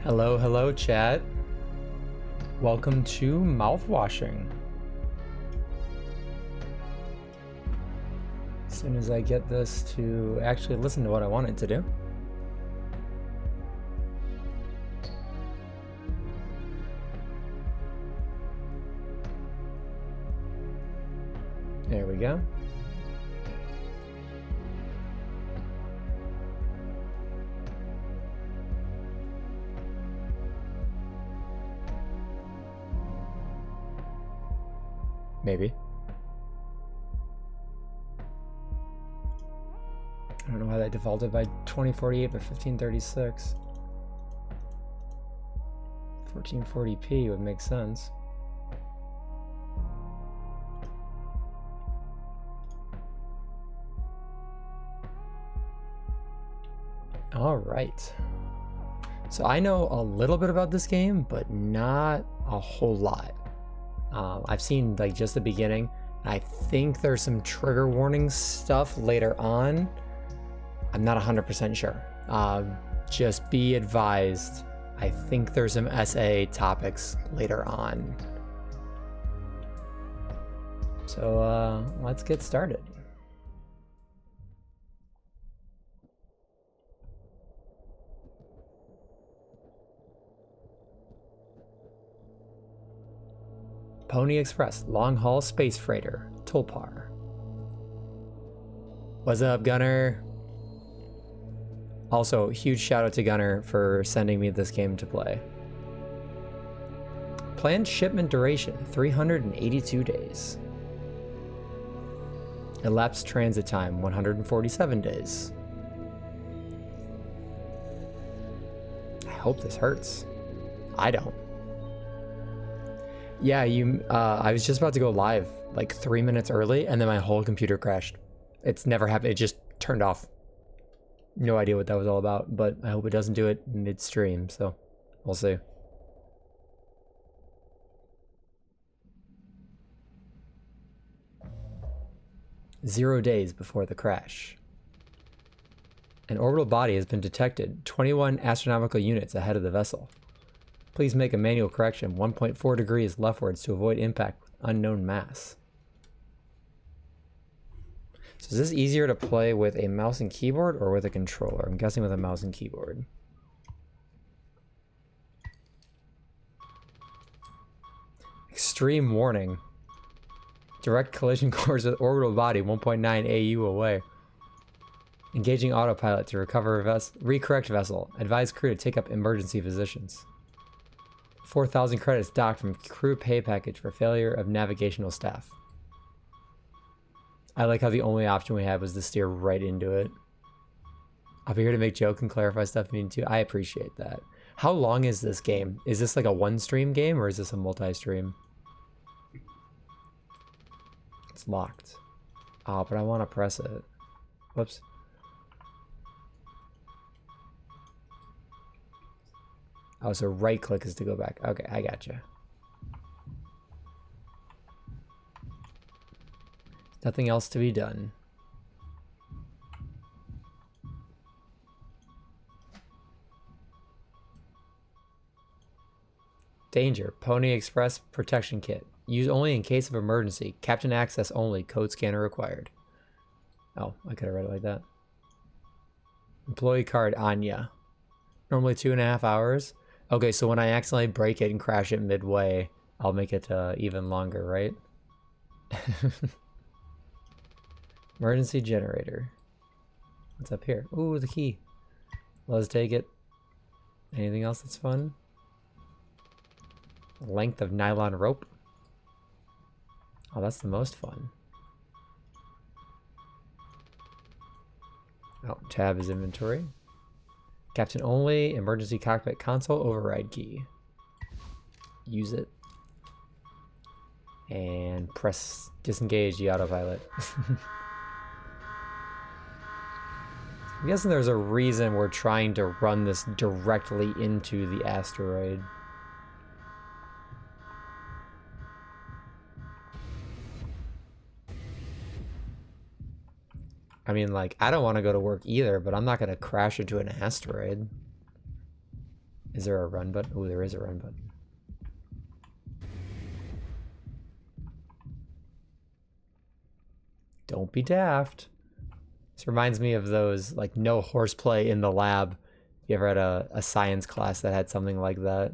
Hello, hello, chat. Welcome to Mouthwashing. As soon as I get this to actually listen to what I want it to do. There we go. Maybe. I don't know why that defaulted by 2048 by 1536. 1440p would make sense. All right. So I know a little bit about this game, but not a whole lot. I've seen like just the beginning. I think there's some trigger warning stuff later on. I'm not 100% sure. Just be advised. I think there's some SA topics later on. So let's get started. Pony Express, long-haul space freighter, Tulpar. What's up, Gunner? Also, huge shout out to Gunner for sending me this game to play. Planned shipment duration, 382 days. Elapsed transit time, 147 days. I hope this hurts. I don't. Yeah, I was just about to go live like 3 minutes early and then my whole computer crashed. It's never happened. It just turned off. No idea what that was all about, but I hope it doesn't do it midstream, so we'll see. Zero days before the crash. An orbital body has been detected 21 astronomical units ahead of the vessel. Please make a manual correction 1.4 degrees leftwards to avoid impact with unknown mass. So is this easier to play with a mouse and keyboard or with a controller? I'm guessing with a mouse and keyboard. Extreme warning. Direct collision course with orbital body 1.9 AU away. Engaging autopilot to recover recorrect vessel. Advise crew to take up emergency positions. 4,000 credits docked from crew pay package for failure of navigational staff. I like how the only option we had was to steer right into it. I'll be here to make jokes and clarify stuff if you need to. I appreciate that. How long is this game? Is this like a one-stream game or is this a multi-stream? It's locked. Oh, but I want to press it. Whoops. Oh, so right click is to go back. Okay, I gotcha. Nothing else to be done. Danger. Pony Express protection kit. Use only in case of emergency. Captain access only. Code scanner required. Oh, I could have read it like that. Employee card, Anya. Normally 2.5 hours. Okay, so when I accidentally break it and crash it midway, I'll make it even longer, right? Emergency generator. What's up here? Ooh, the key. Let's take it. Anything else that's fun? Length of nylon rope. Oh, that's the most fun. Oh, tab is inventory. Captain only, emergency cockpit console override key. Use it. And press disengage the autopilot. I'm guessing there's a reason we're trying to run this directly into the asteroid. I mean, like, I don't want to go to work either, but I'm not going to crash into an asteroid. Is there a run button? Oh, there is a run button. Don't be daft. This reminds me of those, like, no horseplay in the lab. You ever had a science class that had something like that?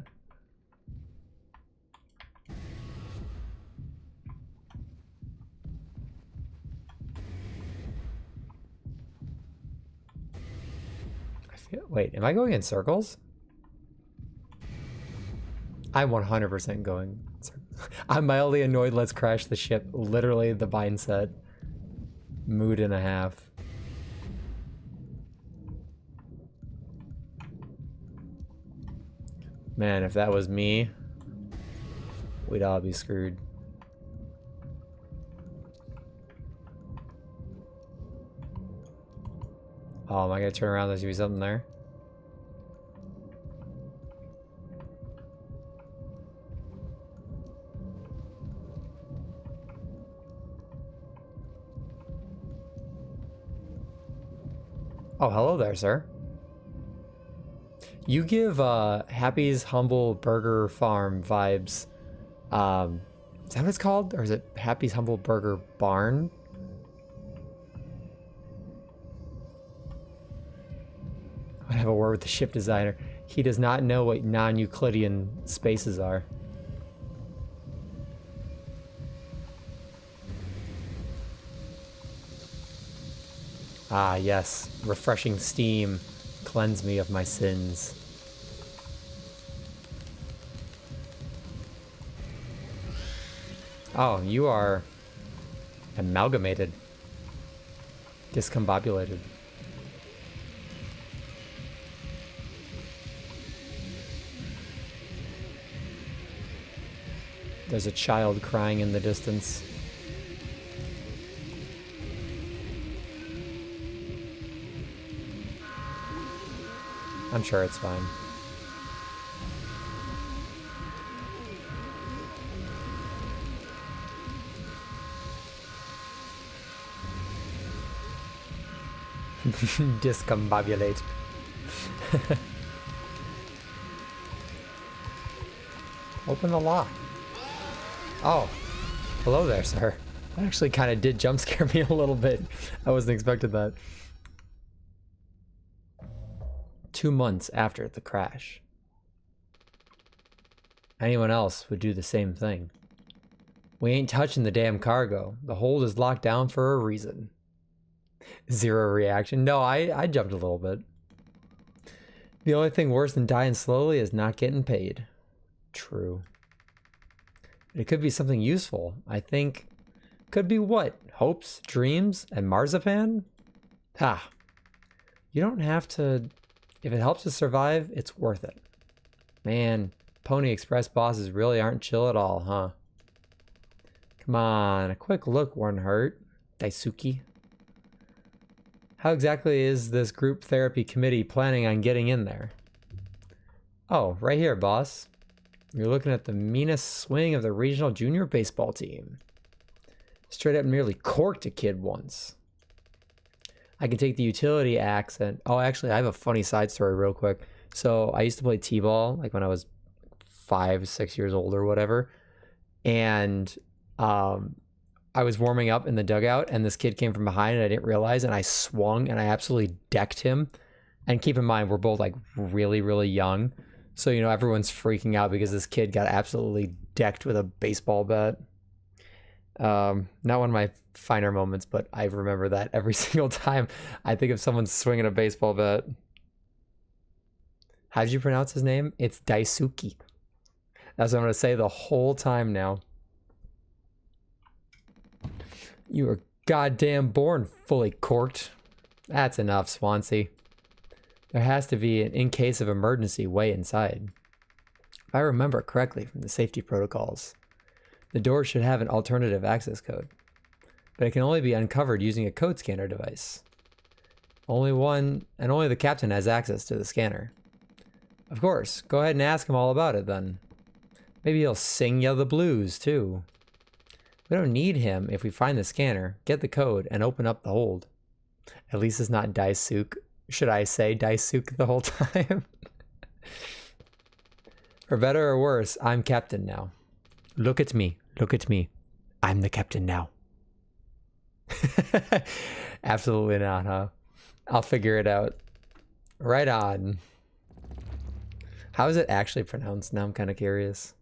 Wait, am I going in circles? I'm 100% going. I'm mildly annoyed. Let's crash the ship. Literally the mindset. Mood and a half. Man, if that was me, we'd all be screwed. Oh, am I gonna turn around? There's gonna be something there. Oh, hello there, sir. You give Happy's Humble Burger Farm vibes. Is that what it's called? Or is it Happy's Humble Burger Barn? I'm gonna have a word with the ship designer. He does not know what non-Euclidean spaces are. Ah, yes. Refreshing steam. Cleanse me of my sins. Oh, you are amalgamated. Discombobulated. There's a child crying in the distance. I'm sure it's fine. Discombobulate. Open the lock. Oh, hello there, sir. That actually kind of did jump scare me a little bit. I wasn't expecting that. 2 months after the crash. Anyone else would do the same thing. We ain't touching the damn cargo. The hold is locked down for a reason. Zero reaction. No, I jumped a little bit. The only thing worse than dying slowly is not getting paid. True. It could be something useful. I think. Could be what? Hopes, dreams, and marzipan? Ha. You don't have to. If it helps us survive, it's worth it. Man, Pony Express bosses really aren't chill at all, huh? Come on, a quick look wouldn't hurt. Daisuke. How exactly is this group therapy committee planning on getting in there? Oh, right here, boss. You're looking at the meanest swing of the regional junior baseball team. Straight up nearly corked a kid once. I can take the utility axe and... Oh, actually, I have a funny side story real quick. So I used to play t-ball, like when I was 5, 6 years old or whatever. And I was warming up in the dugout and this kid came from behind and I didn't realize, and I swung and I absolutely decked him. And keep in mind, we're both like really, really young. So, you know, everyone's freaking out because this kid got absolutely decked with a baseball bat. Not one of my finer moments, but I remember that every single time I think of someone swinging a baseball bat. How did you pronounce his name? It's Daisuke. That's what I'm going to say the whole time now. You were goddamn born fully corked. That's enough, Swansea. There has to be an in case of emergency way inside. If I remember correctly from the safety protocols, the door should have an alternative access code, but it can only be uncovered using a code scanner device. Only the captain has access to the scanner. Of course, go ahead and ask him all about it then. Maybe he'll sing ya the blues too. We don't need him if we find the scanner, get the code, and open up the hold. At least it's not Daisuke. Should I say Daisuke the whole time? For better or worse, I'm captain now. Look at me. Look at me. I'm the captain now. Absolutely not, huh? I'll figure it out. Right on. How is it actually pronounced? Now I'm kind of curious.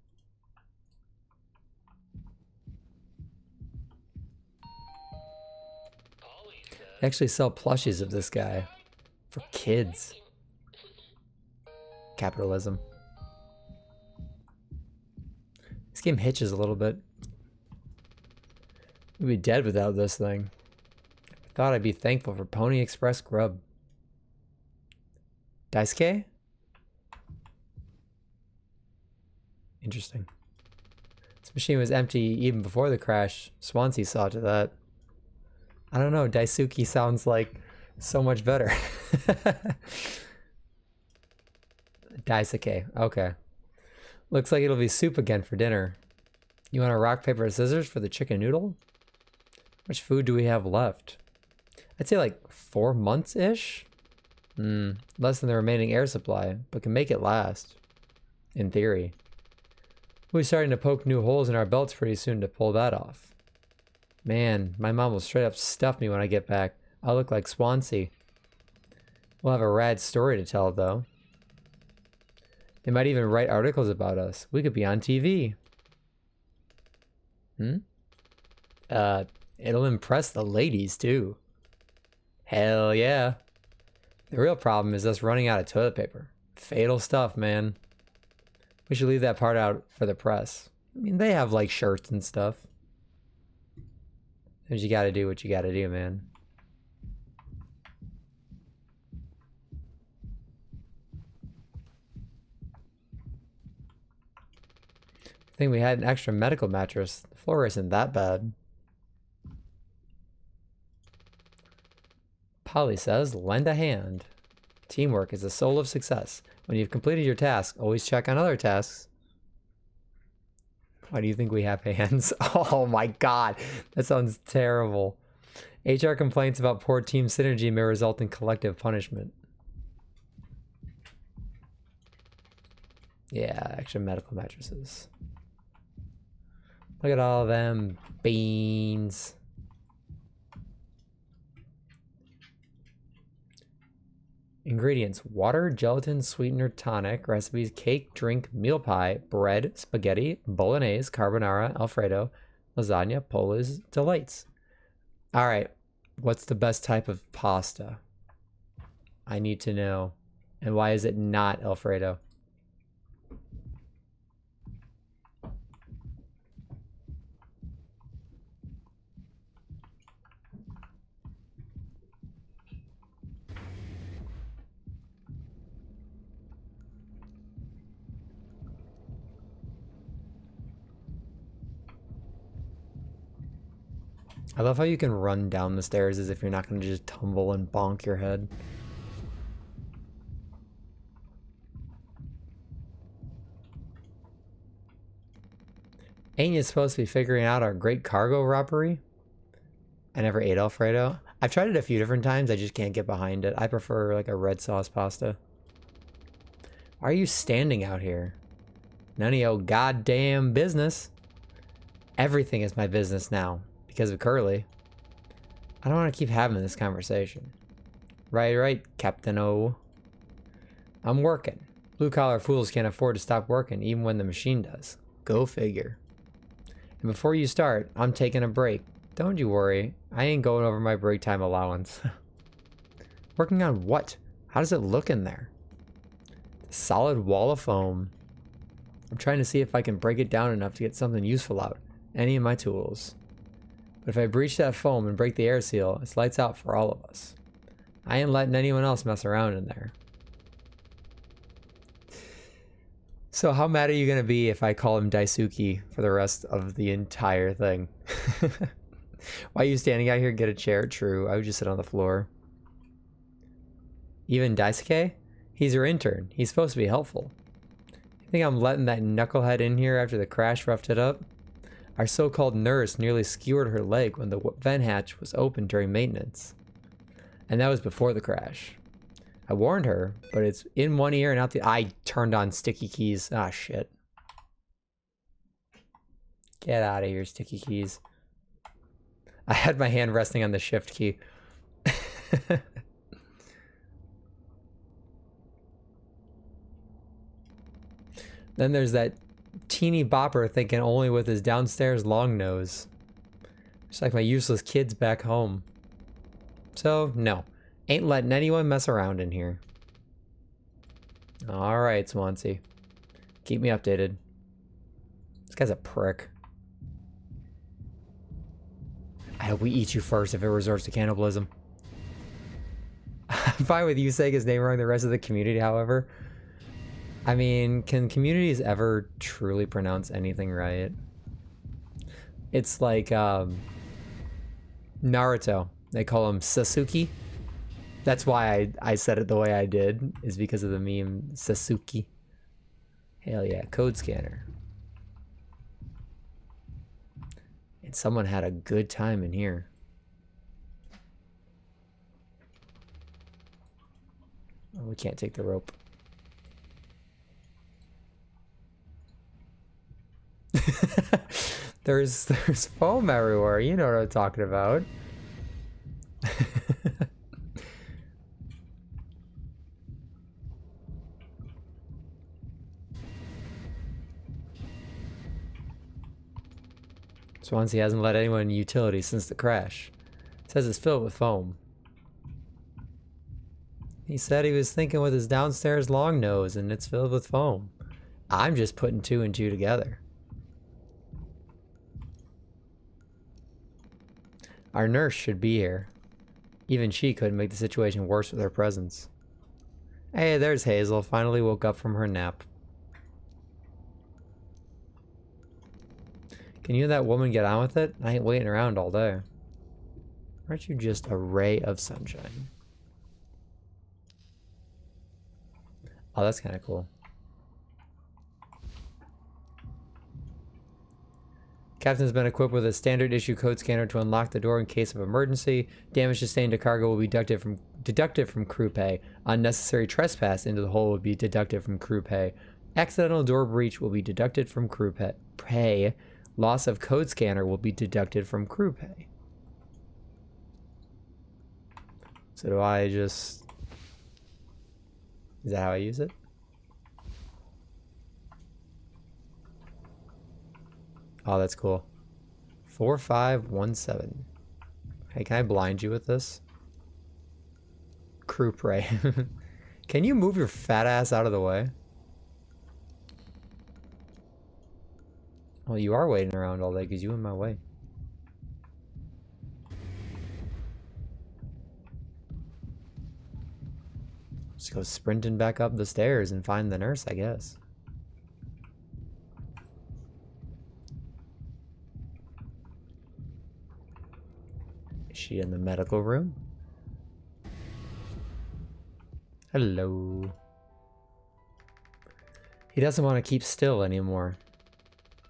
They actually sell plushies of this guy for kids. Capitalism. This game hitches a little bit. We'd be dead without this thing. I thought I'd be thankful for Pony Express grub. Daisuke? Interesting. This machine was empty even before the crash. Swansea saw to that. I don't know, Daisuke sounds like so much better. Daisuke, okay. Looks like it'll be soup again for dinner. You want a rock, paper, scissors for the chicken noodle? How much food do we have left? I'd say like 4 months-ish? Less than the remaining air supply, but can make it last. In theory. We'll be starting to poke new holes in our belts pretty soon to pull that off. Man, my mom will straight up stuff me when I get back. I'll look like Swansea. We'll have a rad story to tell, though. They might even write articles about us. We could be on TV. It'll impress the ladies, too. Hell yeah. The real problem is us running out of toilet paper. Fatal stuff, man. We should leave that part out for the press. I mean, they have, like, shirts and stuff. But you gotta do what you gotta do, man. I think we had an extra medical mattress. The floor isn't that bad. Polly says, lend a hand. Teamwork is the soul of success. When you've completed your task, always check on other tasks. Why do you think we have hands? Oh my god, that sounds terrible. HR complaints about poor team synergy may result in collective punishment. Yeah, extra medical mattresses. Look at all them beans. Ingredients: water, gelatin, sweetener, tonic. Recipes: cake, drink, meal pie, bread, spaghetti, bolognese, carbonara, alfredo, lasagna, Polish delights. All right, what's the best type of pasta? I need to know. And why is it not alfredo? I love how you can run down the stairs as if you're not going to just tumble and bonk your head. Ain't you supposed to be figuring out our great cargo robbery? I never ate Alfredo. I've tried it a few different times. I just can't get behind it. I prefer like a red sauce pasta. Why are you standing out here? None of your goddamn business. Everything is my business now. Because of Curly. I don't want to keep having this conversation. Right, Captain O. I'm working. Blue-collar fools can't afford to stop working, even when the machine does. Go figure. And before you start, I'm taking a break. Don't you worry. I ain't going over my break time allowance. Working on what? How does it look in there? A solid wall of foam. I'm trying to see if I can break it down enough to get something useful out. Any of my tools. But if I breach that foam and break the air seal, it's lights out for all of us. I ain't letting anyone else mess around in there. So how mad are you going to be if I call him Daisuke for the rest of the entire thing? Why are you standing out here? Get a chair? True, I would just sit on the floor. Even Daisuke? He's your intern. He's supposed to be helpful. You think I'm letting that knucklehead in here after the crash roughed it up? Our so-called nurse nearly skewered her leg when the vent hatch was open during maintenance. And that was before the crash. I warned her, but it's in one ear and out the... I turned on sticky keys. Ah, shit. Get out of here, sticky keys. I had my hand resting on the shift key. Then there's that teeny bopper thinking only with his downstairs long nose. Just like my useless kids back home. So, no. Ain't letting anyone mess around in here. Alright, Swansea. Keep me updated. This guy's a prick. I hope we eat you first if it resorts to cannibalism. I'm fine with you saying his name wrong the rest of the community, however. I mean, can communities ever truly pronounce anything right? It's like, Naruto. They call him Sasuke. That's why I said it the way I did, is because of the meme Sasuke. Hell yeah, code scanner. And someone had a good time in here. Oh, we can't take the rope. There's foam everywhere. You know what I'm talking about. Swansea hasn't let anyone in utilities since the crash. It says it's filled with foam. He said he was thinking with his downstairs long nose and it's filled with foam. I'm just putting two and two together. Our nurse should be here. Even she couldn't make the situation worse with her presence. Hey, there's Hazel. Finally woke up from her nap. Can you and that woman get on with it? I ain't waiting around all day. Aren't you just a ray of sunshine? Oh, that's kind of cool. Captain's been equipped with a standard issue code scanner to unlock the door in case of emergency. Damage sustained to cargo will be deducted from crew pay. Unnecessary trespass into the hull will be deducted from crew pay. Accidental door breach will be deducted from crew pay. Loss of code scanner will be deducted from crew pay. So do I just... Is that how I use it? Oh, that's cool. 4517. Hey, can I blind you with this? Crew prey. Can you move your fat ass out of the way? Well, you are waiting around all day because you in my way. Just go sprinting back up the stairs and find the nurse, I guess. Is she in the medical room? Hello. He doesn't want to keep still anymore.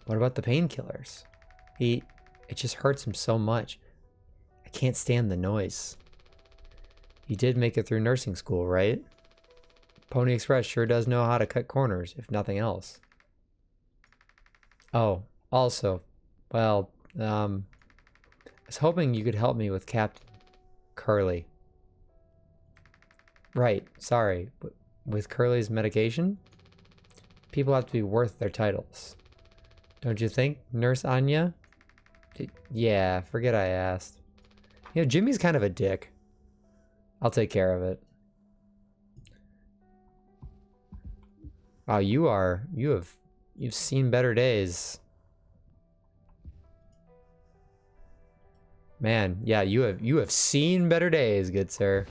What about the painkillers? It just hurts him so much. I can't stand the noise. You did make it through nursing school, right? Pony Express sure does know how to cut corners, if nothing else. Oh, also, well, I was hoping you could help me with Captain Curly. Right, sorry, but with Curly's medication? People have to be worth their titles. Don't you think, Nurse Anya? Yeah, forget I asked. You know, Jimmy's kind of a dick. I'll take care of it. Wow, you've seen better days. Man, yeah, you have seen better days, good sir.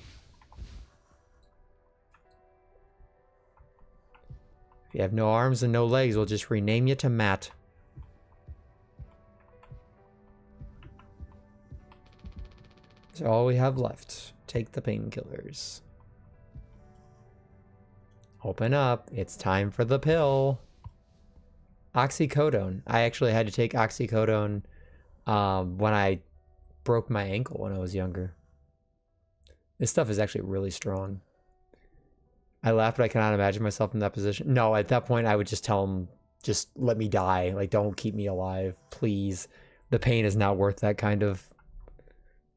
If you have no arms and no legs, we'll just rename you to Matt. That's all we have left. Take the painkillers. Open up. It's time for the pill. Oxycodone. I actually had to take oxycodone when I broke my ankle when I was younger. This stuff is actually really strong. I laugh, but I cannot imagine myself in that position. No, at that point, I would just tell him, just let me die. Like, don't keep me alive, please. The pain is not worth that kind of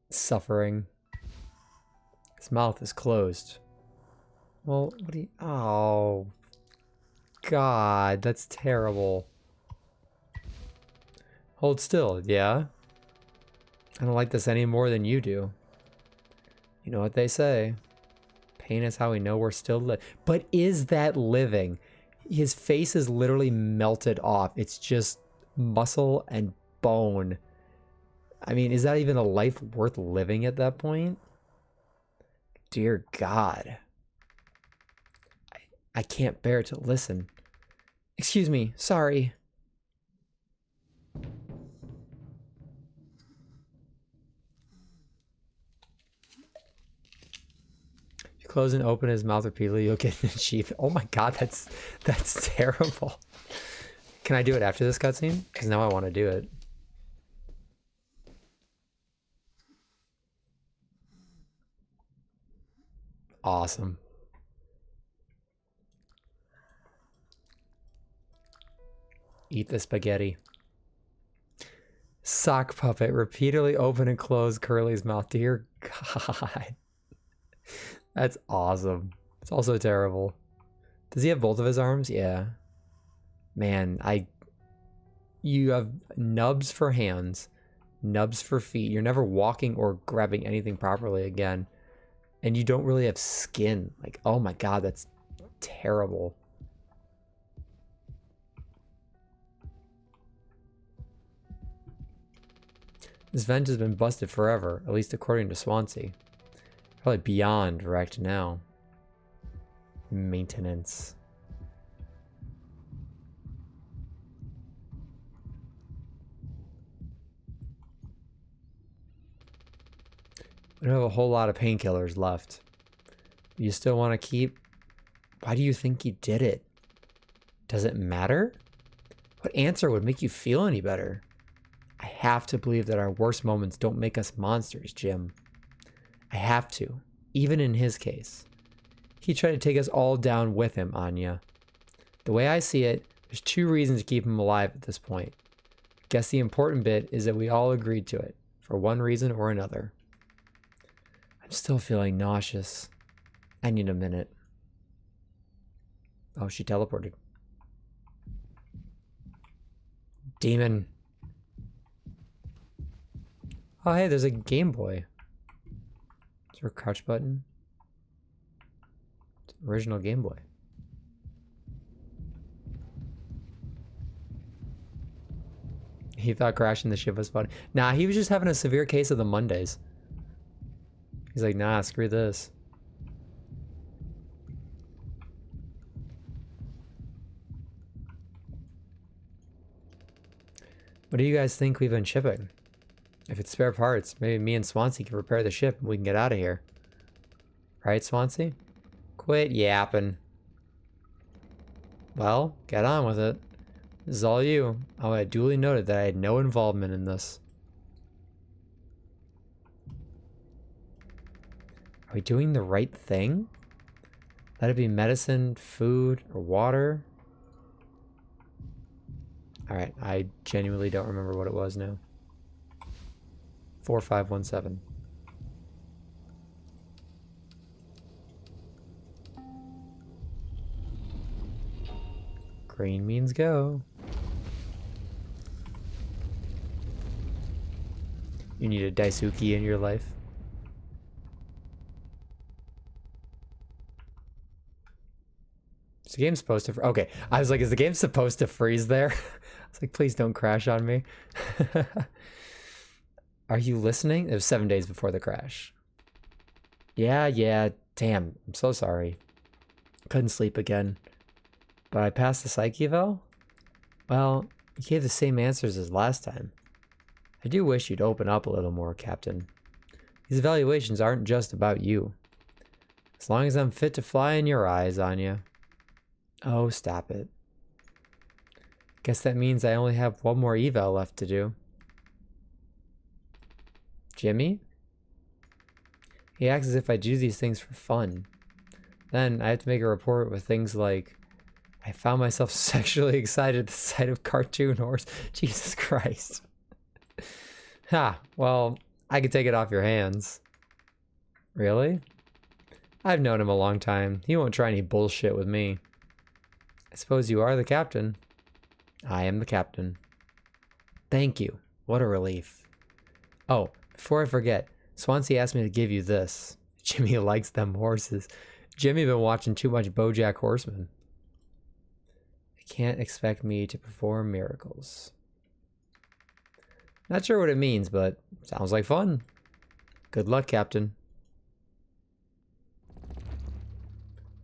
suffering. His mouth is closed. Well, what do you... Oh. God, that's terrible. Hold still, yeah? I don't like this any more than you do. You know what they say. Pain is how we know we're still living. But is that living? His face is literally melted off. It's just muscle and bone. I mean, is that even a life worth living at that point? Dear God. I can't bear to listen. Excuse me, sorry. Close and open his mouth repeatedly, you'll get an achievement. Oh my God, that's terrible. Can I do it after this cutscene? Because now I want to do it. Awesome. Eat the spaghetti. Sock puppet. Repeatedly open and close Curly's mouth. Dear God. That's awesome. It's also terrible. Does he have both of his arms? Yeah. Man, you have nubs for hands, nubs for feet. You're never walking or grabbing anything properly again. And you don't really have skin. Like, oh my God, that's terrible. This vent has been busted forever, at least according to Swansea. Probably beyond wrecked now. Maintenance. We don't have a whole lot of painkillers left. You still want to keep... Why do you think you did it? Does it matter? What answer would make you feel any better? I have to believe that our worst moments don't make us monsters, Jim. I have to, even in his case. He tried to take us all down with him, Anya. The way I see it, there's two reasons to keep him alive at this point. Guess the important bit is that we all agreed to it, for one reason or another. I'm still feeling nauseous. I need a minute. Oh, she teleported. Demon. Oh, hey, there's a Game Boy. Is there a crouch button? It's an original Game Boy. He thought crashing the ship was funny. Nah, he was just having a severe case of the Mondays. He's like, nah, screw this. What do you guys think we've been shipping? If it's spare parts, maybe me and Swansea can repair the ship and we can get out of here. Right, Swansea? Quit yapping. Well, get on with it. This is all you. Oh, I duly noted that I had no involvement in this. Are we doing the right thing? Let it be medicine, food, or water. Alright, I genuinely don't remember what it was now. 4517. Green means go. You need a Daisuke in your life. Is the game supposed to... Okay, I was like, is the game supposed to freeze there? I was like, please don't crash on me. Are you listening? It was 7 days before the crash. Yeah, damn, I'm so sorry. Couldn't sleep again. But I passed the psych eval? Well, you gave the same answers as last time. I do wish you'd open up a little more, Captain. These evaluations aren't just about you. As long as I'm fit to fly in your eyes, Anya. Oh, stop it. Guess that means I only have one more eval left to do. Jimmy? He acts as if I do these things for fun. Then I have to make a report with things like, I found myself sexually excited at the sight of cartoon horse. Jesus Christ. Ha, well, I could take it off your hands. Really? I've known him a long time. He won't try any bullshit with me. I suppose you are the captain. I am the captain. Thank you. What a relief. Oh, before I forget, Swansea asked me to give you this. Jimmy likes them horses. Jimmy been watching too much BoJack Horseman. You can't expect me to perform miracles. Not sure what it means, but sounds like fun. Good luck, Captain.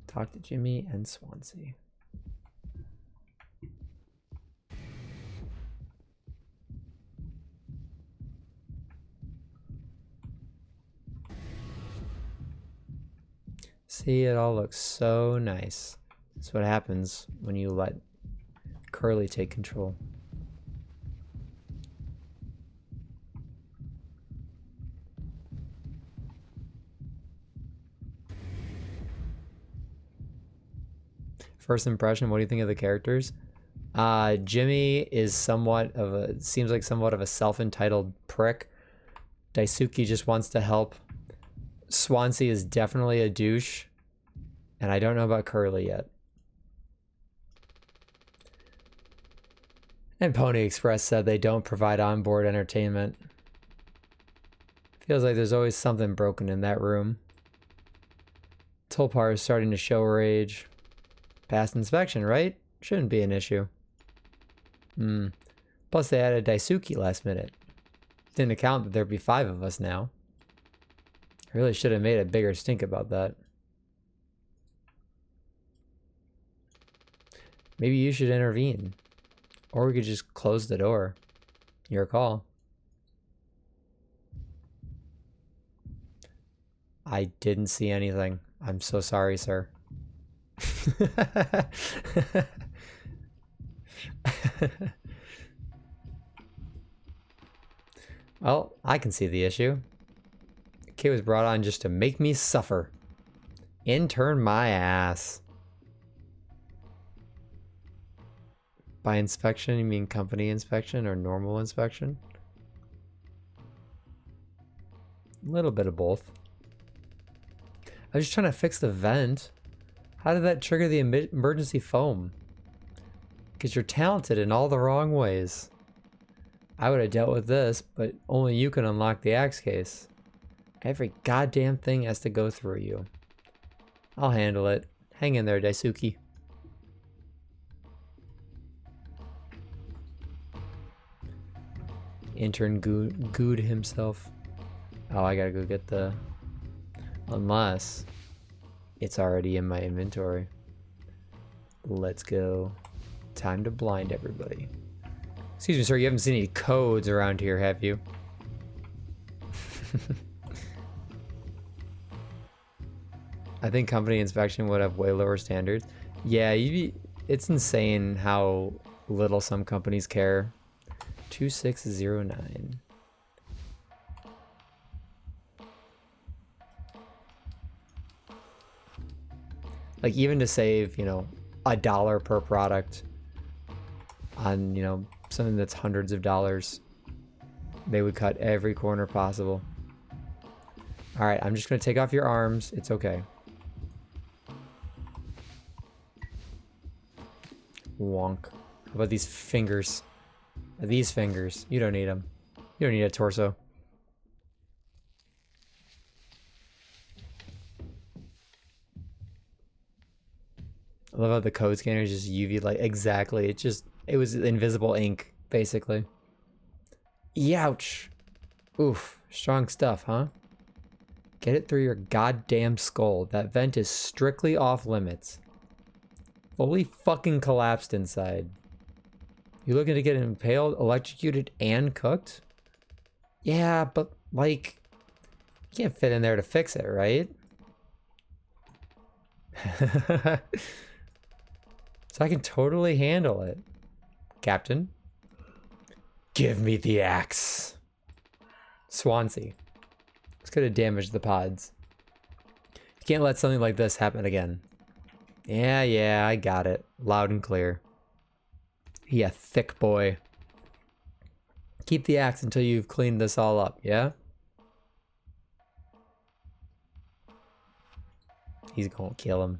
Talk to Jimmy and Swansea. See, it all looks so nice. That's what happens when you let Curly take control. First impression, what do you think of the characters? Jimmy is seems like somewhat of a self-entitled prick. Daisuke just wants to help. Swansea is definitely a douche. And I don't know about Curly yet. And Pony Express said they don't provide onboard entertainment. Feels like there's always something broken in that room. Tulpar is starting to show rage. Past inspection, right? Shouldn't be an issue. Plus they added Daisuke last minute. Didn't account that there'd be 5 of us now. I really should have made a bigger stink about that. Maybe you should intervene. Or we could just close the door. Your call. I didn't see anything. I'm so sorry, sir. Well, I can see the issue. The kid was brought on just to make me suffer. Intern my ass. By inspection, you mean company inspection or normal inspection? A little bit of both. I was just trying to fix the vent. How did that trigger the emergency foam? Because you're talented in all the wrong ways. I would have dealt with this, but only you can unlock the axe case. Every goddamn thing has to go through you. I'll handle it. Hang in there, Daisuke. Intern gooed himself. Oh, I gotta go get the... Unless it's already in my inventory. Let's go. Time to blind everybody. Excuse me, sir, you haven't seen any codes around here, have you? I think company inspection would have way lower standards. Yeah, it's insane how little some companies care. 2609. Like, even to save, you know, $1 per product on, you know, something that's hundreds of dollars, they would cut every corner possible. All right, I'm just gonna take off your arms. It's okay. Wonk. How about these fingers? These fingers. You don't need them. You don't need a torso. I love how the code scanner is just UV light. Exactly. It was invisible ink, basically. Youch. Oof. Strong stuff, huh? Get it through your goddamn skull. That vent is strictly off limits. Fully fucking collapsed inside. You looking to get impaled, electrocuted, and cooked? Yeah, but, like, you can't fit in there to fix it, right? So I can totally handle it. Captain? Give me the axe. Swansea. This could have damaged the pods. Can't let something like this happen again. Yeah, I got it. Loud and clear. Yeah, thick boy. Keep the axe until you've cleaned this all up, yeah? He's gonna kill him.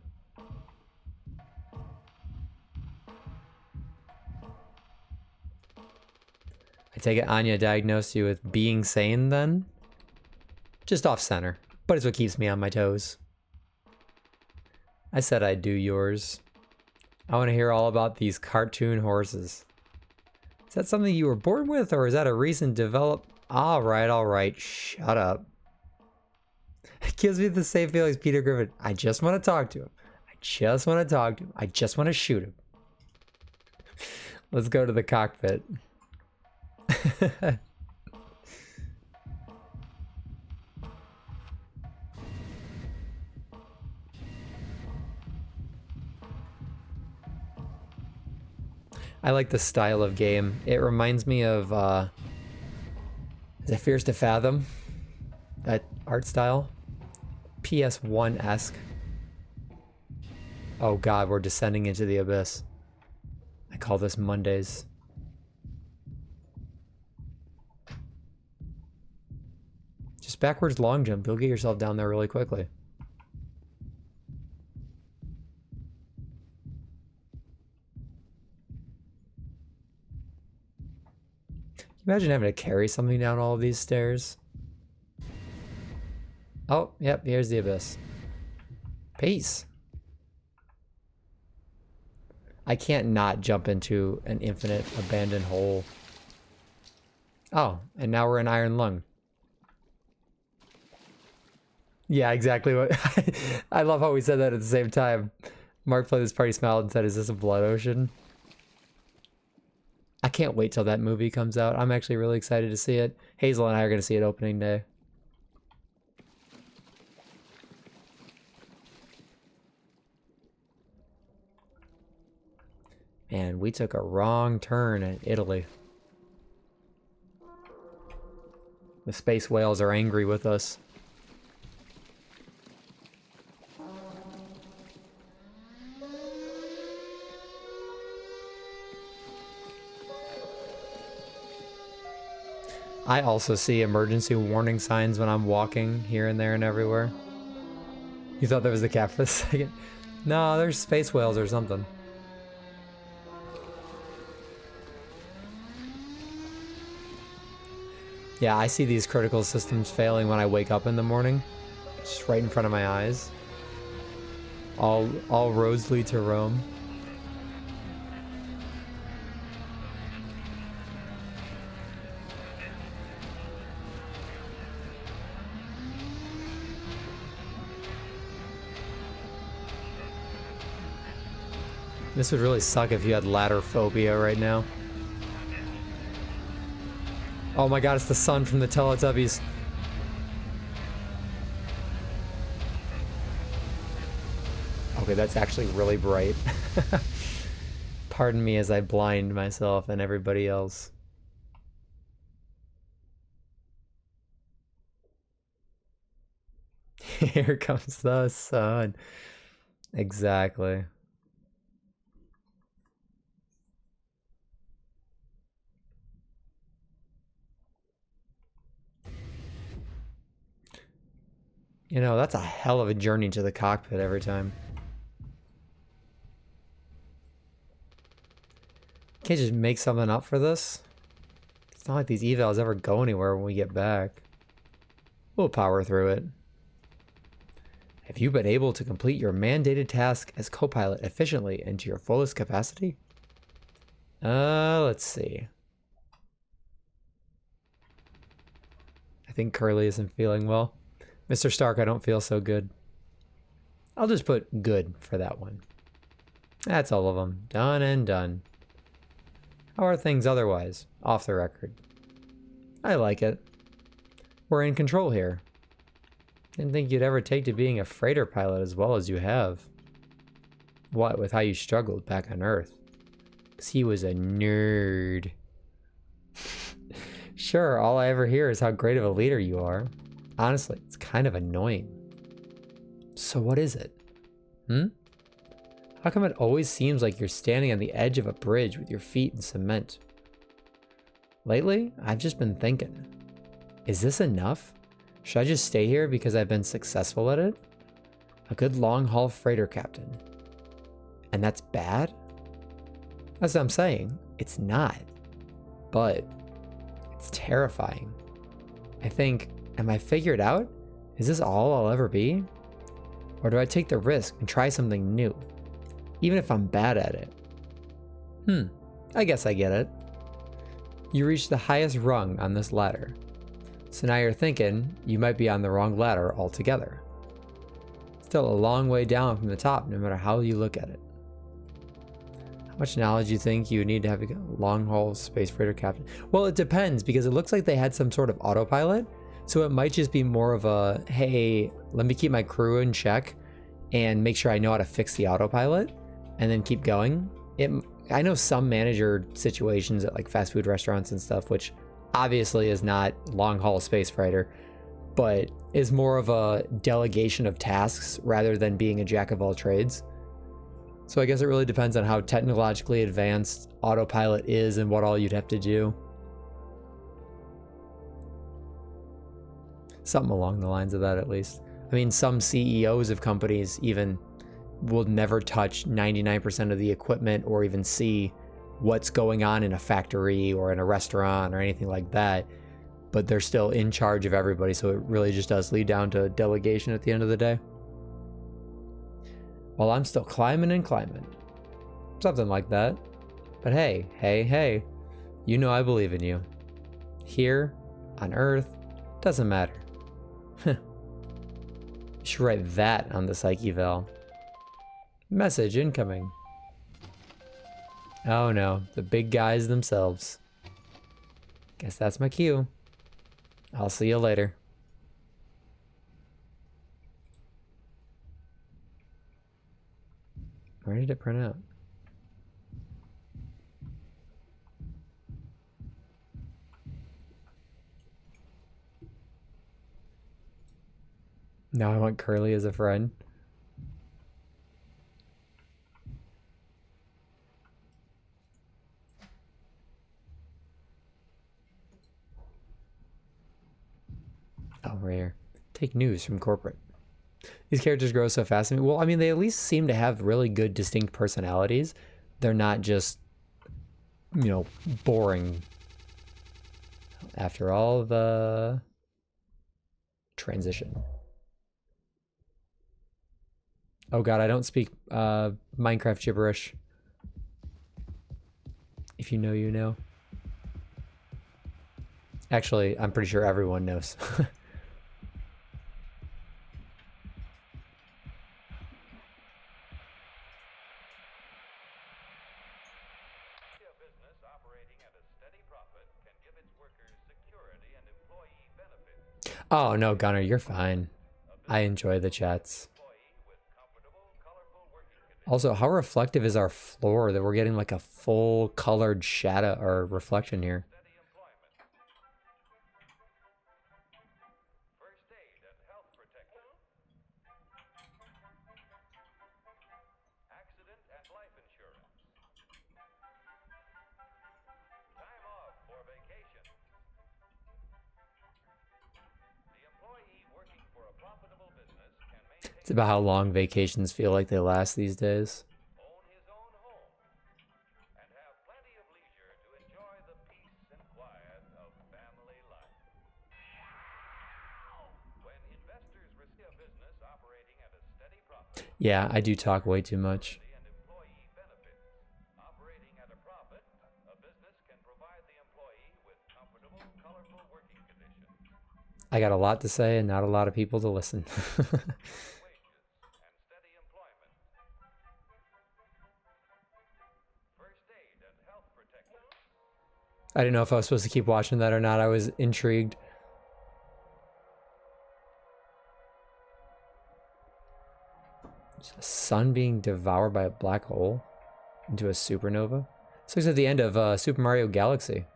I take it Anya diagnosed you with being sane then? Just off center, but it's what keeps me on my toes. I said I'd do yours. I want to hear all about these cartoon horses. Is that something you were born with, or is that a recent develop? Alright, shut up. It gives me the same feeling as Peter Griffin. I just want to talk to him. I just want to shoot him. Let's go to the cockpit. I like the style of game. It reminds me of, is it Fears to Fathom? That art style? PS1-esque. Oh god, we're descending into the abyss. I call this Mondays. Just backwards long jump. You'll get yourself down there really quickly. Imagine having to carry something down all of these stairs. Oh, yep, here's the abyss. Peace. I can't not jump into an infinite abandoned hole. Oh, and now we're in Iron Lung. Yeah, exactly what... I love how we said that at the same time. Mark played this party, smiled and said, is this a blood ocean? I can't wait till that movie comes out. I'm actually really excited to see it. Hazel and I are going to see it opening day. And we took a wrong turn at Italy. The space whales are angry with us. I also see emergency warning signs when I'm walking here and there and everywhere. You thought that was the cat for a second? No, there's space whales or something. Yeah, I see these critical systems failing when I wake up in the morning. Just right in front of my eyes. All roads lead to Rome. This would really suck if you had ladder phobia right now. Oh my god, it's the sun from the Teletubbies. Okay, that's actually really bright. Pardon me as I blind myself and everybody else. Here comes the sun. Exactly. You know, that's a hell of a journey to the cockpit every time. Can't just make something up for this. It's not like these evals ever go anywhere when we get back. We'll power through it. Have you been able to complete your mandated task as co-pilot efficiently and to your fullest capacity? Let's see. I think Curly isn't feeling well. Mr. Stark, I don't feel so good. I'll just put good for that one. That's all of them. Done and done. How are things otherwise? Off the record. I like it. We're in control here. Didn't think you'd ever take to being a freighter pilot as well as you have. What, with how you struggled back on Earth? 'Cause he was a nerd. Sure, all I ever hear is how great of a leader you are. Honestly, it's kind of annoying. So what is it? How come it always seems like you're standing on the edge of a bridge with your feet in cement? Lately, I've just been thinking, is this enough? Should I just stay here because I've been successful at it? A good long-haul freighter captain. And that's bad? That's what I'm saying. It's not. But it's terrifying. I think, am I figured out? Is this all I'll ever be? Or do I take the risk and try something new? Even if I'm bad at it. I guess I get it. You reached the highest rung on this ladder. So now you're thinking you might be on the wrong ladder altogether. Still a long way down from the top, no matter how you look at it. How much knowledge do you think you would need to have a long-haul space freighter captain? Well, it depends, because it looks like they had some sort of autopilot. So it might just be more of a, hey, let me keep my crew in check and make sure I know how to fix the autopilot and then keep going. I know some manager situations at like fast food restaurants and stuff, which obviously is not long-haul space freighter, but is more of a delegation of tasks rather than being a jack of all trades. So I guess it really depends on how technologically advanced autopilot is and what all you'd have to do. Something along the lines of that, at least. I mean, some CEOs of companies even will never touch 99% of the equipment or even see what's going on in a factory or in a restaurant or anything like that, but they're still in charge of everybody, so it really just does lead down to delegation at the end of the day. While I'm still climbing and climbing. Something like that. But hey, you know I believe in you. Here, on Earth, doesn't matter. You should write that on the psych eval. Message incoming. Oh no, the big guys themselves. Guess that's my cue. I'll see you later. Where did it print out? Now I want Curly as a friend. Oh, rare. Take news from corporate. These characters grow so fast. Well, I mean, they at least seem to have really good, distinct personalities. They're not just, you know, boring. After all the transition. Oh god, I don't speak Minecraft gibberish. If you know, you know. Actually, I'm pretty sure everyone knows. Oh no, Gunnar, you're fine. I enjoy the chats. Also, how reflective is our floor that we're getting like a full colored shadow or reflection here? It's about how long vacations feel like they last these days. Yeah, I do talk way too much. I got a lot to say and not a lot of people to listen. I didn't know if I was supposed to keep watching that or not. I was intrigued. Is the sun being devoured by a black hole into a supernova? This looks at the end of Super Mario Galaxy.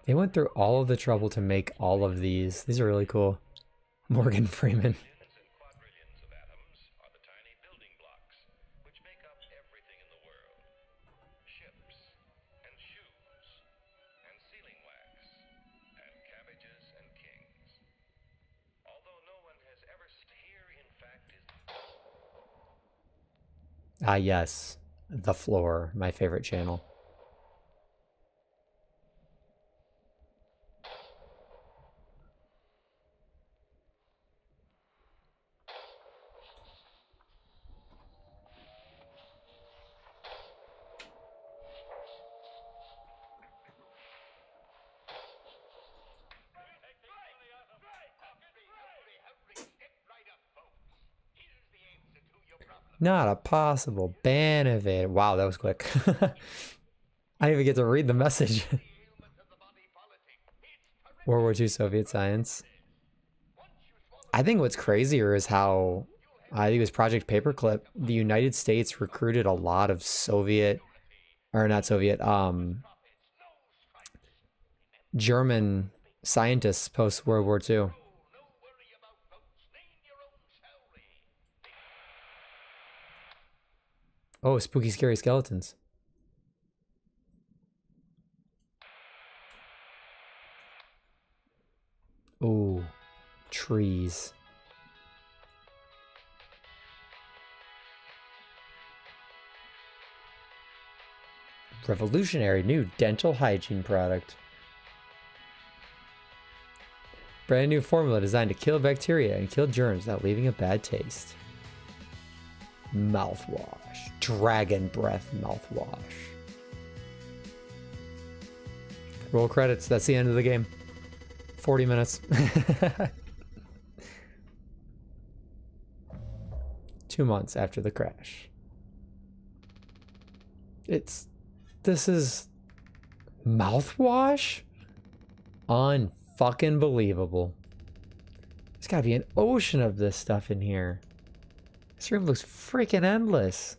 They went through all of the trouble to make all of these. These are really cool. Morgan Freeman. Ah, yes. The Floor, my favorite channel. Not a possible benefit. Wow, that was quick. I didn't even get to read the message. World War II Soviet science. I think what's crazier is how, I think it was Project Paperclip, the United States recruited a lot of Soviet, or not Soviet, German scientists post World War II. Oh, spooky, scary skeletons. Ooh, trees. Revolutionary new dental hygiene product. Brand new formula designed to kill bacteria and kill germs without leaving a bad taste. Mouthwash. Dragon breath mouthwash. Roll credits. That's the end of the game. 40 minutes. 2 months after the crash. This is mouthwash? Unfucking believable. There's gotta be an ocean of this stuff in here. This room looks freaking endless.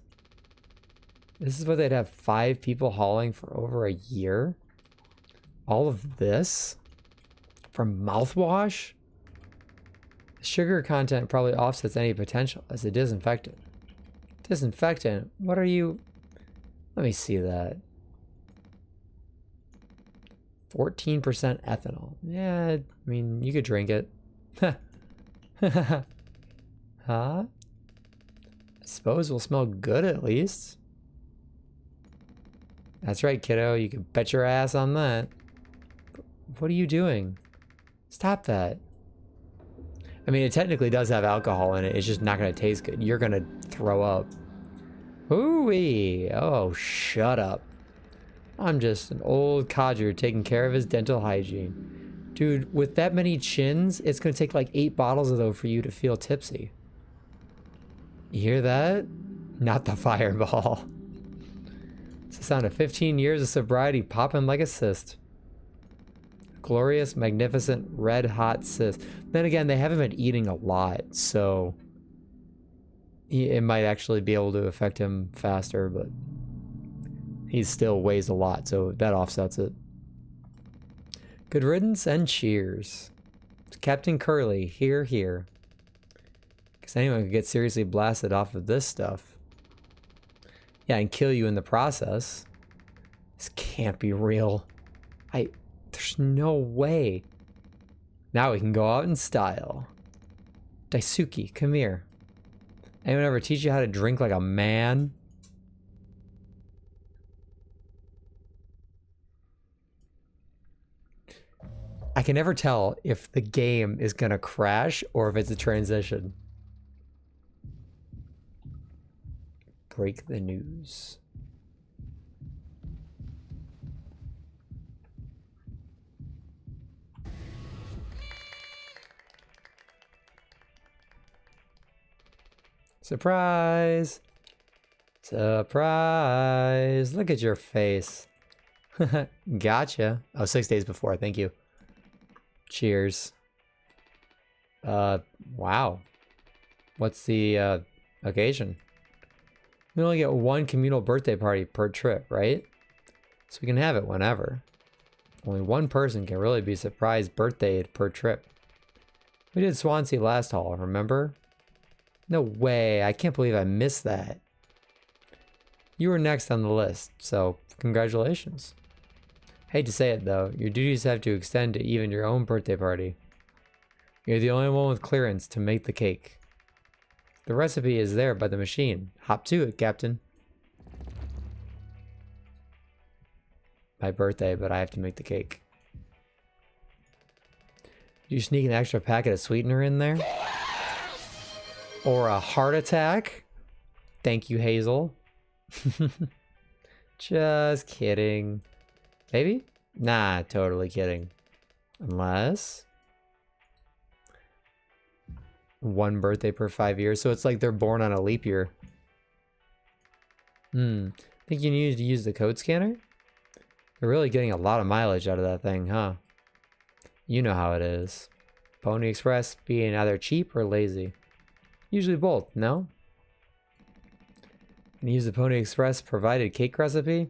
This is what they'd have 5 people hauling for over a year? All of this? From mouthwash? The sugar content probably offsets any potential as a disinfectant. Disinfectant? What are you... Let me see that. 14% ethanol. Yeah, I mean, you could drink it. Huh? I suppose we'll smell good at least. That's right, kiddo. You can bet your ass on that. What are you doing? Stop that. I mean, it technically does have alcohol in it. It's just not going to taste good. You're going to throw up. Ooh-wee. Oh, shut up. I'm just an old codger taking care of his dental hygiene. Dude, with that many chins, it's going to take like 8 bottles of those for you to feel tipsy. You hear that? Not the fireball. It's the sound of 15 years of sobriety popping like a cyst. Glorious, magnificent, red-hot cyst. Then again, they haven't been eating a lot, so it might actually be able to affect him faster, but he still weighs a lot, so that offsets it. Good riddance and cheers. Captain Curly, here, here. Because anyone could get seriously blasted off of this stuff. Yeah, and kill you in the process. This can't be real. There's no way. Now we can go out in style. Daisuke, come here. Anyone ever teach you how to drink like a man? I can never tell if the game is gonna crash or if it's a transition. Break the news. Surprise! Surprise! Look at your face. Gotcha. Oh, 6 days before. Thank you. Cheers. Wow. What's the occasion? We only get one communal birthday party per trip, right? So we can have it whenever. Only one person can really be surprised birthdayed per trip. We did Swansea last haul, remember? No way, I can't believe I missed that. You were next on the list, so congratulations. Hate to say it though, your duties have to extend to even your own birthday party. You're the only one with clearance to make the cake. The recipe is there by the machine. Hop to it, Captain. My birthday, but I have to make the cake. You sneak an extra packet of sweetener in there? Or a heart attack? Thank you, Hazel. Just kidding. Maybe? Nah, totally kidding. Unless... one birthday per 5 years, so it's like they're born on a leap year. Think you need to use the code scanner? You're really getting a lot of mileage out of that thing, huh? You know how it is. Pony Express being either cheap or lazy. Usually both, no? And use the Pony Express provided cake recipe?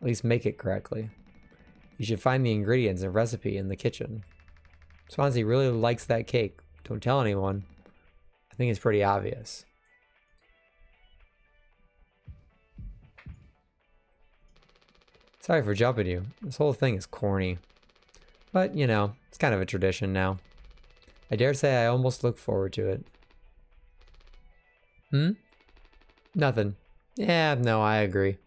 At least make it correctly. You should find the ingredients and recipe in the kitchen. Swansea really likes that cake. Don't tell anyone. I think it's pretty obvious. Sorry for jumping you. This whole thing is corny. But, you know, it's kind of a tradition now. I dare say I almost look forward to it. Nothing. Yeah, no, I agree.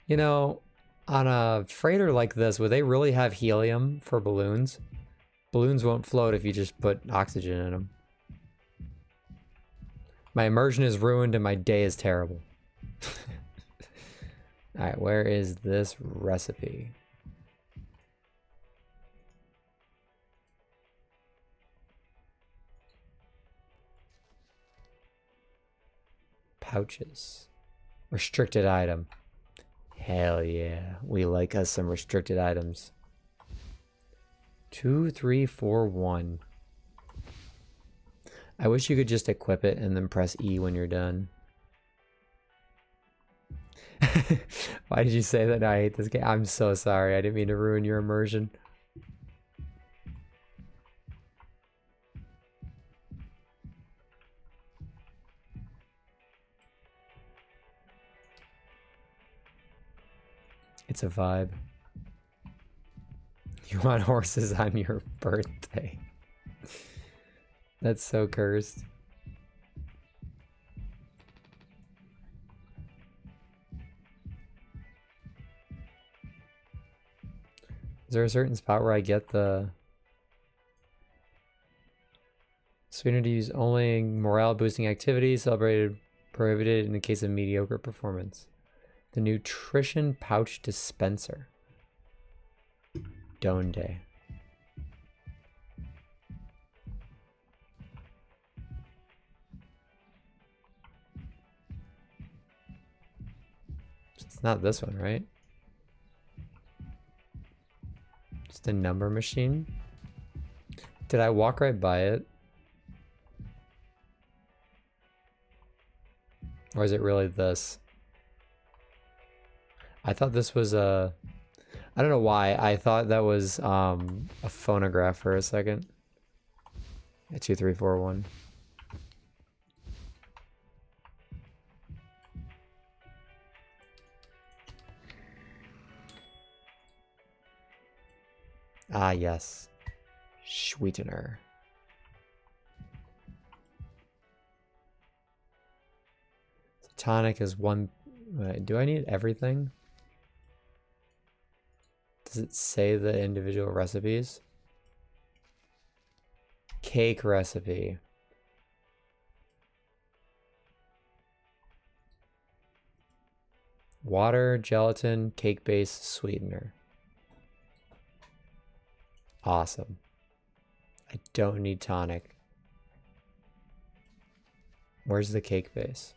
You know, on a freighter like this, would they really have helium for balloons? Balloons won't float if you just put oxygen in them. My immersion is ruined and my day is terrible. Alright, where is this recipe? Pouches. Restricted item. Hell yeah, we like us some restricted items. 2, 3, 4, 1. I wish you could just equip it and then press E when you're done. Why did you say that? I hate this game. I'm so sorry. I didn't mean to ruin your immersion. It's a vibe. You want horses on your birthday. That's so cursed. Is there a certain spot where I get the sweetener to use only morale boosting activities, celebrated, prohibited in the case of mediocre performance? The nutrition pouch dispenser. Donde. It's not this one, right? Just a number machine. Did I walk right by it? Or is it really this? I thought this was a... I don't know why. I thought that was a phonograph for a second. Yeah, 2, 3, 4, 1. Ah, yes. Sweetener. Tonic is one... do I need everything? Does it say the individual recipes? Cake recipe. Water, gelatin, cake base, sweetener. Awesome. I don't need tonic. Where's the cake base?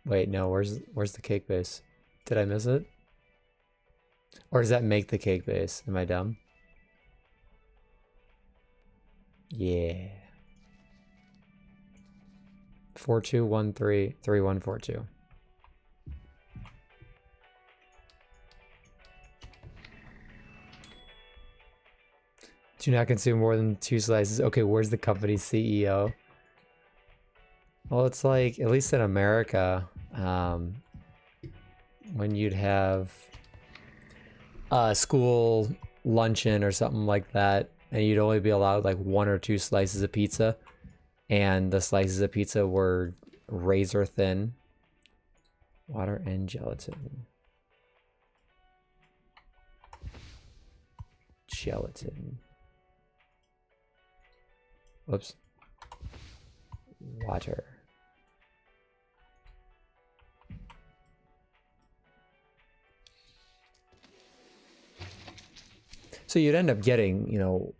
Wait, no, where's the cake base? Did I miss it? Or does that make the cake base? Am I dumb? Yeah. 4213 3142. Do not consume more than 2 slices. Okay, where's the company's CEO? Well, it's like, at least in America, when you'd have a school luncheon or something like that, and you'd only be allowed like 1 or 2 slices of pizza, and the slices of pizza were razor thin. Water and gelatin. Gelatin. Whoops. Water. So you'd end up getting, you know,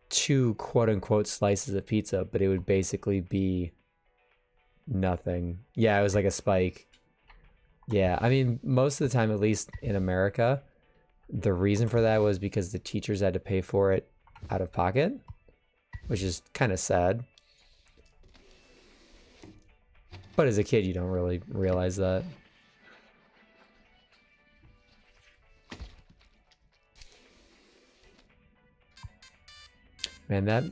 2 quote-unquote slices of pizza, but it would basically be nothing. Yeah, it was like a spike. Yeah, I mean, most of the time, at least in America, the reason for that was because the teachers had to pay for it out of pocket, which is kind of sad. But as a kid, you don't really realize that. Man, that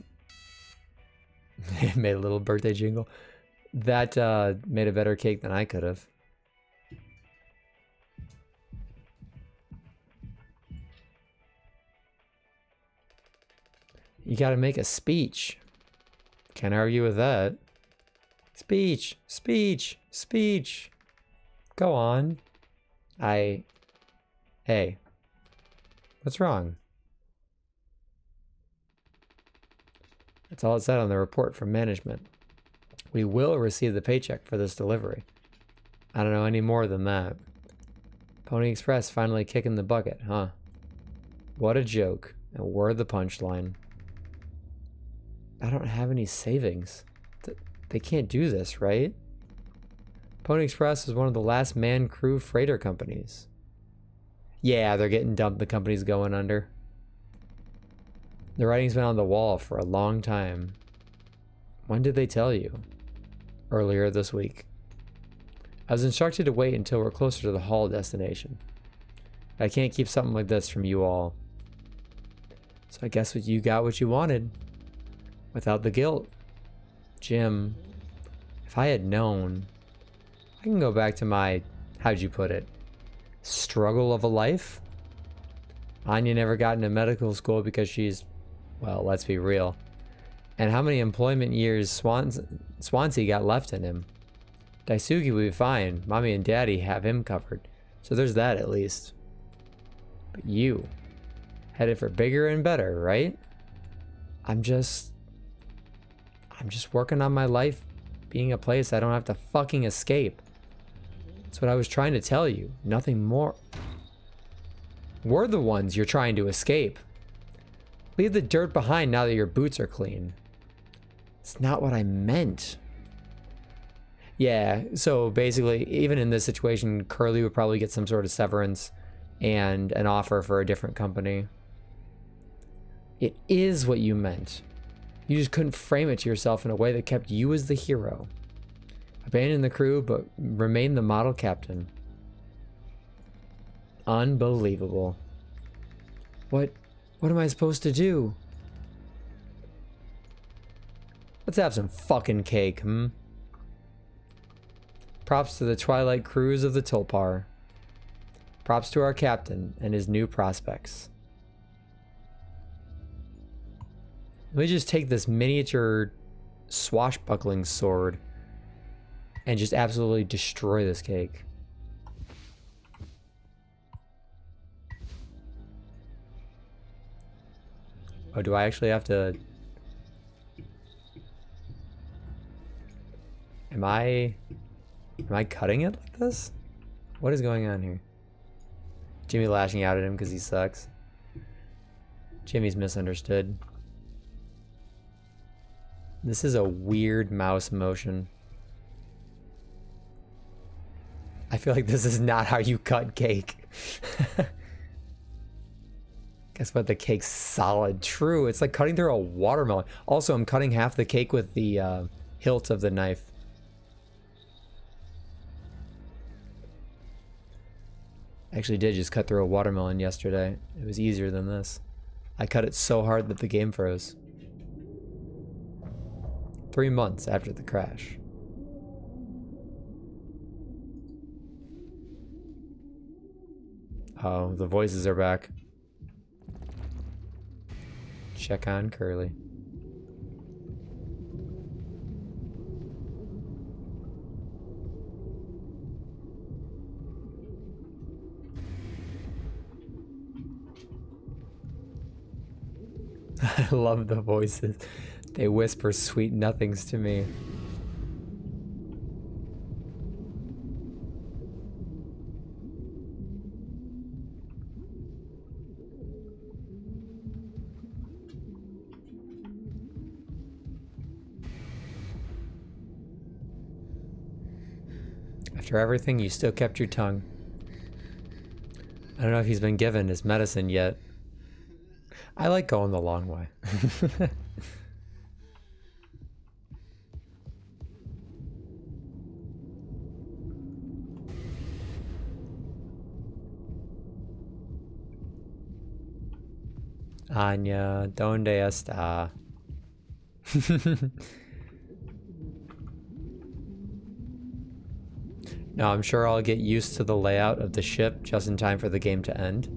made a little birthday jingle. That made a better cake than I could have. You gotta make a speech. Can't argue with that. Speech, speech, speech. Go on. Hey. What's wrong? That's all it said on the report from management. We will receive the paycheck for this delivery. I don't know any more than that. Pony Express finally kicking the bucket, huh? What a joke. And we're the punchline. I don't have any savings. They can't do this, right? Pony Express is one of the last man crew freighter companies. Yeah, they're getting dumped. The company's going under. The writing's been on the wall for a long time. When did they tell you? Earlier this week. I was instructed to wait until we're closer to the haul destination. I can't keep something like this from you all. So I guess you got what you wanted. Without the guilt. Jim, if I had known, I can go back to my, how'd you put it, struggle of a life? Anya never got into medical school because she's, well, let's be real. And how many employment years Swansea got left in him? Daisuke will be fine. Mommy and Daddy have him covered. So there's that at least. But you, headed for bigger and better, right? I'm just working on my life being a place I don't have to fucking escape. That's what I was trying to tell you. Nothing more. We're the ones you're trying to escape. Leave the dirt behind now that your boots are clean. It's not what I meant. Yeah, so basically, even in this situation, Curly would probably get some sort of severance and an offer for a different company. It is what you meant. You just couldn't frame it to yourself in a way that kept you as the hero. Abandon the crew, but remain the model captain. Unbelievable. What am I supposed to do? Let's have some fucking cake, hmm? Props to the Twilight Cruise of the Tulpar. Props to our captain and his new prospects. Let me just take this miniature swashbuckling sword and just absolutely destroy this cake. Oh, do I actually have to... Am I cutting it like this? What is going on here? Jimmy lashing out at him because he sucks. Jimmy's misunderstood. This is a weird mouse motion. I feel like this is not how you cut cake. Guess what? The cake's solid. True. It's like cutting through a watermelon. Also, I'm cutting half the cake with the hilt of the knife. I actually did just cut through a watermelon yesterday. It was easier than this. I cut it so hard that the game froze. 3 months after the crash. Oh, the voices are back. Check on Curly. I love the voices. They whisper sweet nothings to me. After everything, you still kept your tongue. I don't know if he's been given his medicine yet. I like going the long way. Anya, ¿dónde está? No, I'm sure I'll get used to the layout of the ship just in time for the game to end.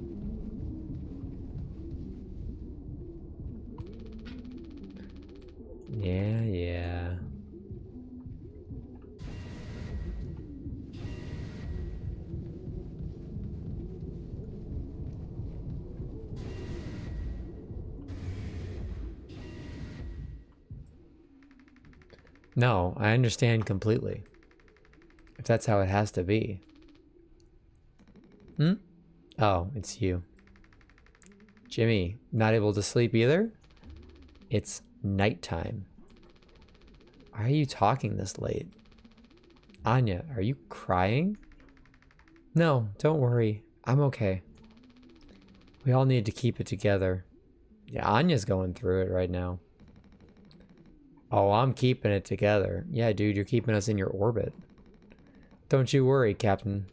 Yeah. No, I understand completely. If that's how it has to be. Oh, it's you. Jimmy, not able to sleep either? It's nighttime. Why are you talking this late? Anya, are you crying? No, don't worry. I'm okay. We all need to keep it together. Yeah, Anya's going through it right now. Oh, I'm keeping it together. Yeah, dude, you're keeping us in your orbit. Don't you worry, Captain.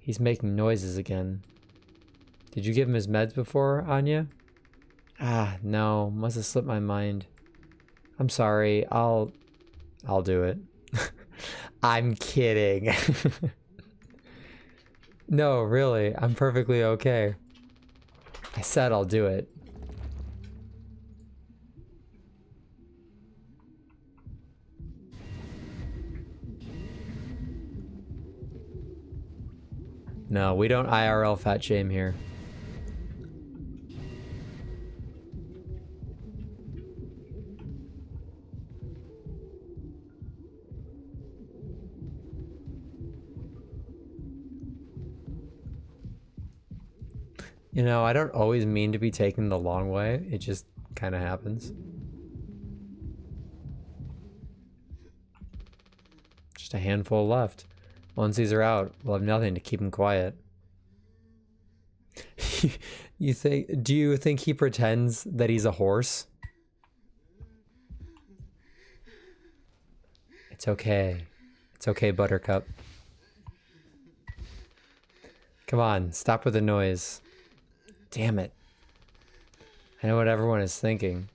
He's making noises again. Did you give him his meds before, Anya? Ah, no. Must have slipped my mind. I'm sorry. I'll do it. I'm kidding. No, really. I'm perfectly okay. I said I'll do it. No, we don't IRL fat shame here. You know, I don't always mean to be taken the long way. It just kind of happens. Just a handful left. Once these are out, we'll have nothing to keep him quiet. Do you think he pretends that he's a horse? It's okay. It's okay, Buttercup. Come on, stop with the noise. Damn it. I know what everyone is thinking.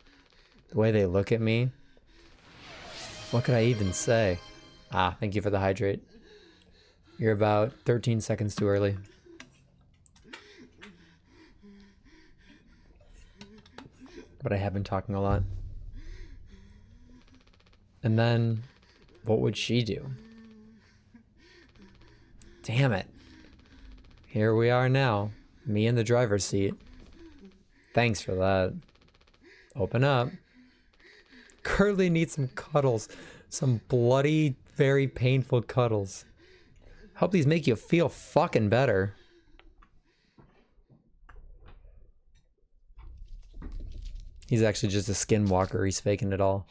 The way they look at me. What could I even say? Ah, thank you for the hydrate. You're about 13 seconds too early. But I have been talking a lot. And then, what would she do? Damn it. Here we are now. Me in the driver's seat. Thanks for that. Open up. Curly needs some cuddles. Some bloody, very painful cuddles. Hope these make you feel fucking better. He's actually just a skinwalker. He's faking it all.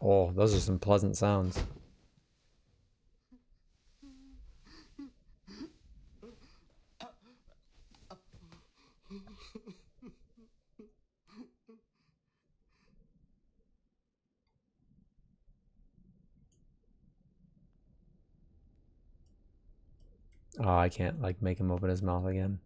Oh, those are some pleasant sounds. Oh, I can't like make him open his mouth again.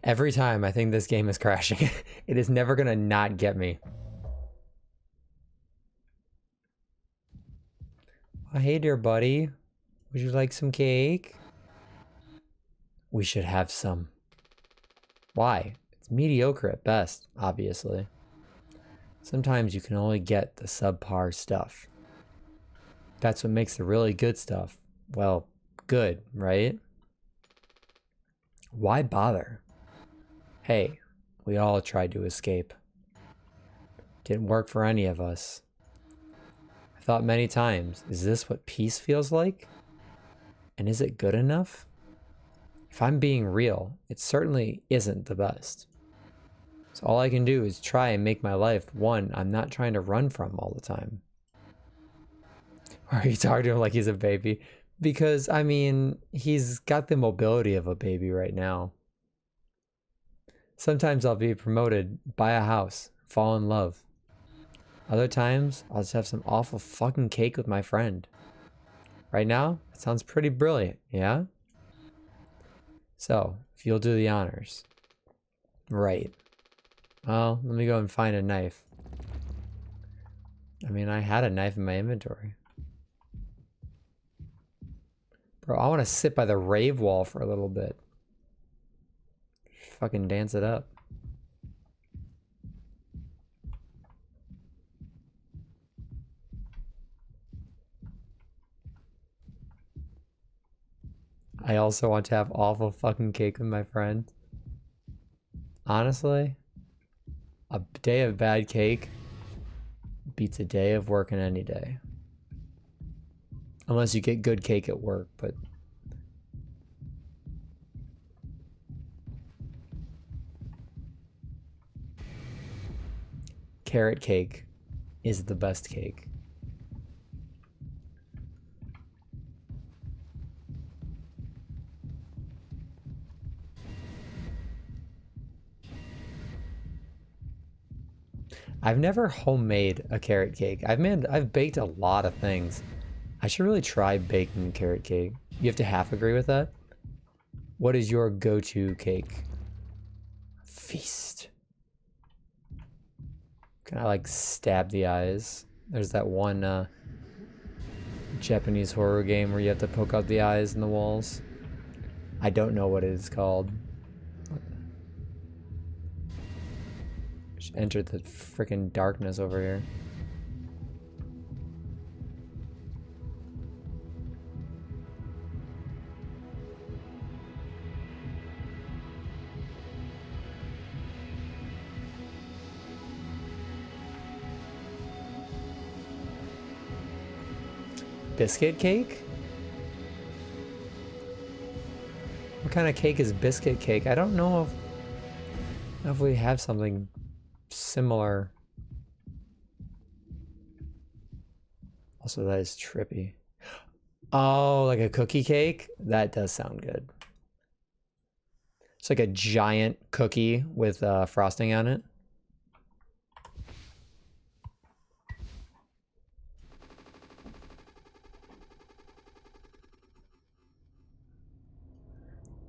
Every time I think this game is crashing, it is never gonna not get me. Oh, hey dear buddy, would you like some cake? We should have some. Why? It's mediocre at best, obviously. Sometimes you can only get the subpar stuff. That's what makes the really good stuff, well, good, right? Why bother? Hey, we all tried to escape. Didn't work for any of us. I thought many times, is this what peace feels like? And is it good enough? If I'm being real, it certainly isn't the best. So all I can do is try and make my life one I'm not trying to run from all the time. Or are you talking to him like he's a baby? Because, I mean, he's got the mobility of a baby right now. Sometimes I'll be promoted, buy a house, fall in love. Other times, I'll just have some awful fucking cake with my friend. Right now, it sounds pretty brilliant, yeah? So, if you'll do the honors. Right. Well, let me go and find a knife. I mean, I had a knife in my inventory. Bro, I want to sit by the rave wall for a little bit. Fucking dance it up. I also want to have awful fucking cake with my friend. Honestly, a day of bad cake beats a day of working any day. Unless you get good cake at work, but... Carrot cake is the best cake. I've never homemade a carrot cake. I've baked a lot of things. I should really try baking a carrot cake. You have to half agree with that? What is your go-to cake? Feast. Can I like stab the eyes? There's that one Japanese horror game where you have to poke out the eyes in the walls. I don't know what it is called. Just entered the freaking darkness over here. Biscuit cake? What kind of cake is biscuit cake? I don't know if we have something similar. Also, that is trippy. Oh, like a cookie cake? That does sound good. It's like a giant cookie with frosting on it.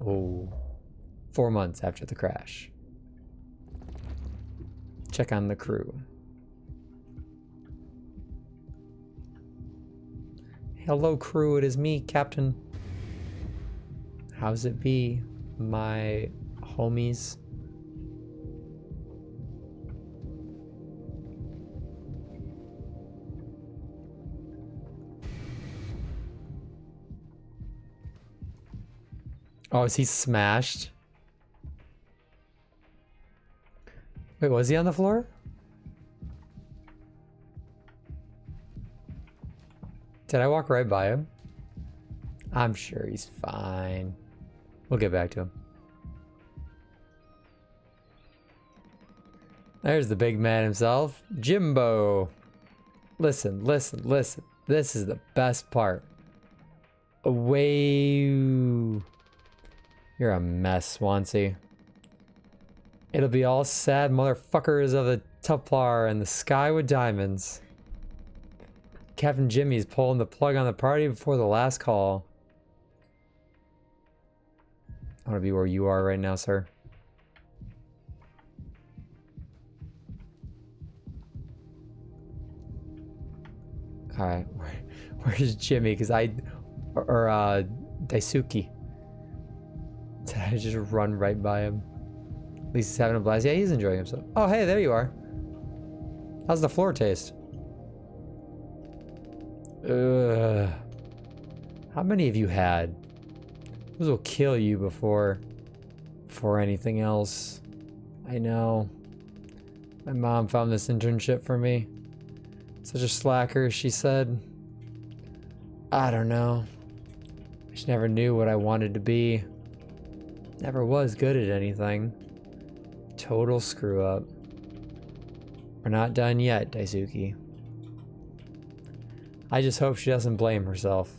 Oh, 4 months after the crash. Check on the crew. Hello crew, it is me, Captain. How's it be, my homies? Oh, is he smashed? Wait, was he on the floor? Did I walk right by him? I'm sure he's fine. We'll get back to him. There's the big man himself, Jimbo. Listen, listen, listen. This is the best part. Away. You're a mess, Swansea. It'll be all sad motherfuckers of the Tuplar and the sky with diamonds. Captain Jimmy's pulling the plug on the party before the last call. I want to be where you are right now, sir. Alright, where's Jimmy? Because Daisuke. Did I just run right by him? At least he's having a blast. Yeah, he's enjoying himself. Oh, hey, there you are. How's the floor taste? Ugh. How many have you had? Those will kill you before anything else. I know. My mom found this internship for me. Such a slacker, she said. I don't know. I just never knew what I wanted to be. Never was good at anything. Total screw up. We're not done yet, Daisuke. I just hope she doesn't blame herself.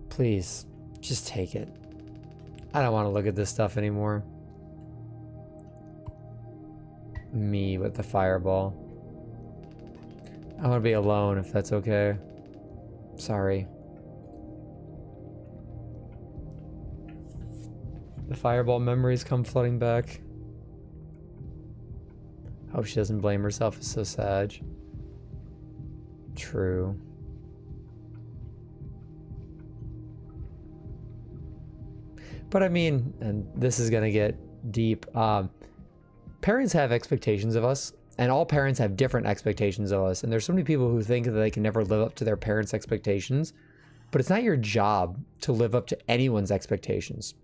Please, just take it. I don't want to look at this stuff anymore. Me with the fireball. I want to be alone if that's okay. Sorry. The fireball memories come flooding back. Hope she doesn't blame herself. It's so sad. True. But I mean, and this is gonna get deep. Parents have expectations of us, and all parents have different expectations of us. And there's so many people who think that they can never live up to their parents' expectations, but it's not your job to live up to anyone's expectations.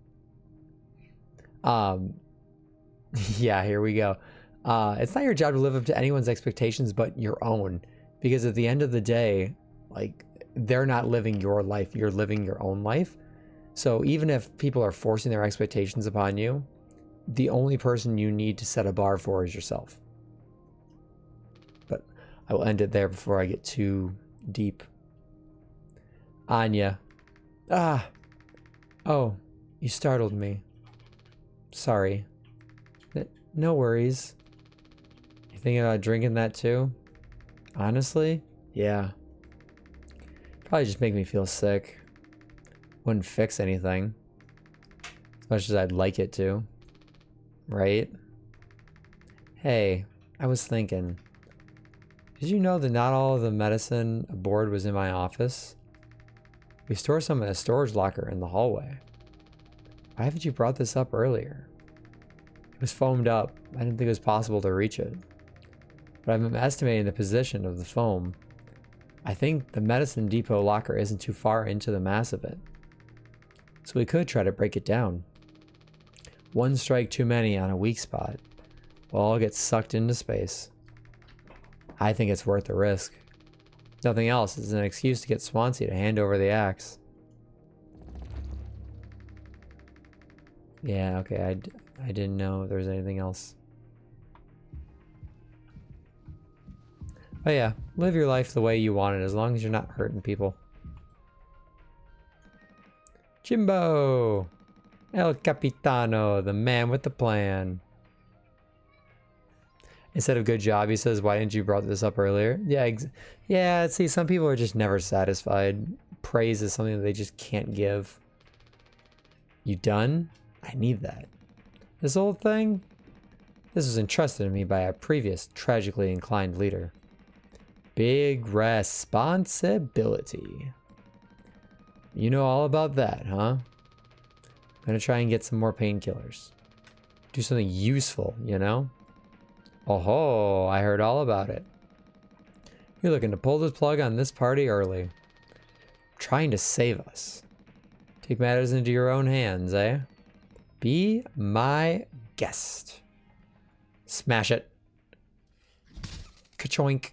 Yeah, here we go. It's not your job to live up to anyone's expectations but your own, because at the end of the day, like, they're not living your life, you're living your own life. So even if people are forcing their expectations upon you, the only person you need to set a bar for is yourself. But I will end it there before I get too deep. Anya. Ah. Oh, you startled me. Sorry. No worries. You thinking about drinking that too? Honestly? Yeah. Probably just make me feel sick. Wouldn't fix anything. As much as I'd like it to. Right? Hey, I was thinking. Did you know that not all of the medicine aboard was in my office? We store some in a storage locker in the hallway. Why haven't you brought this up earlier? It was foamed up. I didn't think it was possible to reach it. But I'm estimating the position of the foam. I think the medicine depot locker isn't too far into the mass of it. So we could try to break it down. One strike too many on a weak spot. We'll all get sucked into space. I think it's worth the risk. If nothing else, it's an excuse to get Swansea to hand over the axe. Yeah, okay, I didn't know if there was anything else. Oh yeah, live your life the way you want it, as long as you're not hurting people. Jimbo! El Capitano, the man with the plan. Instead of good job, he says, why didn't you brought this up earlier? Yeah, yeah, see, some people are just never satisfied. Praise is something that they just can't give. You done? I need that. This old thing? This was entrusted to me by a previous tragically inclined leader. Big responsibility. You know all about that, huh? I'm gonna try and get some more painkillers. Do something useful, you know? Oh, I heard all about it. You're looking to pull this plug on this party early. Trying to save us. Take matters into your own hands, eh? Be my guest. Smash it. Ka-choink.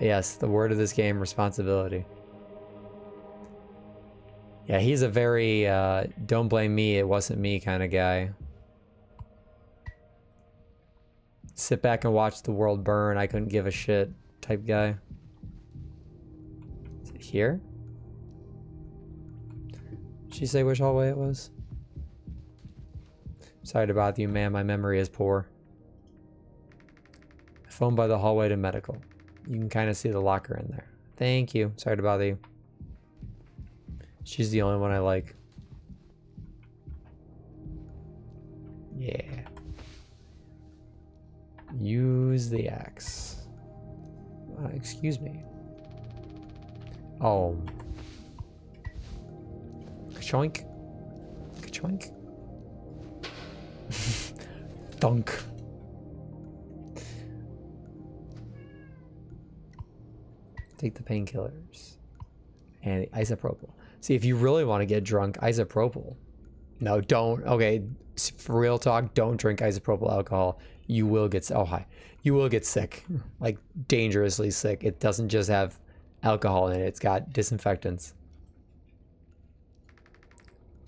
Yes, the word of this game, responsibility. Yeah, he's a very, don't blame me, it wasn't me kind of guy. Sit back and watch the world burn, I couldn't give a shit type guy. Is it here? Did she say which hallway it was? Sorry to bother you, ma'am. My memory is poor. Phone by the hallway to medical. You can kind of see the locker in there. Thank you. Sorry to bother you. She's the only one I like. Yeah. Use the axe. Excuse me. Oh. Ka-choink. Ka-choink. Thunk. Take the painkillers. And the isopropyl. See, if you really want to get drunk, isopropyl. No, don't. Okay, for real talk, don't drink isopropyl alcohol. You will get... Oh, hi. You will get sick. Like, dangerously sick. It doesn't just have alcohol in it. It's got disinfectants.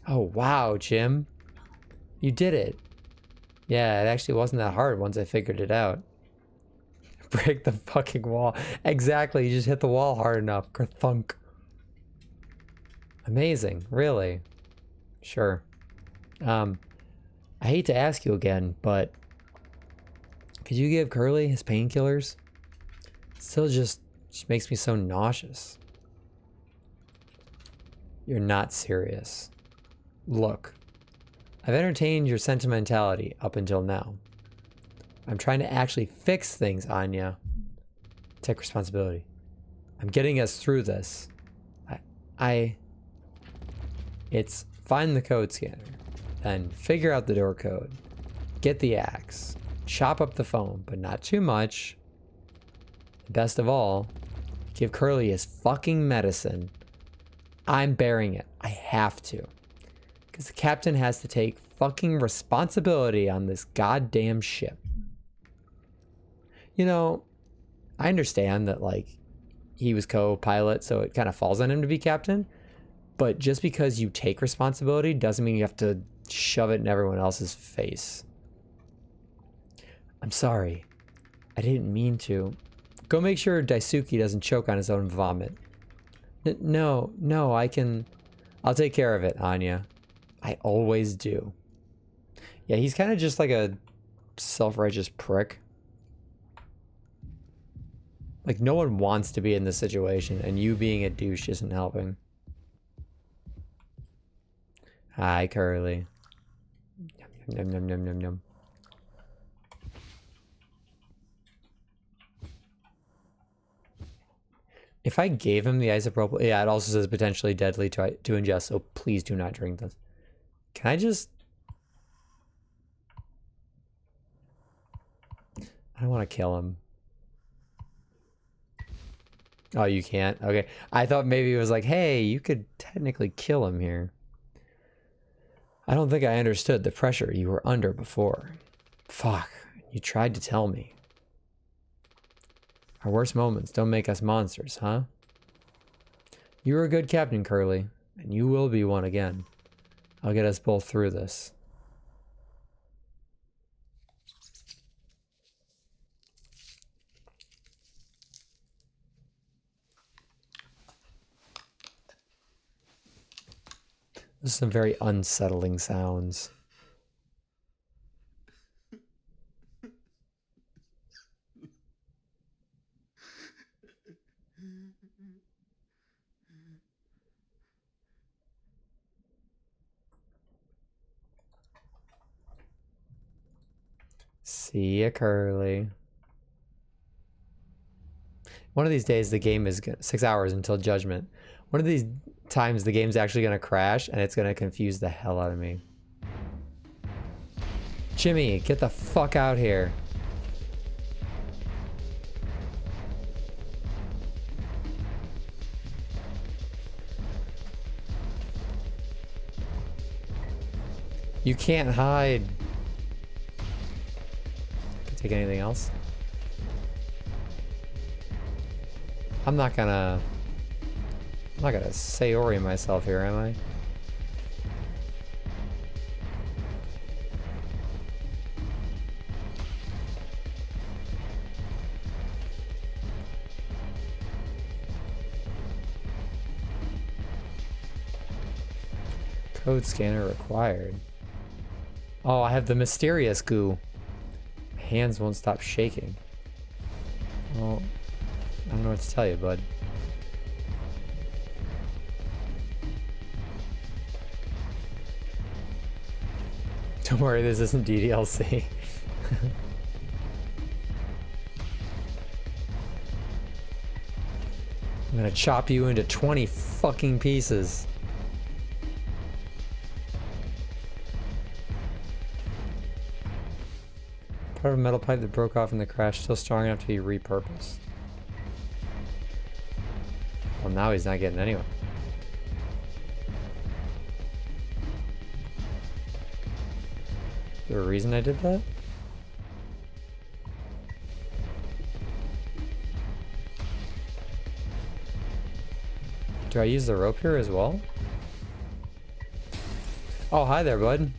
Oh, wow, Jim. You did it. Yeah, it actually wasn't that hard once I figured it out. Break the fucking wall. Exactly, you just hit the wall hard enough. Kerthunk. Amazing, really. Sure. I hate to ask you again, but could you give Curly his painkillers? Still just makes me so nauseous. You're not serious. Look, I've entertained your sentimentality up until now. I'm trying to actually fix things, Anya. Take responsibility. I'm getting us through this. It's find the code scanner, then figure out the door code, get the axe, chop up the phone, but not too much. Best of all, give Curly his fucking medicine. I'm bearing it. I have to. Because the captain has to take fucking responsibility on this goddamn ship. You know, I understand that, like, he was co-pilot, so it kind of falls on him to be captain. But just because you take responsibility doesn't mean you have to shove it in everyone else's face. I'm sorry. I didn't mean to. Go make sure Daisuke doesn't choke on his own vomit. No, I'll take care of it, Anya. I always do. Yeah, he's kind of just like a self-righteous prick. Like, no one wants to be in this situation, and you being a douche isn't helping. Hi, Curly. Yum, yum, yum, yum, yum, yum. If I gave him the isopropyl... Yeah, it also says potentially deadly to ingest, so please do not drink this. Can I just... I don't want to kill him. Oh, you can't? Okay. I thought maybe it was like, hey, you could technically kill him here. I don't think I understood the pressure you were under before. Fuck. You tried to tell me. Our worst moments don't make us monsters, huh? You were a good captain, Curly, and you will be one again. I'll get us both through this. Those are some very unsettling sounds. See ya, Curly. One of these days, the game is 6 hours until judgment. One of these times, the game's actually going to crash, and it's going to confuse the hell out of me. Jimmy, get the fuck out here. You can't hide. Can take anything else? I'm not gonna Sayori myself here, am I? Code scanner required. Oh, I have the mysterious goo. Hands won't stop shaking. Well, I don't know what to tell you, bud. Don't worry, this isn't DDLC. I'm gonna chop you into 20 fucking pieces. Part of a metal pipe that broke off in the crash, still strong enough to be repurposed. Well, now he's not getting anywhere. Is there a reason I did that? Do I use the rope here as well? Oh, hi there, bud.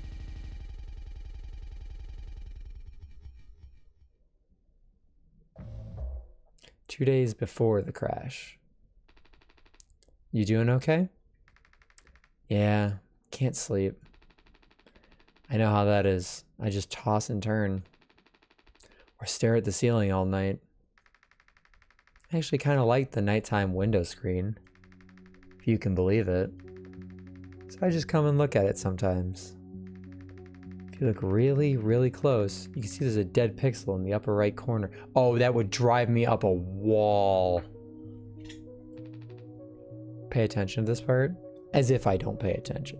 Two days before the crash. You doing okay? Yeah, can't sleep. I know how that is. I just toss and turn. Or stare at the ceiling all night. I actually kind of like the nighttime window screen. If you can believe it. So I just come and look at it sometimes. If you look really, really close, you can see there's a dead pixel in the upper right corner. Oh, that would drive me up a wall. Pay attention to this part? As if I don't pay attention.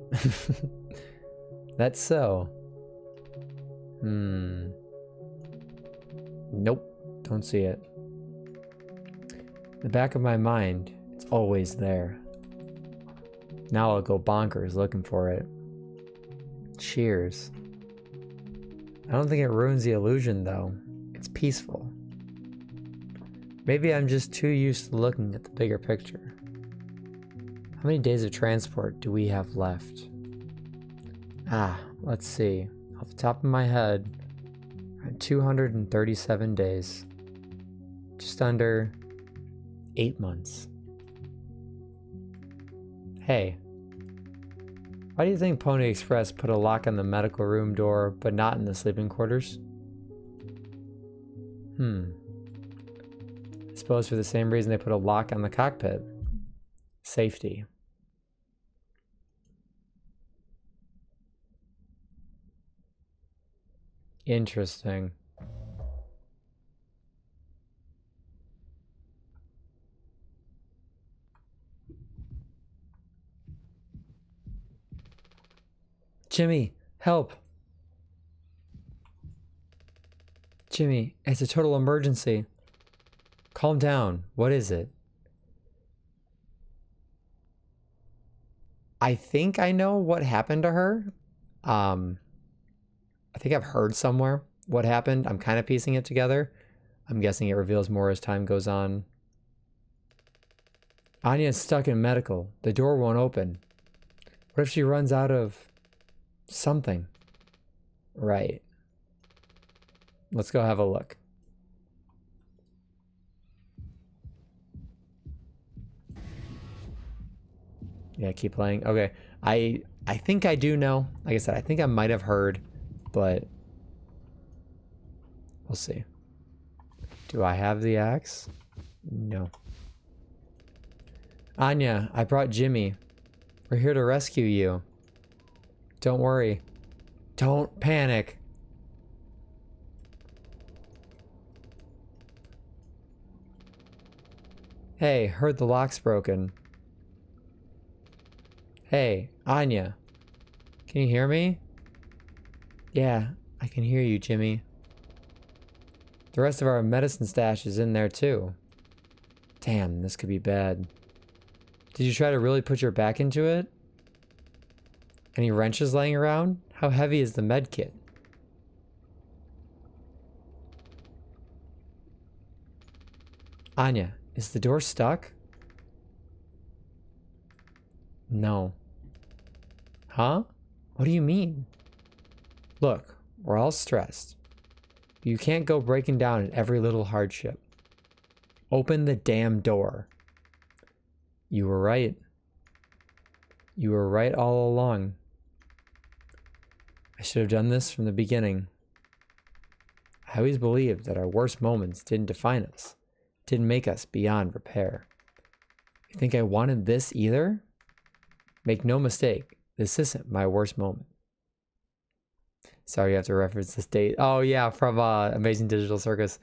That's so. Nope, don't see it. In the back of my mind, it's always there. Now I'll go bonkers looking for it. Cheers. I don't think it ruins the illusion though. It's peaceful. Maybe I'm just too used to looking at the bigger picture. How many days of transport do we have left? Let's see. Off the top of my head, 237 days. Just under 8 months. Hey, why do you think Pony Express put a lock on the medical room door, but not in the sleeping quarters? I suppose for the same reason they put a lock on the cockpit. Safety. Interesting. Jimmy, help! Jimmy, it's a total emergency. Calm down. What is it? I think I know what happened to her. I think I've heard somewhere what happened. I'm kind of piecing it together. I'm guessing it reveals more as time goes on. Anya's stuck in medical. The door won't open. What if she runs out of something? Right. Let's go have a look. Yeah, keep playing. Okay. I think I do know. Like I said, I think I might have heard, but we'll see. Do I have the axe? No. Anya, I brought Jimmy. We're here to rescue you. Don't worry. Don't panic. Hey, heard the lock's broken. Hey, Anya. Can you hear me? Yeah, I can hear you, Jimmy. The rest of our medicine stash is in there too. Damn, this could be bad. Did you try to really put your back into it? Any wrenches laying around? How heavy is the med kit? Anya, is the door stuck? No. Huh? What do you mean? Look, we're all stressed. But you can't go breaking down at every little hardship. Open the damn door. You were right. You were right all along. I should have done this from the beginning. I always believed that our worst moments didn't define us, didn't make us beyond repair. You think I wanted this either? Make no mistake, this isn't my worst moment. Sorry, you have to reference this date. Oh yeah, from Amazing Digital Circus.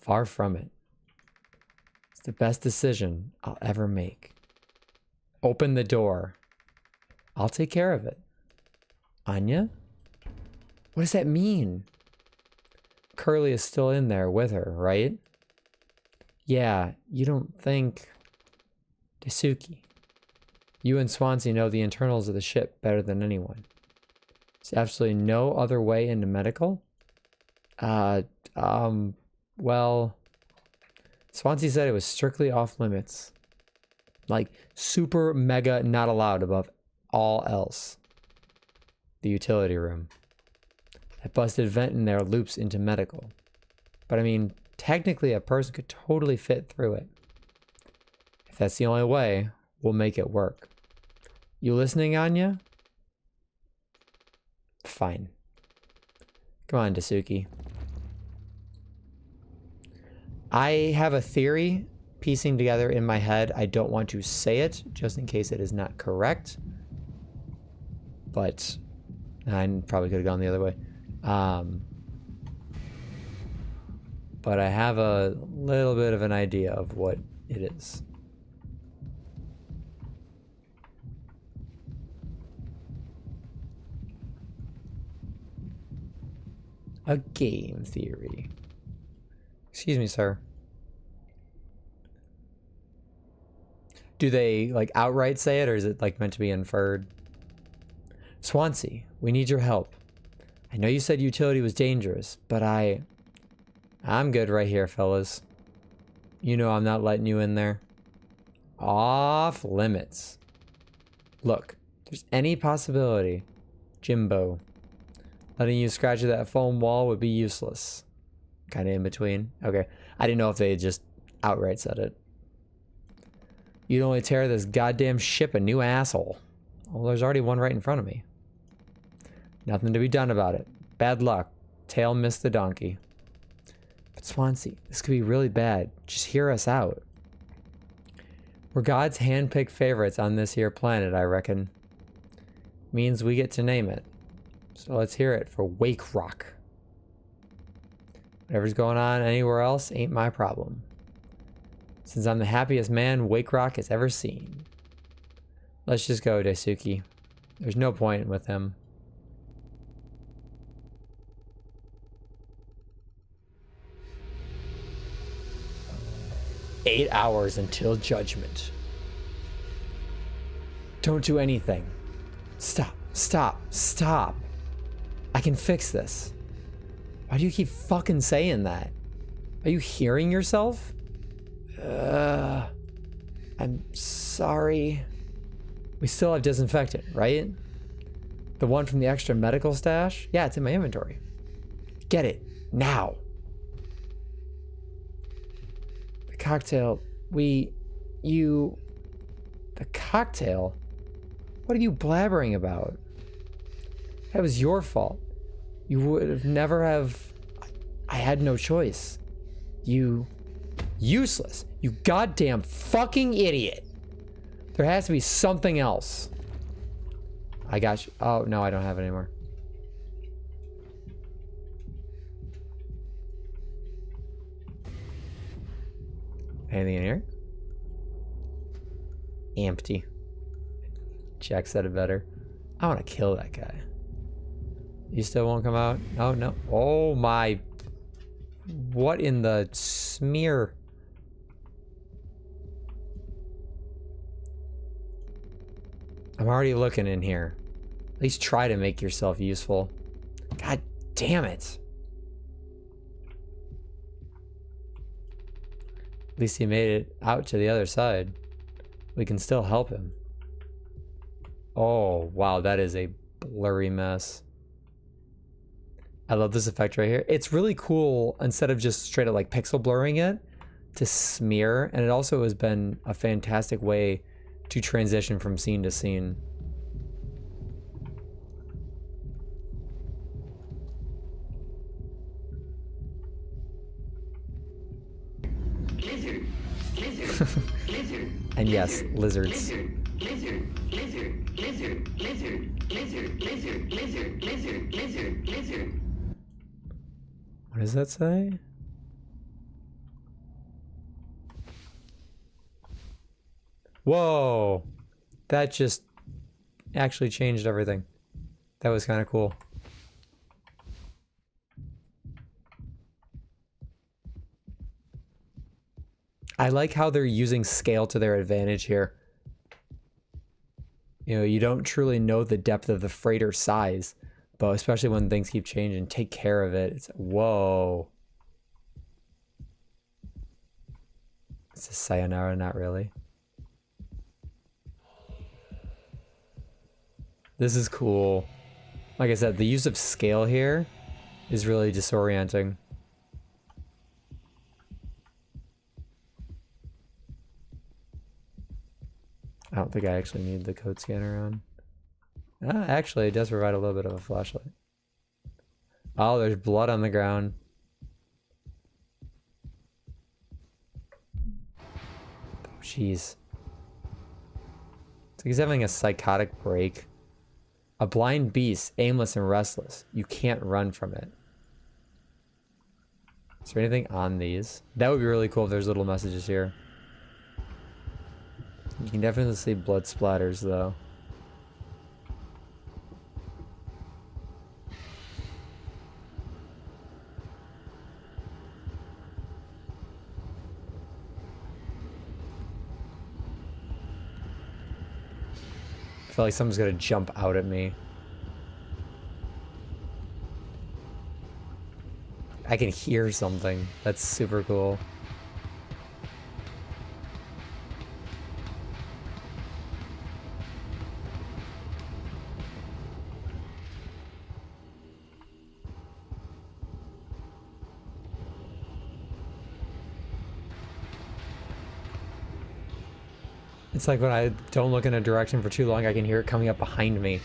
Far from it. It's the best decision I'll ever make. Open the door. I'll take care of it. Anya? What does that mean? Curly is still in there with her, right? Yeah, you don't think... Daisuke. You and Swansea know the internals of the ship better than anyone. There's absolutely no other way into medical? Well... Swansea said it was strictly off limits. Like, super mega not allowed above all else. The utility room. That busted vent in there loops into medical. But I mean, technically a person could totally fit through it. If that's the only way, we'll make it work. You listening, Anya? Fine. Come on, Daisuke. I have a theory piecing together in my head. I don't want to say it, just in case it is not correct. But I probably could have gone the other way. But I have a little bit of an idea of what it is. A game theory. Excuse me, sir. Do they like outright say it, or is it like meant to be inferred? Swansea, we need your help. I know you said utility was dangerous, but I'm good right here, fellas. You know I'm not letting you in there. Off limits. Look, if there's any possibility, Jimbo, letting you scratch at that foam wall would be useless. Kind of in between. Okay. I didn't know if they had just outright said it. You'd only tear this goddamn ship a new asshole. Well, there's already one right in front of me. Nothing to be done about it. Bad luck. Tail missed the donkey. But Swansea, this could be really bad. Just hear us out. We're God's hand-picked favorites on this here planet, I reckon. Means we get to name it. So let's hear it for Wake Rock. Whatever's going on anywhere else ain't my problem. Since I'm the happiest man Wake Rock has ever seen. Let's just go, Daisuke. There's no point with him. "8 hours until judgment. Don't do anything. Stop, stop, stop. I can fix this. Why do you keep fucking saying that? Are you hearing yourself? I'm sorry. We still have disinfectant, right? The one from the extra medical stash? Yeah, it's in my inventory. Get it, now. The cocktail, the cocktail? What are you blabbering about? That was your fault. You would have never have... I had no choice. Useless. You goddamn fucking idiot. There has to be something else. I got you. Oh, no, I don't have it anymore. Anything in here? Empty. Jack said it better. I want to kill that guy. You still won't come out? Oh, no. Oh, my. What in the smear? I'm already looking in here. At least try to make yourself useful. God damn it. At least he made it out to the other side. We can still help him. Oh, wow, that is a blurry mess. I love this effect right here. It's really cool, instead of just straight up like pixel blurring it, to smear. And it also has been a fantastic way to transition from scene to scene. And yes, lizards. What does that say? Whoa! That just actually changed everything. That was kind of cool. I like how they're using scale to their advantage here. You know, you don't truly know the depth of the freighter size, but especially when things keep changing, take care of it. It's, whoa. It's a sayonara, not really. This is cool. Like I said, the use of scale here is really disorienting. I don't think I actually need the code scanner on. Actually, it does provide a little bit of a flashlight. Oh, there's blood on the ground. Oh, jeez. It's like he's having a psychotic break. A blind beast, aimless and restless. You can't run from it. Is there anything on these? That would be really cool if there's little messages here. You can definitely see blood splatters, though. I feel like someone's gonna jump out at me. I can hear something. That's super cool. It's like when I don't look in a direction for too long, I can hear it coming up behind me.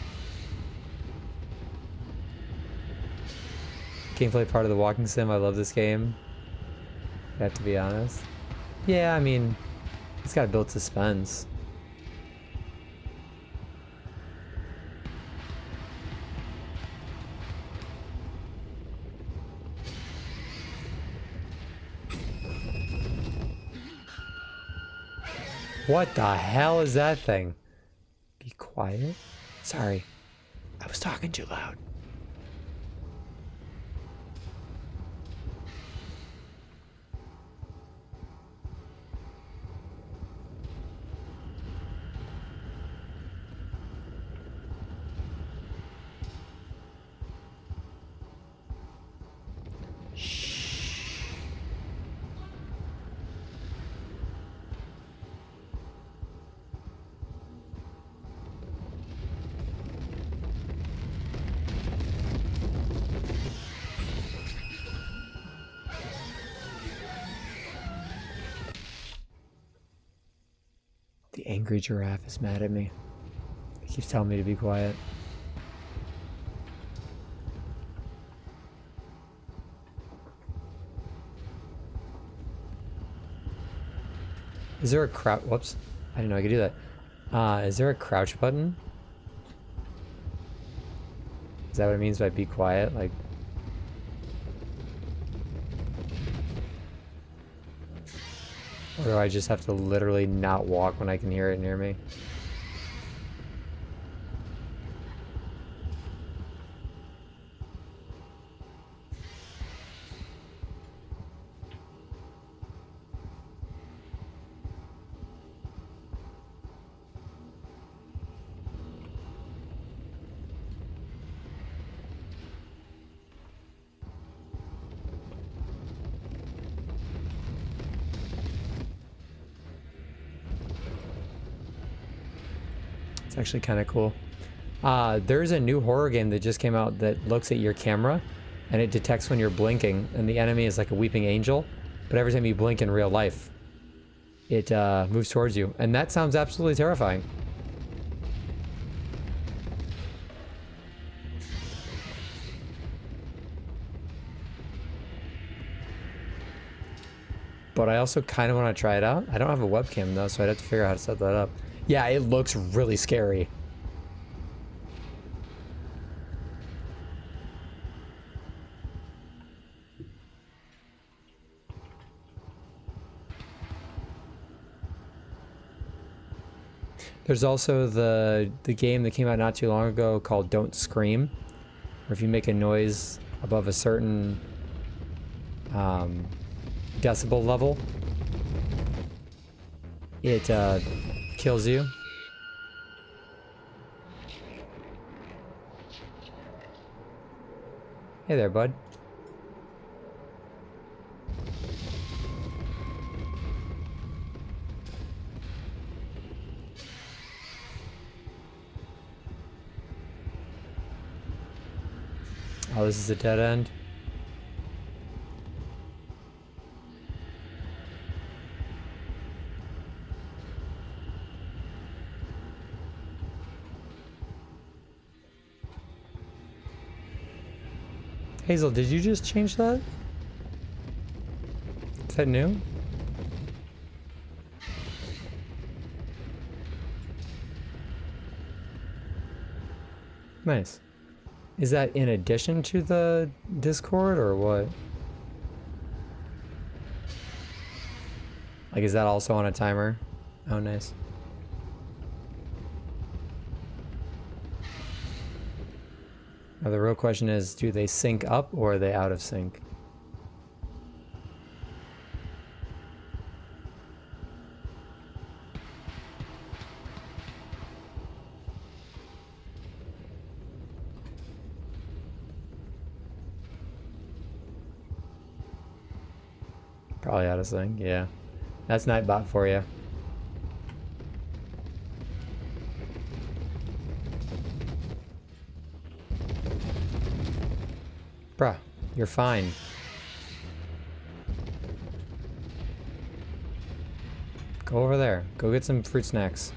Gameplay part of the walking sim. I love this game. I have to be honest. Yeah, I mean, it's got to build suspense. What the hell is that thing? Be quiet. Sorry, I was talking too loud. The angry giraffe is mad at me. He keeps telling me to be quiet. Is there a crouch? Whoops. I didn't know I could do that. Is there a crouch button? Is that what it means by be quiet? Like... Or do I just have to literally not walk when I can hear it near me? It's actually kind of cool. There's a new horror game that just came out that looks at your camera and it detects when you're blinking, and the enemy is like a weeping angel, but every time you blink in real life, it moves towards you, and that sounds absolutely terrifying. but I also kind of want to try it out. I don't have a webcam though, so I'd have to figure out how to set that up. Yeah, it looks really scary. There's also the game that came out not too long ago called Don't Scream, where if you make a noise above a certain decibel level, it kills you. Hey there, bud. Oh, this is a dead end. Hazel, did you just change that? Is that new? Nice. Is that in addition to the Discord or what? Like, is that also on a timer? Oh, nice. Now the real question is, do they sync up or are they out of sync? Probably out of sync, yeah. That's Nightbot for you. Bruh, you're fine. Go over there. Go get some fruit snacks.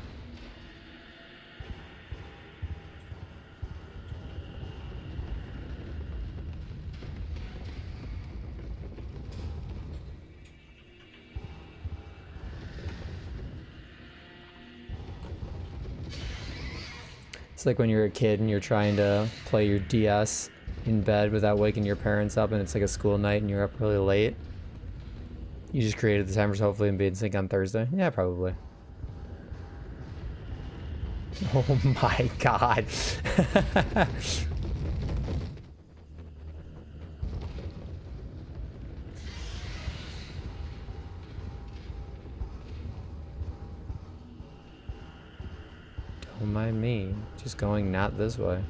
It's like when you're a kid and you're trying to play your DS in bed without waking your parents up and it's like a school night and you're up really late. You just created the timers hopefully and be in sync on Thursday. Yeah, probably. Oh my god. Don't mind me. Just going not this way.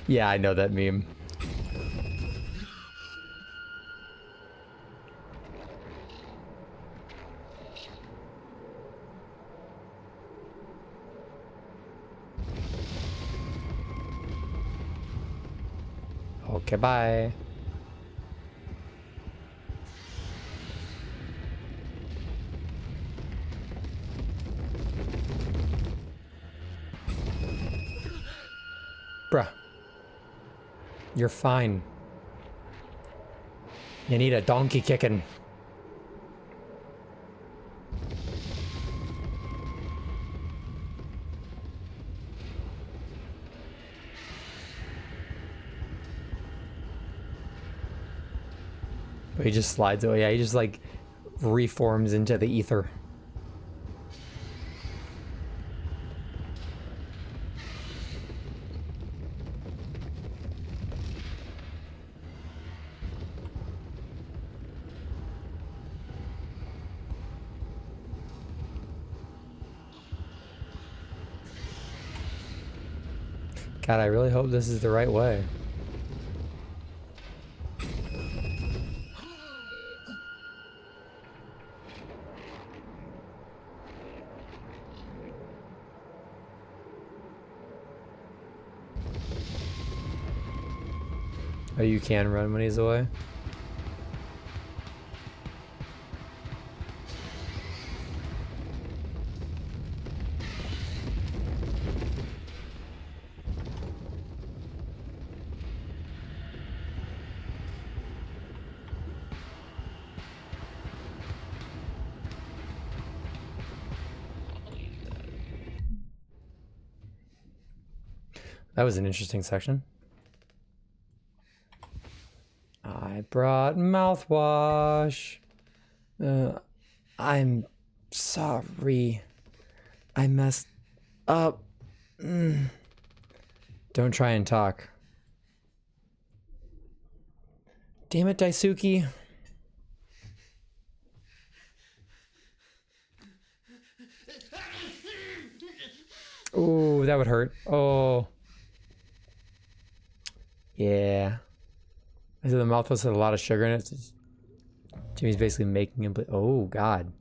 Yeah, I know that meme. Okay, bye. Bruh. You're fine. You need a donkey kicking. But he just slides away. Yeah, he just like reforms into the ether. God, I really hope this is the right way. Oh, you can run when he's away? That was an interesting section. I brought mouthwash. I'm sorry. I messed up. Don't try and talk. Damn it, Daisuke. Ooh, that would hurt. Oh. Yeah. I said the mouthwash had a lot of sugar in it. Jimmy's basically making him. Oh, God.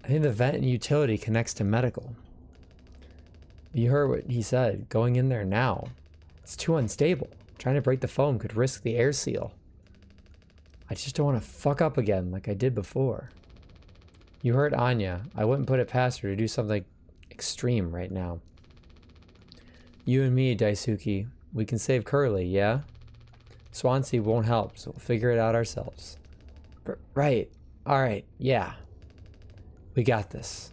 I think the vent and utility connects to medical. You heard what he said. Going in there now. It's too unstable. Trying to break the foam could risk the air seal. I just don't want to fuck up again like I did before. You heard Anya. I wouldn't put it past her to do something extreme right now. You and me, Daisuke. We can save Curly, yeah? Swansea won't help, so we'll figure it out ourselves. Right. Alright, yeah. We got this.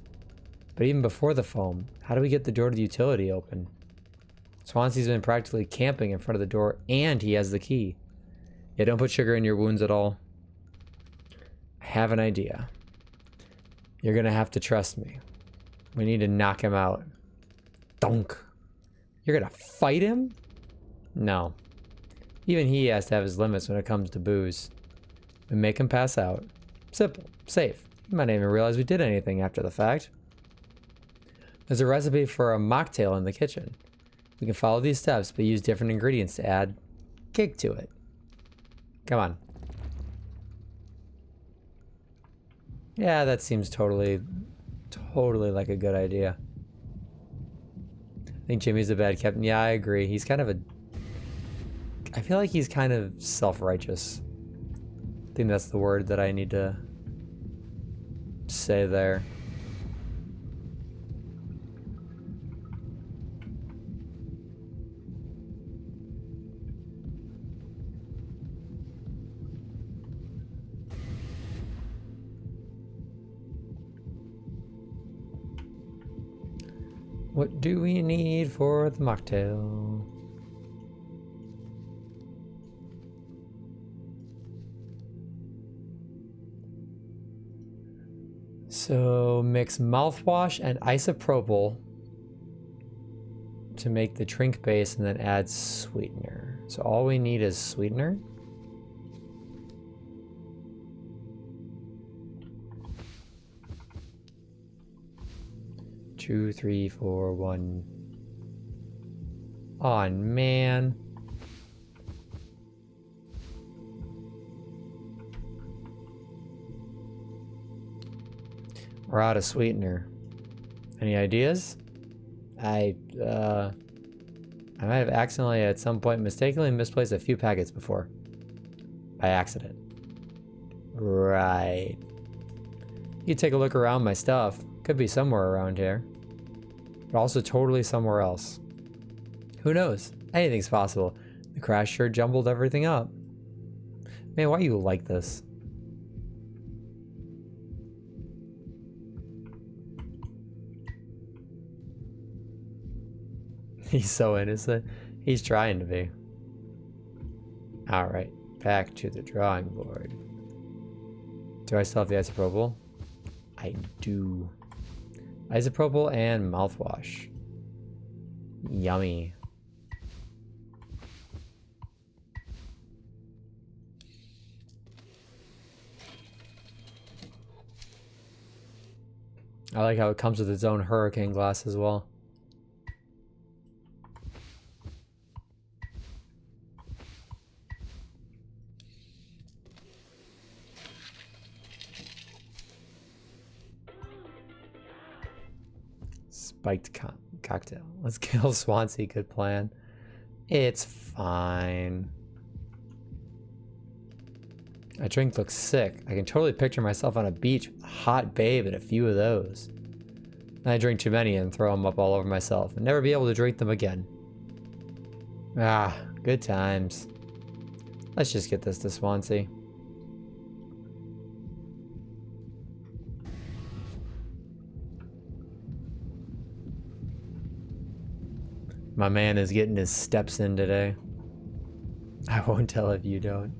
But even before the foam, how do we get the door to the utility open? Swansea's been practically camping in front of the door, and he has the key. Yeah, don't put sugar in your wounds at all. I have an idea. You're gonna have to trust me. We need to knock him out. Dunk. You're gonna fight him? No. Even he has to have his limits when it comes to booze. We make him pass out. Simple. Safe. You might not even realize we did anything after the fact. There's a recipe for a mocktail in the kitchen. We can follow these steps, but use different ingredients to add kick to it. Come on. Yeah, that seems totally like a good idea. I think Jimmy's a bad captain. Yeah, I agree. He's kind of a... I feel like he's kind of self-righteous. I think that's the word that I need to say there. What do we need for the mocktail? So mix mouthwash and isopropyl to make the drink base and then add sweetener. So all we need is sweetener. Two, three, four, one. Oh man. We're out of sweetener. Any ideas? I might have accidentally at some point mistakenly misplaced a few packets before. By accident. Right. You can take a look around my stuff. Could be somewhere around here. But also totally somewhere else. Who knows? Anything's possible. The crash sure jumbled everything up. Man, why are you like this? He's so innocent. He's trying to be. Alright, back to the drawing board. Do I still have the isopropyl? I do. Isopropyl and mouthwash. Yummy. I like how it comes with its own hurricane glass as well. Spiked cocktail. Let's kill Swansea. Good plan. It's fine. My drink looks sick. I can totally picture myself on a beach with a hot babe and a few of those. And I drink too many and throw them up all over myself and never be able to drink them again. Ah, good times. Let's just get this to Swansea. My man is getting his steps in today. I won't tell if you don't.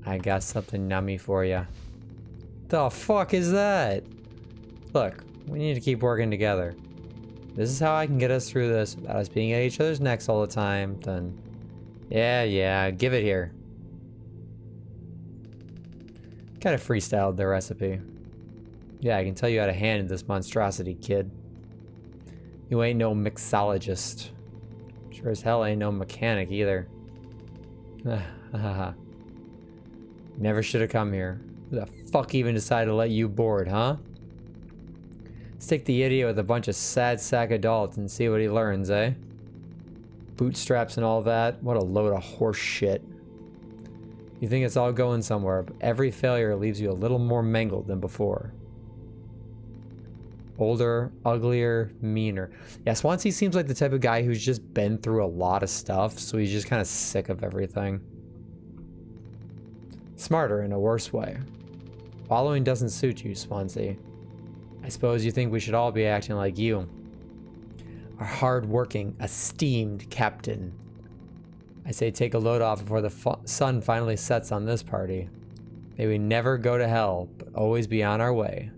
I got something nummy for you. The fuck is that? Look, we need to keep working together. This is how I can get us through this without us being at each other's necks all the time. Then, yeah, give it here. Kind of freestyled the recipe. Yeah, I can tell you how to handle this monstrosity, kid. You ain't no mixologist. Sure as hell ain't no mechanic either. Never should have come here. Who the fuck even decided to let you board, huh? Stick the idiot with a bunch of sad sack adults and see what he learns, eh? Bootstraps and all that? What a load of horse shit. You think it's all going somewhere, but every failure leaves you a little more mangled than before. Older, uglier, meaner. Yeah, Swansea seems like the type of guy who's just been through a lot of stuff, so he's just kind of sick of everything. Smarter in a worse way. Following doesn't suit you, Swansea. I suppose you think we should all be acting like you. Our hard-working, esteemed captain. I say take a load off before the sun finally sets on this party. May we never go to hell, but always be on our way.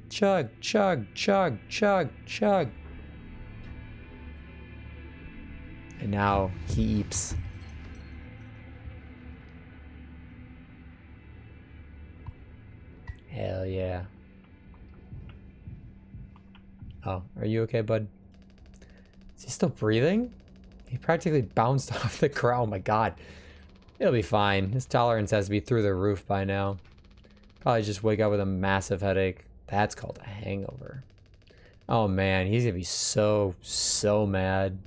Chug, chug, chug, chug, chug. And now he eeps. Hell yeah. Oh, are you okay, bud? Is he still breathing? He practically bounced off the ground. Oh my god. It'll be fine. His tolerance has to be through the roof by now. Probably just wake up with a massive headache. That's called a hangover. Oh man, he's gonna be so mad.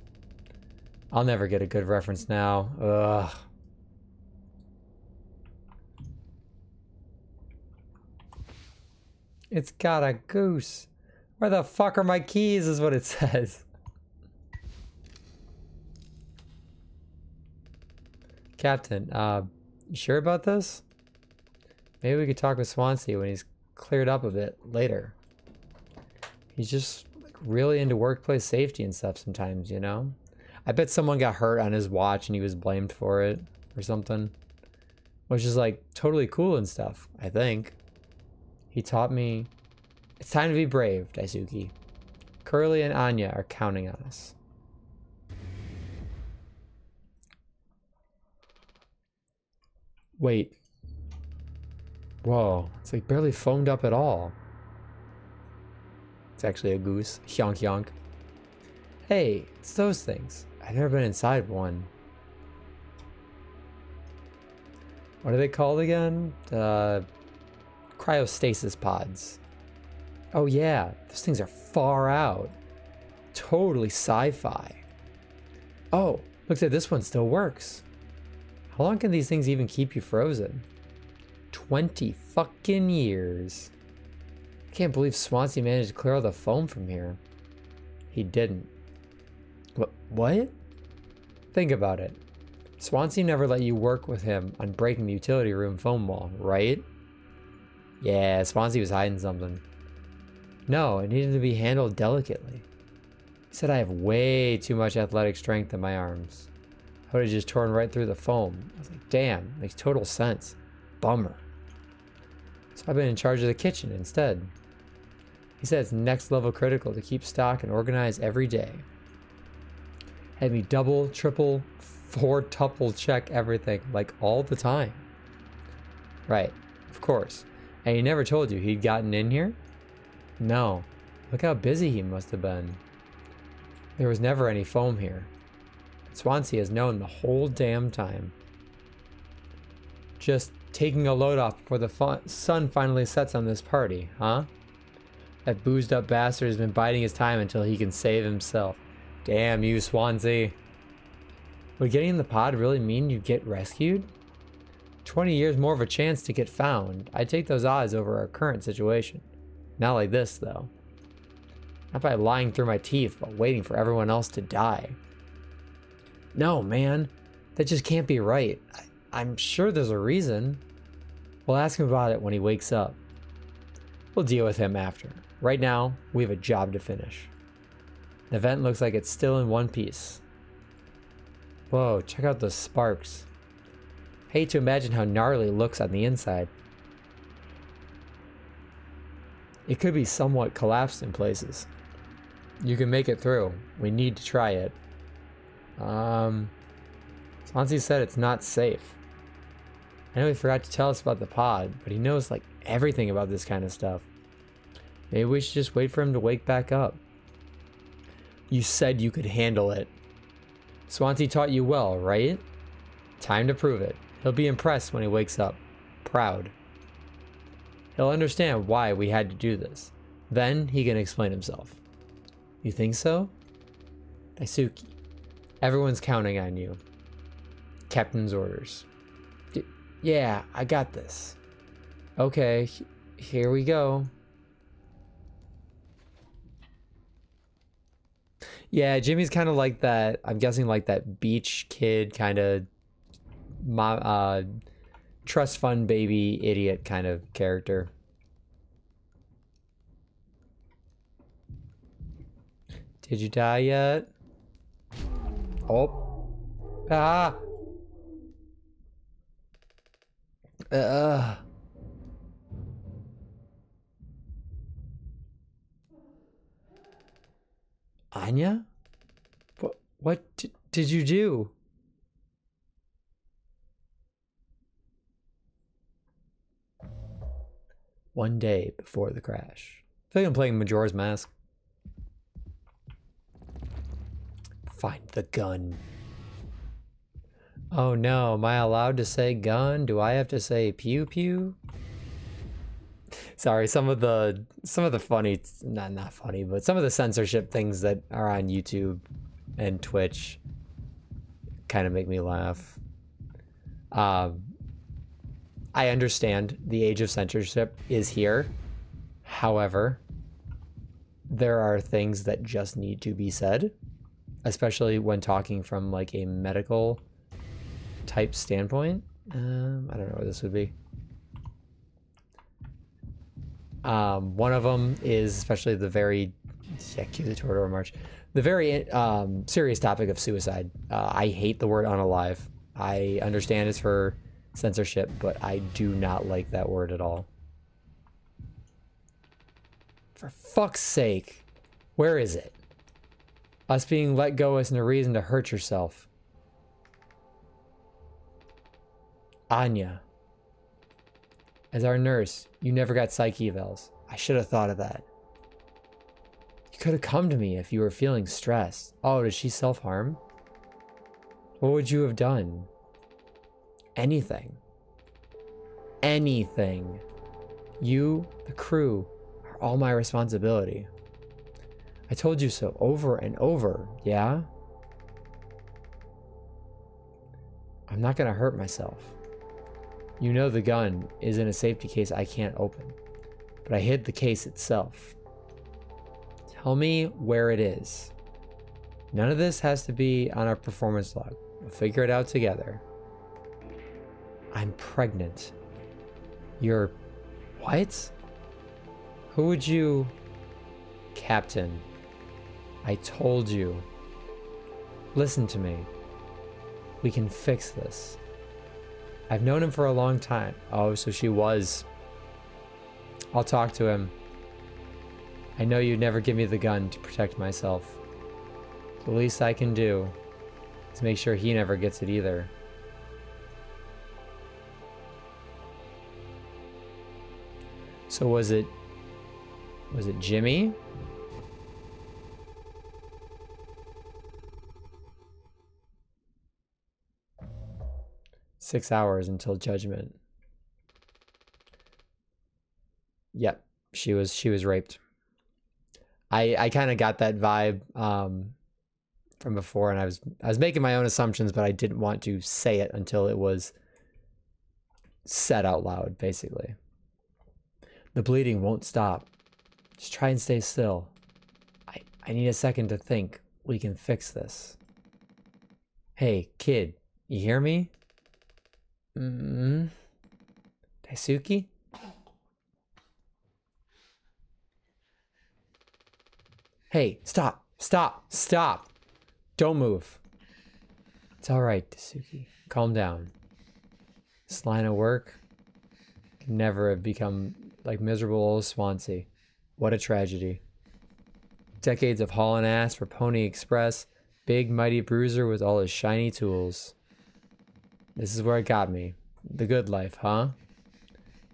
I'll never get a good reference now. Ugh. It's got a goose. Where the fuck are my keys is what it says. Captain, you sure about this? Maybe we could talk with Swansea when he's cleared up a bit later. He's just like really into workplace safety and stuff sometimes, you know? I bet someone got hurt on his watch and he was blamed for it or something. Which is like totally cool and stuff, I think. He taught me, it's time to be brave, Daisuke. Curly and Anya are counting on us. Wait. Whoa, it's like barely foamed up at all. It's actually a goose. Hyonk hyonk. Hey, it's those things. I've never been inside one. What are they called again? Cryostasis pods. Oh yeah, those things are far out. Totally sci-fi. Oh, looks like this one still works. How long can these things even keep you frozen? 20 fucking years. I can't believe Swansea managed to clear all the foam from here. He didn't. What? Think about it. Swansea never let you work with him on breaking the utility room foam wall, right? Yeah, Swansea was hiding something. No, it needed to be handled delicately. He said I have way too much athletic strength in my arms. I would have just torn right through the foam. I was like, damn, makes total sense. Bummer. So I've been in charge of the kitchen instead. He said it's next level critical to keep stock and organize every day. Had me double, triple, four-tuple check everything, like all the time. Right, of course. And he never told you he'd gotten in here? No. Look how busy he must have been. There was never any foam here. Swansea has known the whole damn time. Just taking a load off before the sun finally sets on this party, huh? That boozed up bastard has been biding his time until he can save himself. Damn you, Swansea. Would getting in the pod really mean you get rescued? 20 years more of a chance to get found. I'd take those odds over our current situation. Not like this, though. Not by lying through my teeth while waiting for everyone else to die. No, man. That just can't be right. I'm sure there's a reason. We'll ask him about it when he wakes up. We'll deal with him after. Right now, we have a job to finish. The vent looks like it's still in one piece. Whoa, check out those sparks. Hate to imagine how gnarly it looks on the inside. It could be somewhat collapsed in places. You can make it through. We need to try it. Swansea said it's not safe. I know he forgot to tell us about the pod, but he knows like everything about this kind of stuff. Maybe we should just wait for him to wake back up. You said you could handle it. Swansea taught you well, right? Time to prove it. He'll be impressed when he wakes up. Proud. He'll understand why we had to do this. Then he can explain himself. You think so? Daisuke, everyone's counting on you. Captain's orders. Yeah, I got this. Okay, here we go. Yeah, Jimmy's kind of like that, I'm guessing like that beach kid kind of trust fund baby idiot kind of character. Did you die yet? Oh. Ah. Anya? What did you do? One day before the crash. I feel like I'm playing Majora's Mask. Find the gun. Oh no, am I allowed to say gun? Do I have to say pew pew? Sorry, some of the funny, not funny, but some of the censorship things that are on YouTube and Twitch kind of make me laugh. I understand the age of censorship is here. However, there are things that just need to be said, especially when talking from like a medical type standpoint. I don't know what this would be. One of them is especially the very, cue the Toradora March, the very serious topic of suicide. I hate the word unalive. I understand it's for censorship, but I do not like that word at all. For fuck's sake, where is it? Us being let go isn't a reason to hurt yourself. Anya. As our nurse, you never got psych evals. I should have thought of that. You could have come to me if you were feeling stressed. Oh, did she self-harm? What would you have done? Anything. Anything. You, the crew, are all my responsibility. I told you so over and over, yeah? I'm not gonna hurt myself. You know the gun is in a safety case I can't open, but I hid the case itself. Tell me where it is. None of this has to be on our performance log. We'll figure it out together. I'm pregnant. You're... what? Who would you... Captain. I told you. Listen to me. We can fix this. I've known him for a long time. Oh, so she was. I'll talk to him. I know you'd never give me the gun to protect myself. The least I can do is make sure he never gets it either. So was it Jimmy? "6 hours until judgment." Yep, she was raped. I kind of got that vibe from before, and I was making my own assumptions, but I didn't want to say it until it was said out loud, basically. The bleeding won't stop. Just try and stay still. I need a second to think. We can fix this. Hey, kid, you hear me? Daisuke? Hey, stop. Stop! Stop! Don't move. It's alright, Dasuki. Calm down. This line of work can never have become like miserable old Swansea. What a tragedy. Decades of hauling ass for Pony Express. Big mighty bruiser with all his shiny tools. This is where it got me. The good life, huh?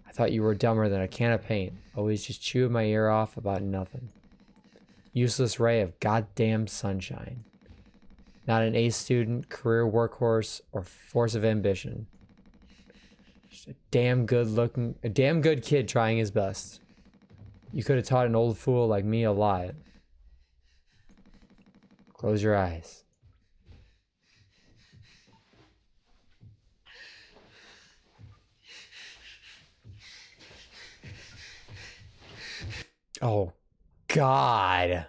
I thought you were dumber than a can of paint. Always just chewing my ear off about nothing. Useless ray of goddamn sunshine. Not an A student, career workhorse, or force of ambition. Just a damn good kid trying his best. You could have taught an old fool like me a lot. Close your eyes. Oh, God.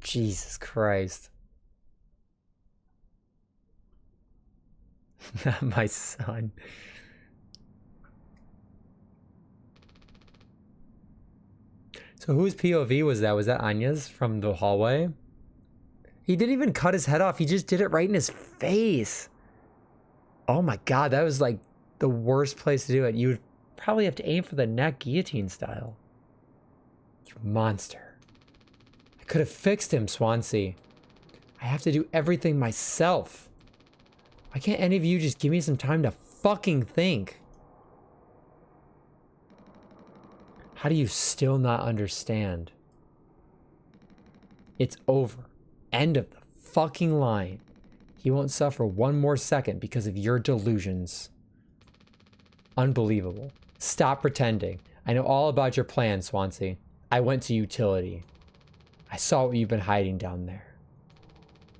Jesus Christ. Not my son. So whose POV was that? Was that Anya's from the hallway? He didn't even cut his head off. He just did it right in his face. Oh my God, that was like the worst place to do it. You would probably have to aim for the neck, guillotine style. You monster. I could have fixed him, Swansea. I have to do everything myself. Why can't any of you just give me some time to fucking think? How do you still not understand? It's over. End of the fucking line. He won't suffer one more second because of your delusions. Unbelievable. Stop pretending. I know all about your plan, Swansea. I went to utility. I saw what you've been hiding down there.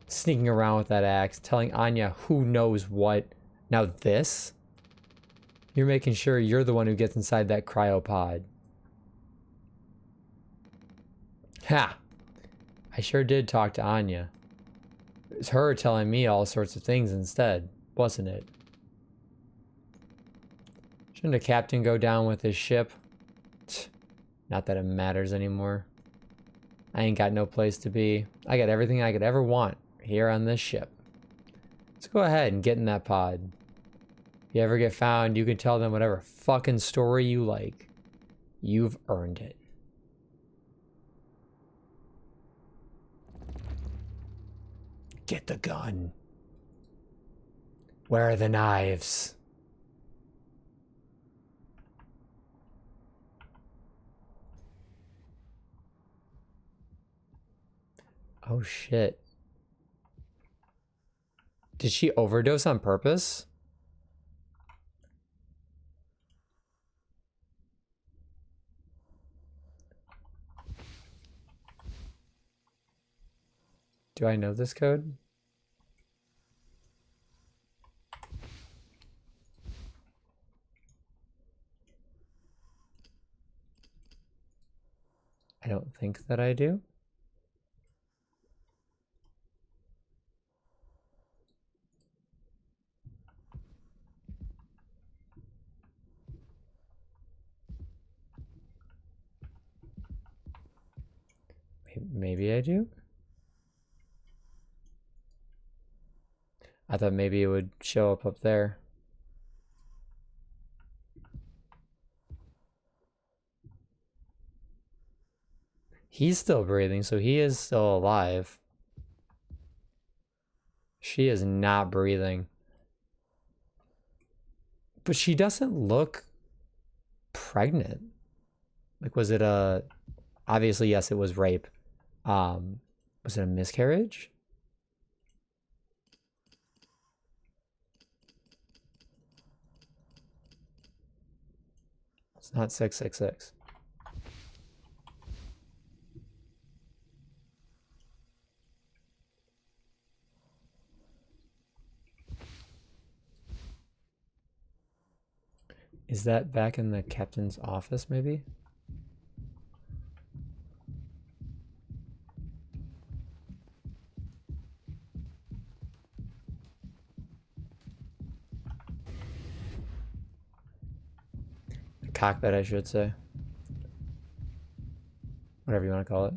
Sneaking around with that axe, telling Anya who knows what. Now this? You're making sure you're the one who gets inside that cryopod. Ha! I sure did talk to Anya. It was her telling me all sorts of things instead, wasn't it? Shouldn't a captain go down with his ship? Not that it matters anymore. I ain't got no place to be. I got everything I could ever want here on this ship. Let's go ahead and get in that pod. If you ever get found, you can tell them whatever fucking story you like. You've earned it. Get the gun. Where are the knives? Oh shit. Did she overdose on purpose? Do I know this code? I don't think that I do. Maybe I do. I thought maybe it would show up there. He's still breathing, so he is still alive. She is not breathing. But she doesn't look pregnant. Like, was it a... Obviously, yes, it was rape. Was it a miscarriage? It's not 666. Is that back in the captain's office, maybe? cockpit, I should say. Whatever you want to call it.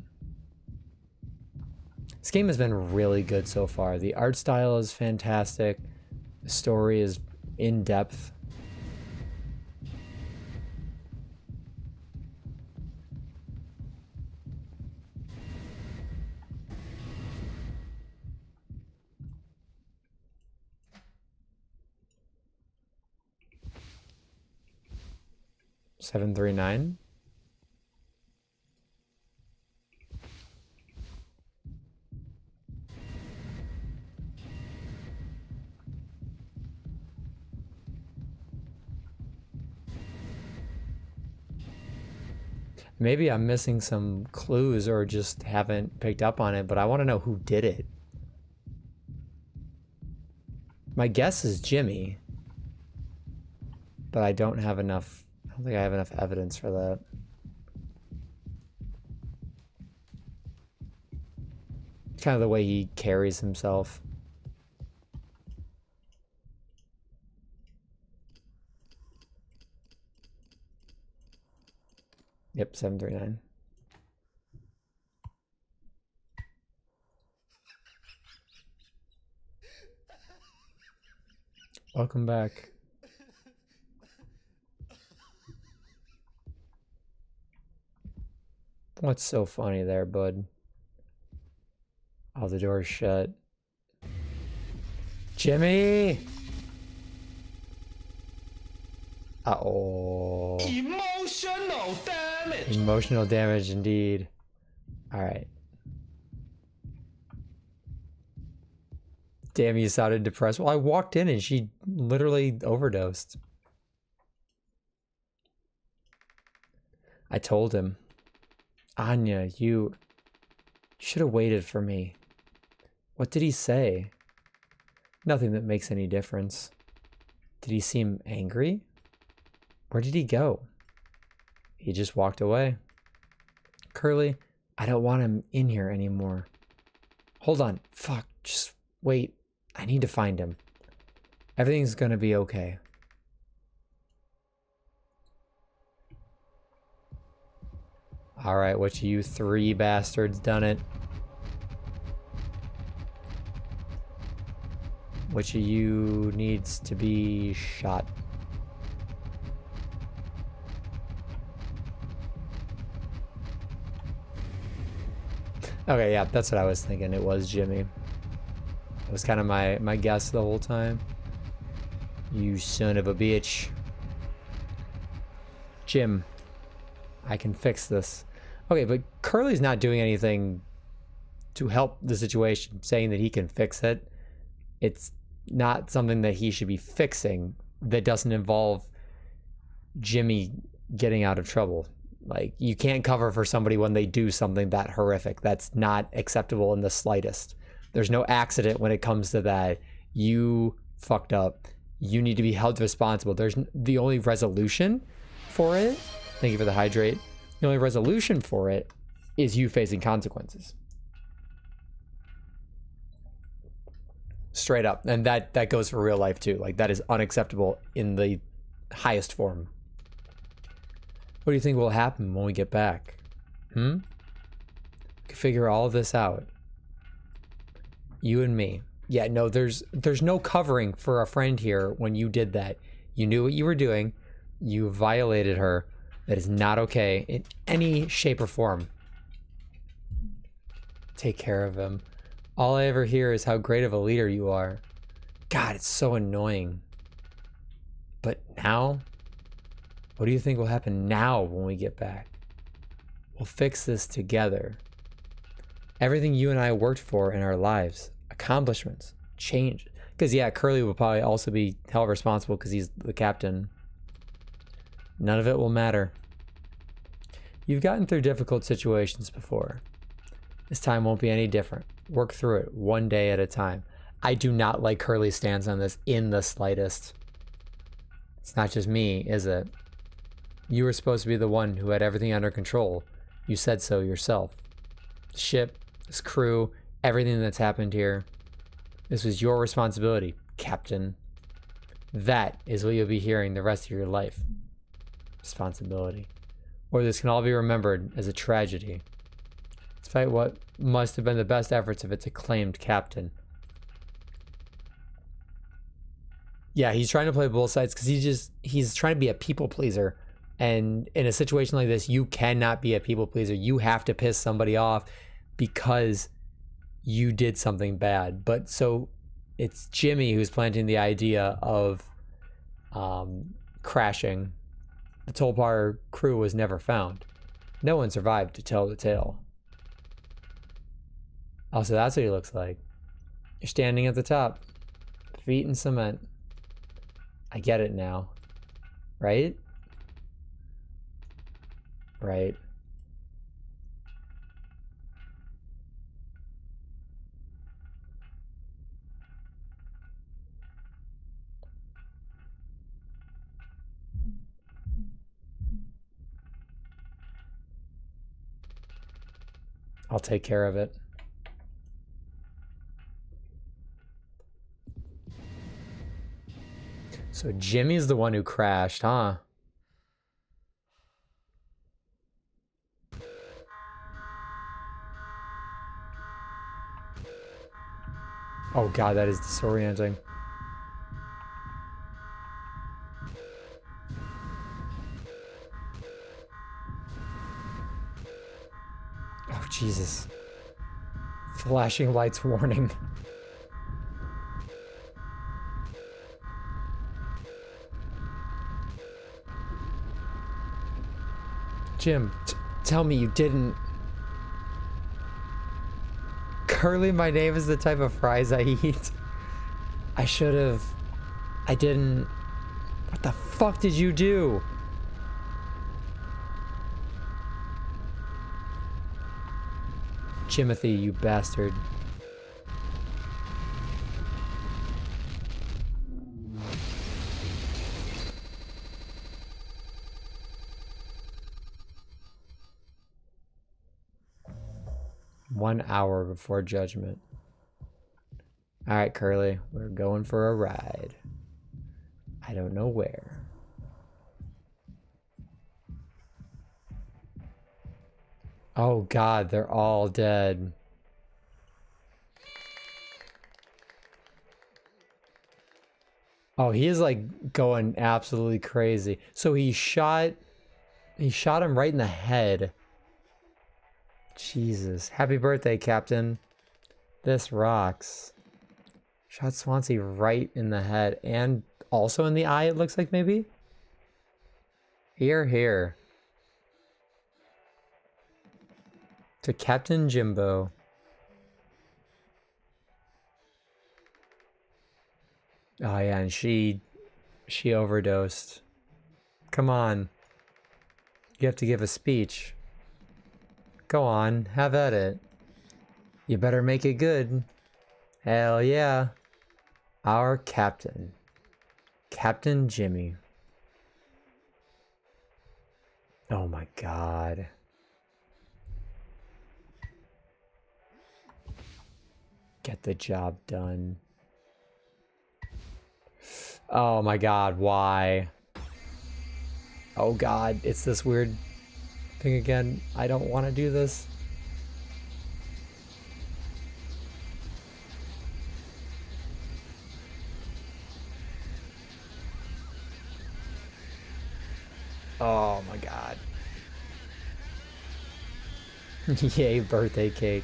This game has been really good so far. The art style is fantastic. The story is in depth. $739. Maybe I'm missing some clues or just haven't picked up on it, but I want to know who did it. My guess is Jimmy, but I don't have enough. I don't think I have enough evidence for that. Kind of the way he carries himself. Yep, 739. Welcome back. What's so funny there, bud? Oh, the door's shut. Jimmy! Uh-oh. Emotional damage. Emotional damage indeed. Alright. Damn, you sounded depressed. Well, I walked in and she literally overdosed. I told him, Anya, you should have waited for me. What did he say? Nothing that makes any difference. Did he seem angry? Where did he go? He just walked away. Curly, I don't want him in here anymore. Hold on. Fuck. Just wait. I need to find him. Everything's gonna be okay. Alright, which of you three bastards done it? Which of you needs to be shot? Okay, yeah, that's what I was thinking. It was Jimmy. It was kind of my guess the whole time. You son of a bitch. Jim, I can fix this. Okay, but Curly's not doing anything to help the situation, saying that he can fix it. It's not something that he should be fixing that doesn't involve Jimmy getting out of trouble. Like, you can't cover for somebody when they do something that horrific. That's not acceptable in the slightest. There's no accident when it comes to that. You fucked up. You need to be held responsible. There's the only resolution for it. Thank you for the hydrate. The only resolution for it is you facing consequences. Straight up. And that goes for real life too. Like, that is unacceptable in the highest form. What do you think will happen when we get back? We can figure all of this out. You and me. Yeah, no, there's no covering for a friend here when you did that. You knew what you were doing. You violated her. That is not okay in any shape or form. Take care of him. All I ever hear is how great of a leader you are. God, it's so annoying. But now? What do you think will happen now when we get back? We'll fix this together. Everything you and I worked for in our lives, accomplishments, change. Because yeah, Curly will probably also be held responsible because he's the captain. None of it will matter. You've gotten through difficult situations before. This time won't be any different. Work through it one day at a time. I do not like Curly's stance on this in the slightest. It's not just me, is it? You were supposed to be the one who had everything under control. You said so yourself. The ship, this crew, everything that's happened here. This was your responsibility, Captain. That is what you'll be hearing the rest of your life. responsibility. Or this can all be remembered as a tragedy. Despite what must have been the best efforts of its acclaimed captain. Yeah, he's trying to play both sides because he's trying to be a people pleaser. And in a situation like this, you cannot be a people pleaser. You have to piss somebody off because you did something bad. But so it's Jimmy who's planting the idea of crashing. The Tolpar crew was never found. No one survived to tell the tale. Oh, so that's what he looks like. You're standing at the top. Feet in cement. I get it now. Right? Right. I'll take care of it. So Jimmy's the one who crashed, huh? Oh god, that is disorienting. Oh Jesus. Flashing lights warning. Jim, tell me you didn't. Curly, my name is the type of fries I eat. I should have. I didn't. What the fuck did you do? Jimothy, you bastard. One hour before judgment. All right, Curly, we're going for a ride. I don't know where. Oh God, they're all dead. Oh, he is like going absolutely crazy. So he shot him right in the head. Jesus. Happy birthday, Captain. This rocks. Shot Swansea right in the head and also in the eye, it looks like maybe. Here. To Captain Jimbo. Oh yeah, and she overdosed. Come on. You have to give a speech. Go on, have at it. You better make it good. Hell yeah. Our captain. Captain Jimmy. Oh my God. Get the job done. Oh my God, why? Oh God, it's this weird thing again. I don't want to do this. Oh my God. Yay, birthday cake.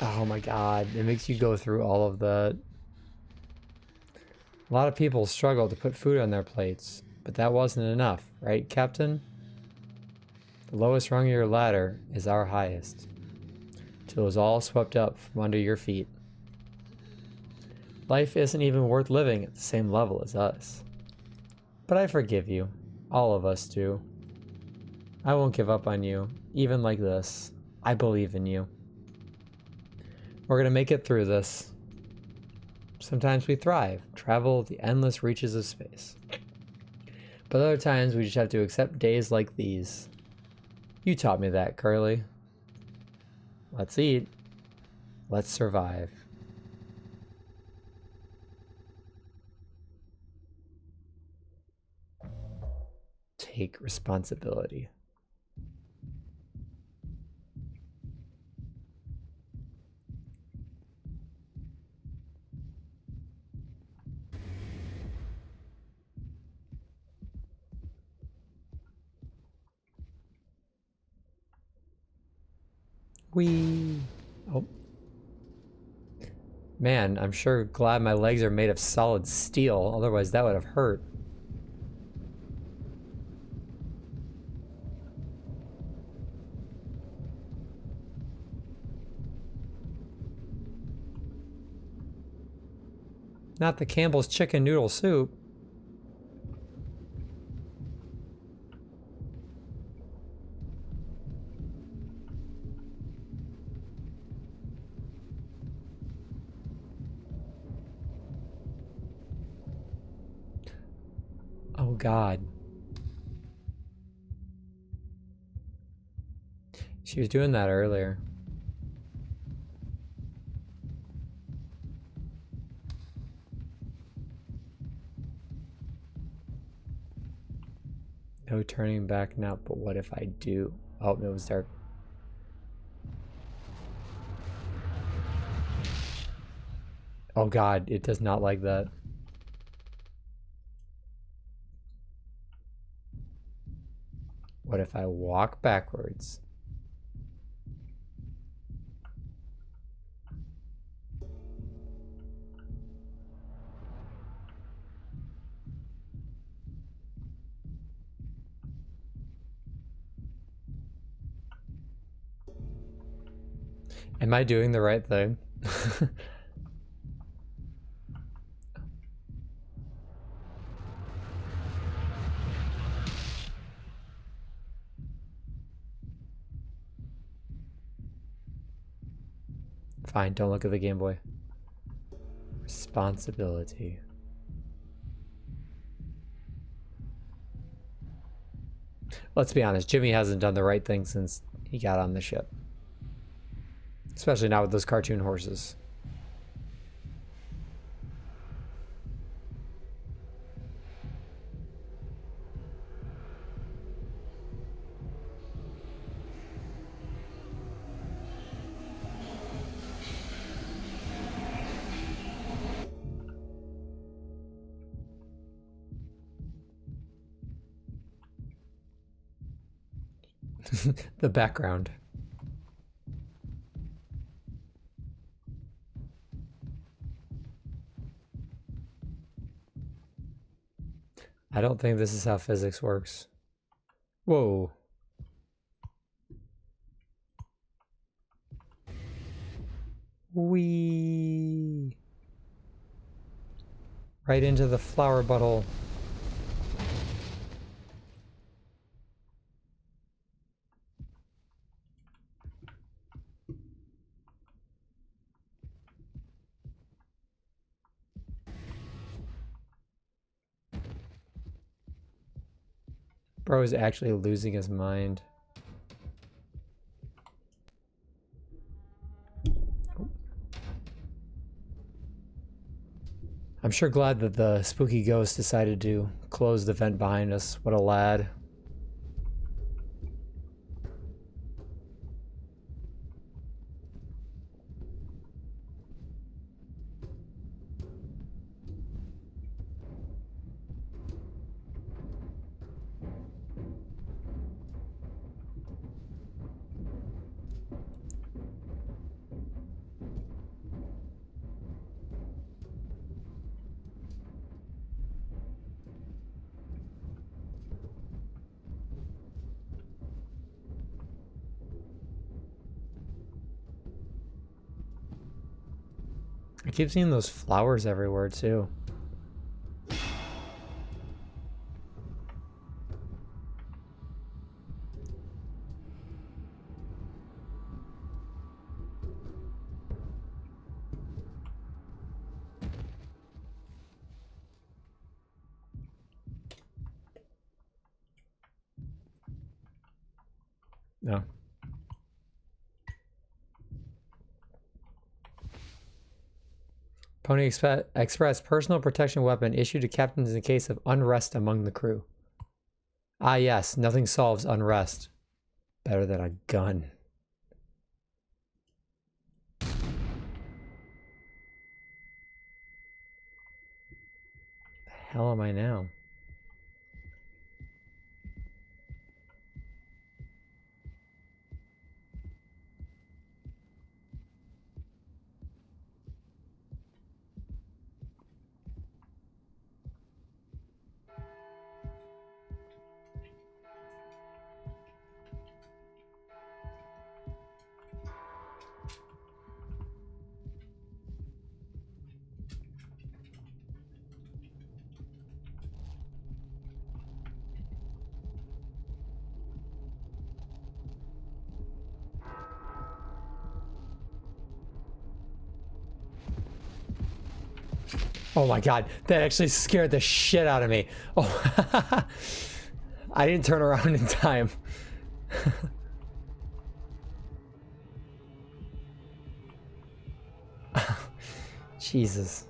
Oh my God, it makes you go through all of that. A lot of people struggle to put food on their plates, but that wasn't enough, right, Captain? The lowest rung of your ladder is our highest, till it was all swept up from under your feet. Life isn't even worth living at the same level as us. But I forgive you. All of us do. I won't give up on you, even like this. I believe in you. We're gonna make it through this. Sometimes we thrive, travel the endless reaches of space. But other times we just have to accept days like these. You taught me that, Curly. Let's eat. Let's survive. Take responsibility. Whee! Oh. Man, I'm sure glad my legs are made of solid steel, otherwise that would have hurt. Not the Campbell's chicken noodle soup. Oh God. She was doing that earlier. No turning back now, but what if I do? Oh, it was dark. Oh God, it does not like that. What if I walk backwards? Am I doing the right thing? Fine, don't look at the Game Boy. Responsibility. Let's be honest, Jimmy hasn't done the right thing since he got on the ship. Especially not with those cartoon horses. The background. I don't think this is how physics works. Whoa. Whee. Right into the flower bottle. Bro is actually losing his mind. I'm sure glad that the spooky ghost decided to close the vent behind us. What a lad. I keep seeing those flowers everywhere too. No. Express personal protection weapon issued to captains in case of unrest among the crew. Ah yes, nothing solves unrest better than a gun. The hell am I now? Oh my god, that actually scared the shit out of me. Oh, I didn't turn around in time. Jesus.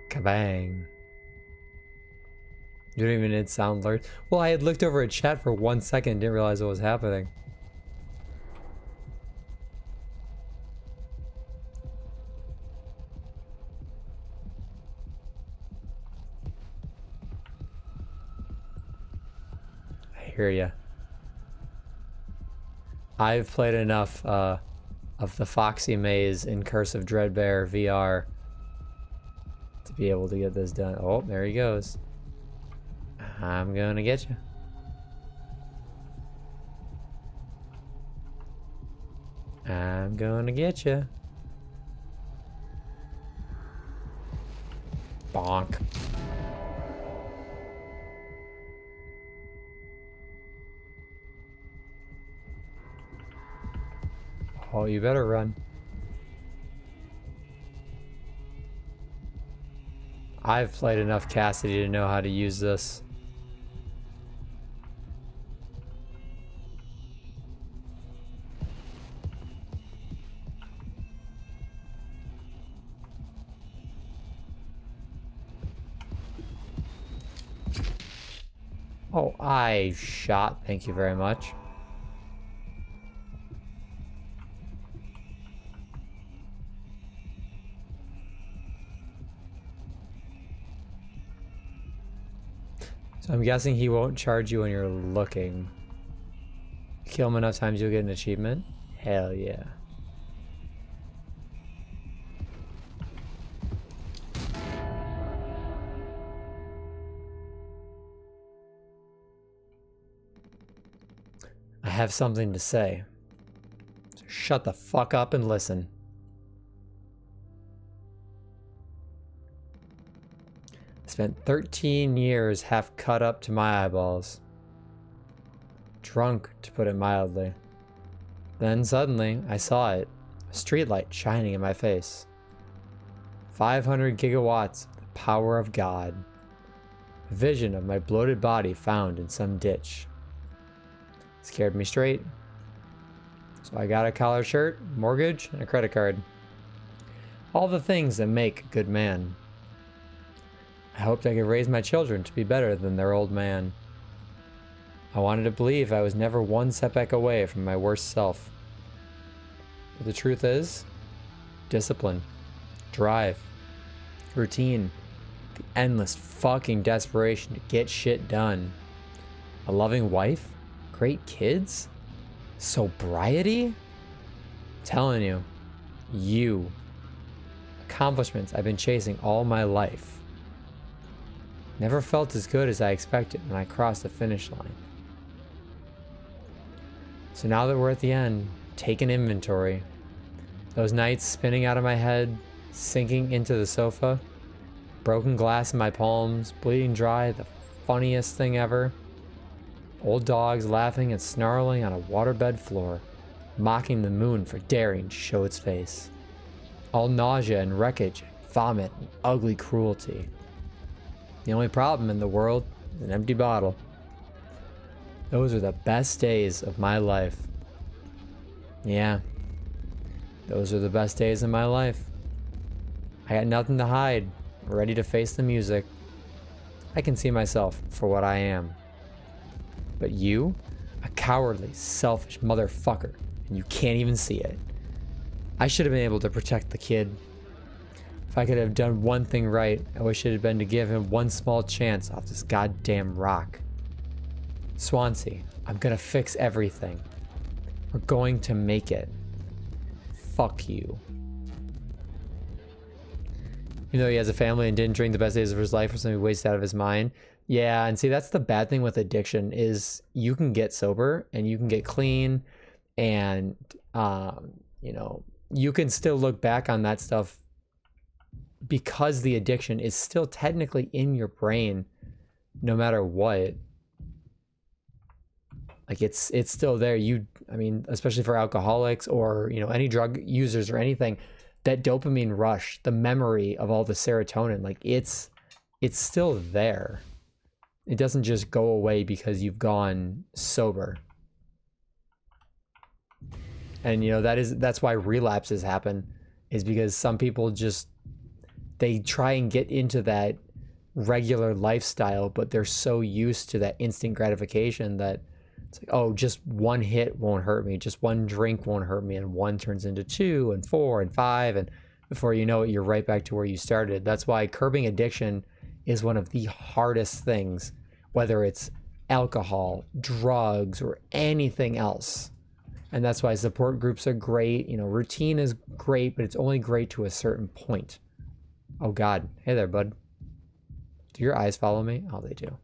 Kabang. You don't even need sound alerts. Well, I had looked over at chat for 1 second and didn't realize what was happening. I hear ya. I've played enough of the Foxy Maze in Curse of Dreadbear VR to be able to get this done. Oh, there he goes. I'm gonna get you. I'm gonna get you. Bonk. Oh, you better run. I've played enough Cassidy to know how to use this. Oh, I shot. Thank you very much. So I'm guessing he won't charge you when you're looking. Kill him enough times you'll get an achievement? Hell yeah. I have something to say. So shut the fuck up and listen. I spent 13 years half cut up to my eyeballs. Drunk, to put it mildly. Then suddenly, I saw it. A streetlight shining in my face. 500 gigawatts of the power of God. A vision of my bloated body found in some ditch. Scared me straight. So I got a collared shirt, mortgage, and a credit card. All the things that make a good man. I hoped I could raise my children to be better than their old man. I wanted to believe I was never one setback away from my worst self. But the truth is, discipline, drive, routine, the endless fucking desperation to get shit done. A loving wife? Great kids? Sobriety? I'm telling you. Accomplishments I've been chasing all my life. Never felt as good as I expected when I crossed the finish line. So now that we're at the end, taking inventory. Those nights spinning out of my head, sinking into the sofa, broken glass in my palms, bleeding dry, the funniest thing ever. Old dogs laughing and snarling on a waterbed floor, mocking the moon for daring to show its face. All nausea and wreckage vomit, and ugly cruelty. The only problem in the world is an empty bottle. Those are the best days of my life. Yeah, those are the best days of my life. I got nothing to hide, ready to face the music. I can see myself for what I am. But you, a cowardly, selfish motherfucker, and you can't even see it. I should have been able to protect the kid. If I could have done one thing right, I wish it had been to give him one small chance off this goddamn rock. Swansea, I'm gonna fix everything. We're going to make it. Fuck you. Even though he has a family and didn't drink the best days of his life or something wasted out of his mind. Yeah, and see, that's the bad thing with addiction is you can get sober and you can get clean and, you know, you can still look back on that stuff because the addiction is still technically in your brain no matter what. Like it's still there. I mean, especially for alcoholics or, you know, any drug users or anything, that dopamine rush, the memory of all the serotonin, like it's still there. It doesn't just go away because you've gone sober. And you know, that's why relapses happen, is because some people just, they try and get into that regular lifestyle, but they're so used to that instant gratification that it's like, oh, just one hit won't hurt me, just one drink won't hurt me, and one turns into 2 and 4 and 5, and before you know it, you're right back to where you started. That's why curbing addiction is one of the hardest things, whether it's alcohol, drugs, or anything else. And that's why support groups are great. You know, routine is great, but it's only great to a certain point. Oh God, hey there, bud. Do your eyes follow me? Oh, they do.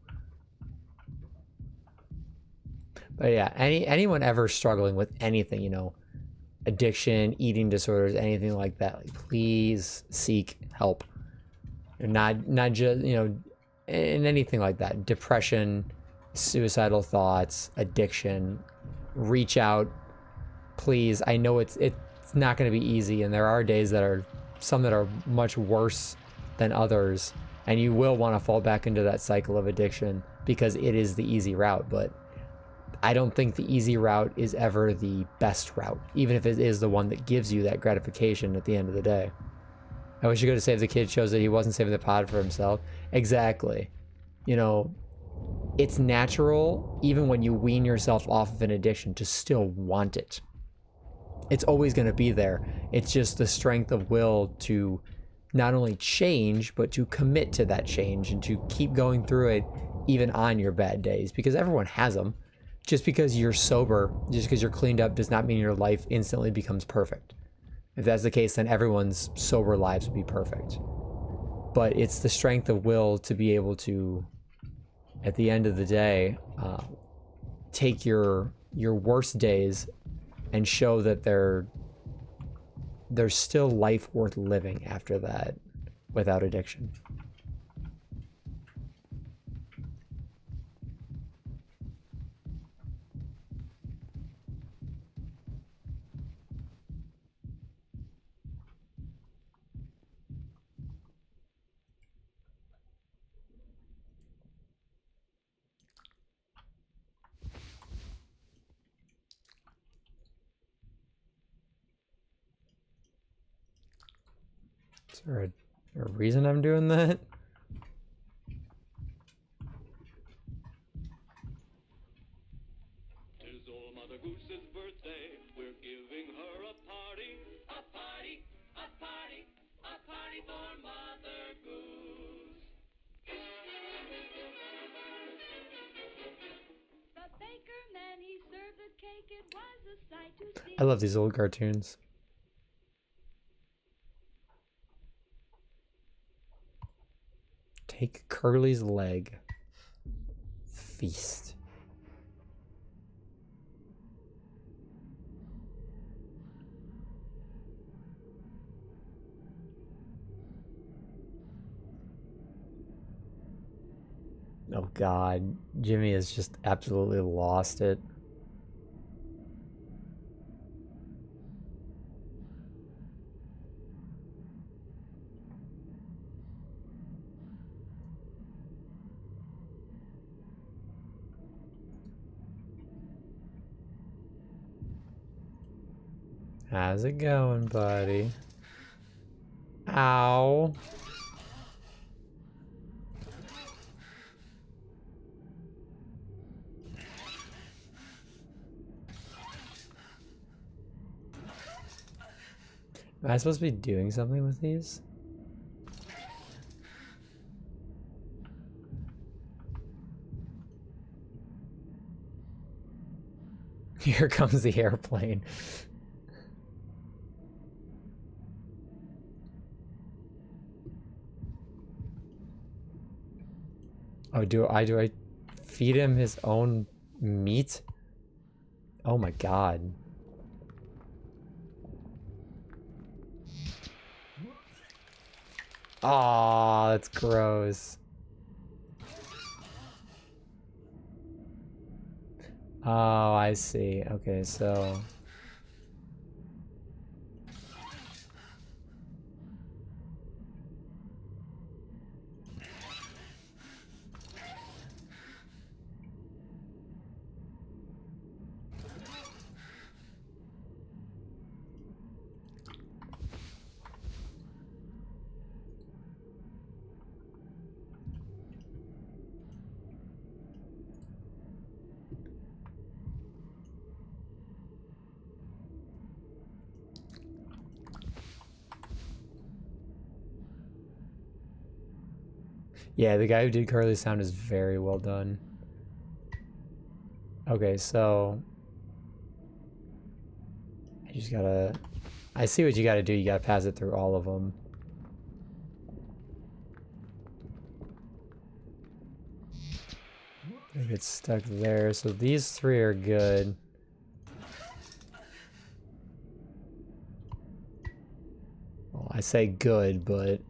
But yeah, anyone ever struggling with anything, you know, addiction, eating disorders, anything like that, like, please seek help. Not just, you know, in anything like that, depression, suicidal thoughts, addiction, reach out, please. I know it's not going to be easy, and there are days that are some that are much worse than others, and you will want to fall back into that cycle of addiction because it is the easy route. But I don't think the easy route is ever the best route, even if it is the one that gives you that gratification at the end of the day. I wish you could have saved the kid shows that he wasn't saving the pod for himself. Exactly. You know, it's natural, even when you wean yourself off of an addiction, to still want it. It's always going to be there. It's just the strength of will to not only change, but to commit to that change and to keep going through it even on your bad days, because everyone has them. Just because you're sober, just because you're cleaned up, does not mean your life instantly becomes perfect. If that's the case, then everyone's sober lives would be perfect. But it's the strength of will to be able to, at the end of the day, take your worst days and show that there's still life worth living after that without addiction. Is there a reason I'm doing that? Tis old Mother Goose's birthday. We're giving her a party. A party, a party, a party for Mother Goose. The baker man, he served the cake. It was a sight to see. I love these old cartoons. Take Curly's leg. Feast. Oh God, Jimmy has just absolutely lost it. How's it going, buddy? Ow. Am I supposed to be doing something with these? Here comes the airplane. Oh, do I feed him his own meat? Oh my god. Aw, that's gross. Oh, I see. Okay, so... Yeah, the guy who did Curly's sound is very well done. Okay, so... You just gotta... I see what you gotta do. You gotta pass it through all of them. It gets stuck there, so these three are good. Well, I say good, but...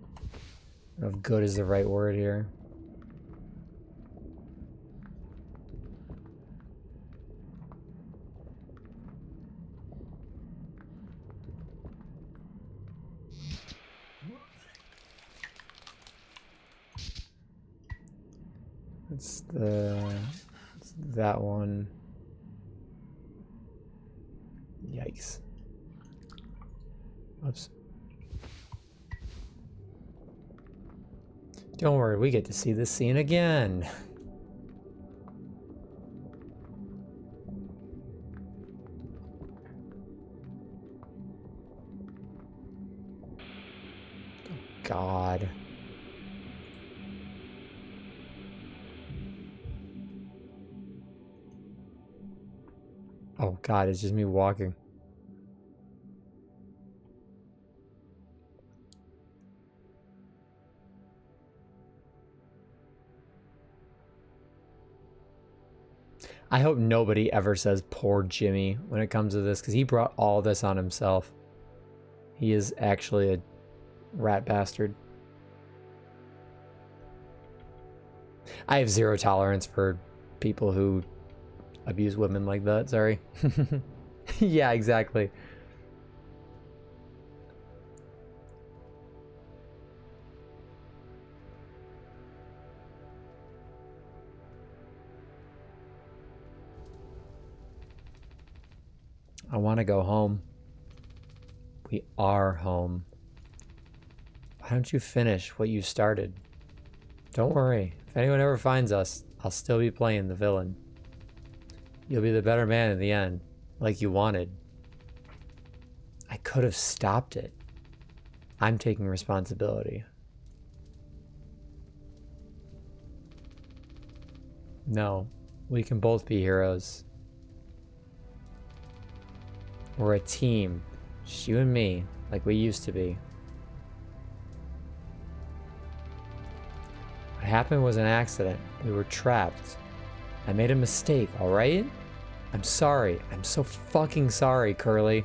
I don't know if good is the right word here. It's that one. Yikes. Oops. Don't worry, we get to see this scene again. Oh, God. Oh God, it's just me walking. I hope nobody ever says poor Jimmy when it comes to this, because he brought all this on himself. He is actually a rat bastard. I have zero tolerance for people who abuse women like that, sorry. Yeah, exactly. I want to go home. We are home. Why don't you finish what you started? Don't worry. If anyone ever finds us, I'll still be playing the villain. You'll be the better man in the end, like you wanted. I could have stopped it. I'm taking responsibility. No, we can both be heroes. We're a team, just you and me, like we used to be. What happened was an accident. We were trapped. I made a mistake, alright? I'm sorry. I'm so fucking sorry, Curly.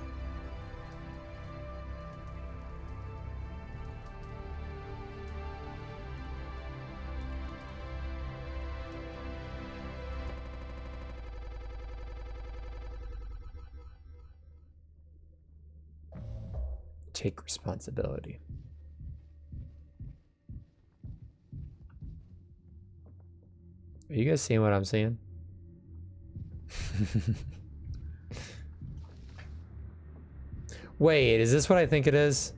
Take responsibility. Are you guys seeing what I'm seeing? Wait, is this what I think it is?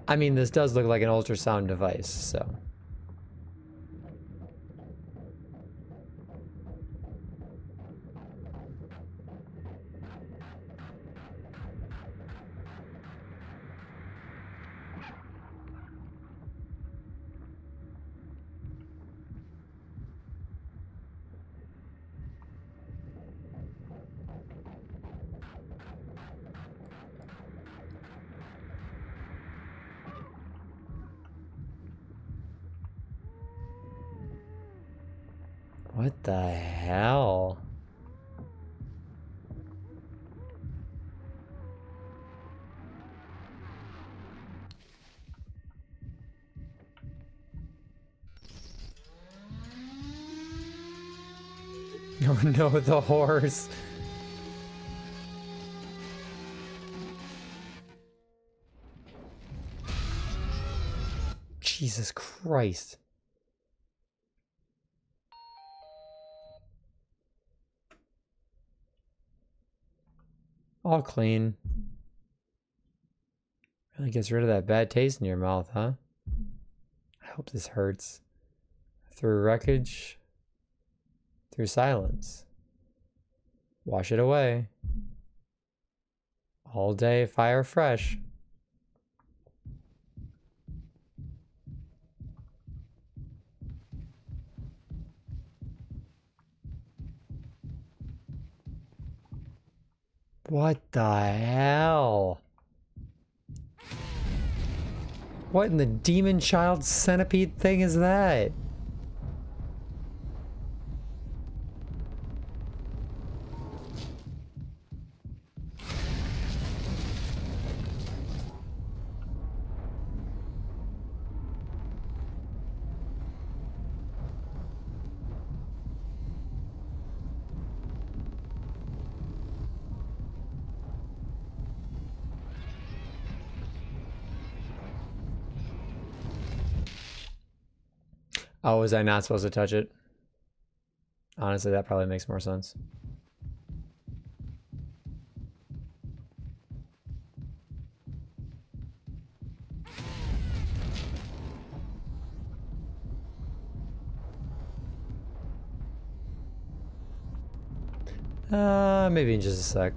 I mean, this does look like an ultrasound device, so. What the hell? Oh no, the horse. Jesus Christ. All clean. Really gets rid of that bad taste in your mouth, huh? I hope this hurts. Through wreckage. Through silence. Wash it away. All day, fire fresh. What the hell? What in the demon child centipede thing is that? Oh, was I not supposed to touch it? Honestly, that probably makes more sense. Maybe in just a sec.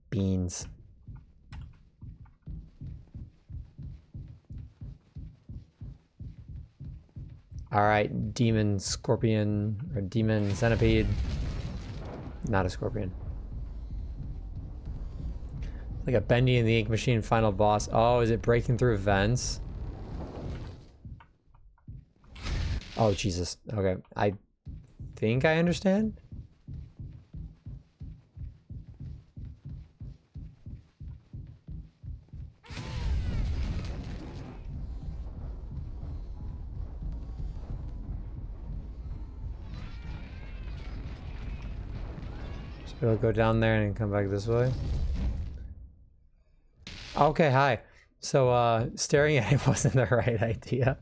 Beans. Alright, demon scorpion, or demon centipede. Not a scorpion. Like a Bendy and the Ink Machine final boss. Oh, is it breaking through vents? Oh, Jesus. Okay, I think I understand. So we'll go down there and come back this way. Okay, hi. So, staring at it wasn't the right idea.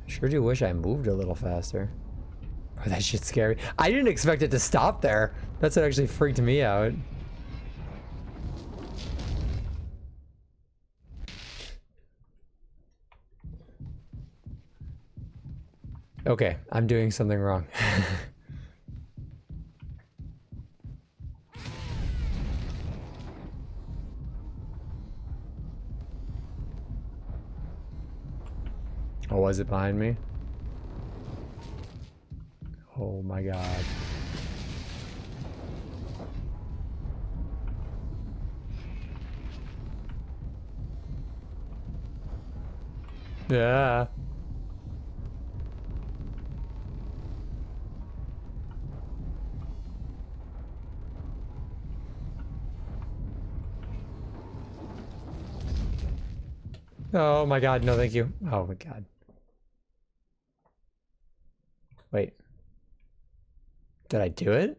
Sure do wish I moved a little faster. Oh, that shit's scary. I didn't expect it to stop there. That's what actually freaked me out. Okay, I'm doing something wrong. Oh, was it behind me? Oh my god. Yeah. Oh my god, no thank you. Oh my god. Wait. Did I do it?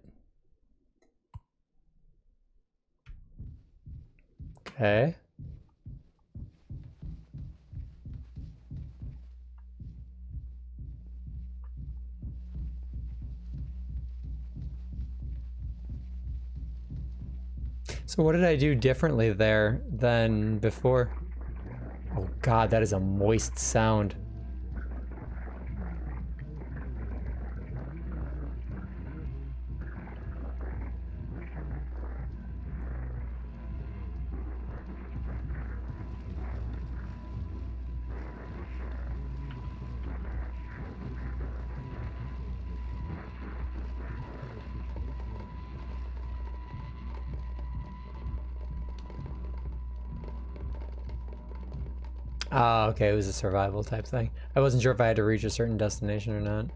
Okay. So what did I do differently there than before? Oh god, that is a moist sound. Ah, okay, it was a survival type thing. I wasn't sure if I had to reach a certain destination or not.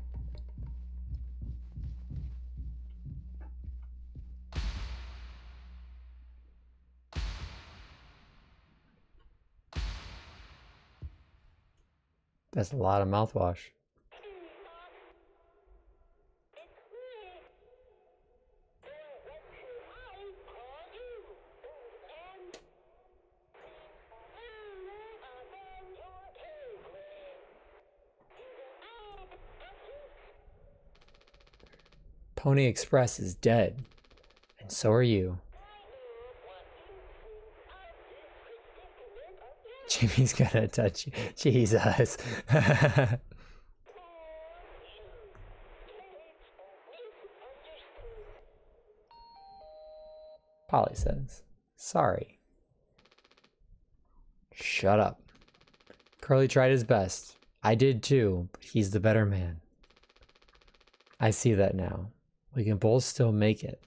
That's a lot of mouthwash. Pony Express is dead, and so are you. Jimmy's gonna touch you. Jesus. Polly says, sorry. Shut up. Curly tried his best. I did too, but he's the better man. I see that now. We can both still make it.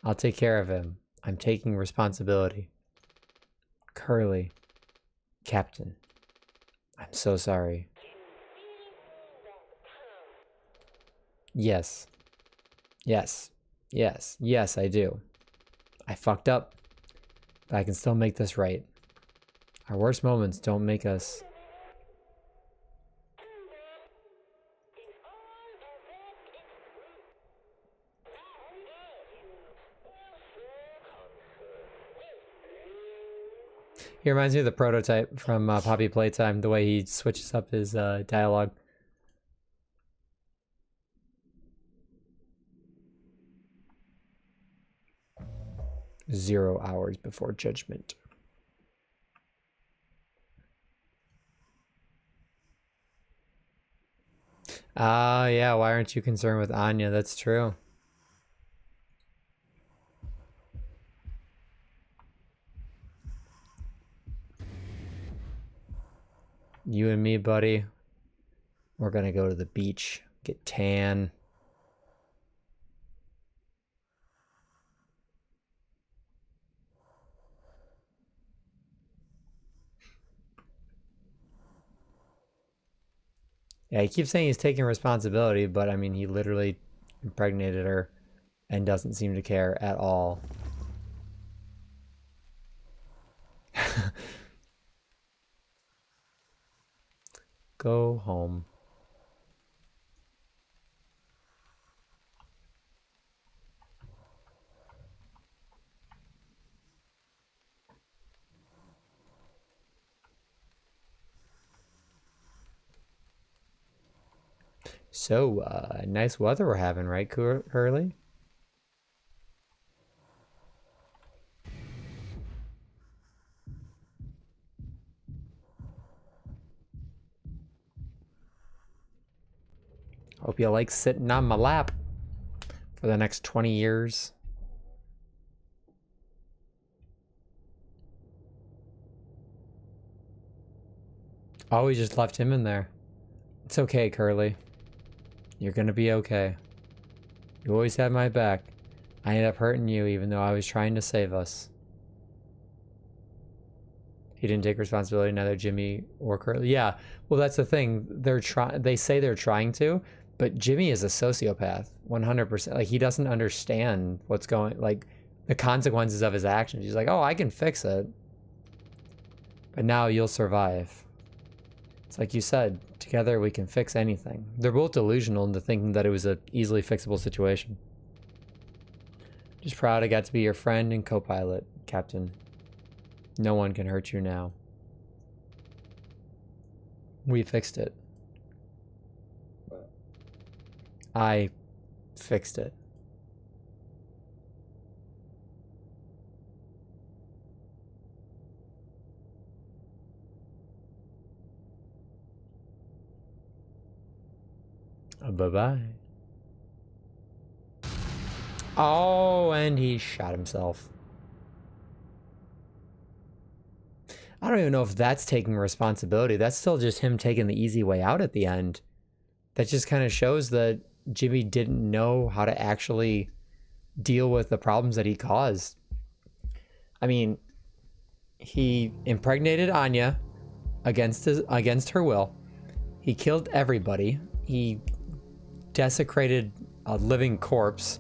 I'll take care of him. I'm taking responsibility. Curly. Captain. I'm so sorry. Yes. Yes. Yes. Yes, I do. I fucked up, but I can still make this right. Our worst moments don't make us... He reminds me of the prototype from Poppy Playtime, the way he switches up his dialogue. "0 hours before judgment." Ah, yeah, why aren't you concerned with Anya? That's true. You and me, buddy, we're gonna go to the beach, get tan. Yeah, he keeps saying he's taking responsibility, but I mean, he literally impregnated her and doesn't seem to care at all. Go home. So, nice weather we're having, right, Curly? Hope you like sitting on my lap for the next 20 years. Oh, we just left him in there. It's okay, Curly. You're gonna be okay. You always had my back. I ended up hurting you even though I was trying to save us. He didn't take responsibility, neither Jimmy or Curly. Yeah, well, that's the thing. They say they're trying to, but Jimmy is a sociopath, 100%. Like, he doesn't understand what's going, like, the consequences of his actions. He's like, oh, I can fix it. But now you'll survive. It's like you said, together we can fix anything. They're both delusional into thinking that it was a easily fixable situation. Just proud I got to be your friend and co-pilot, Captain. No one can hurt you now. We fixed it. I fixed it. Bye-bye. Oh, and he shot himself. I don't even know if that's taking responsibility. That's still just him taking the easy way out at the end. That just kind of shows that Jimmy didn't know how to actually deal with the problems that he caused. I mean, he impregnated Anya against her will. He killed everybody. He desecrated a living corpse.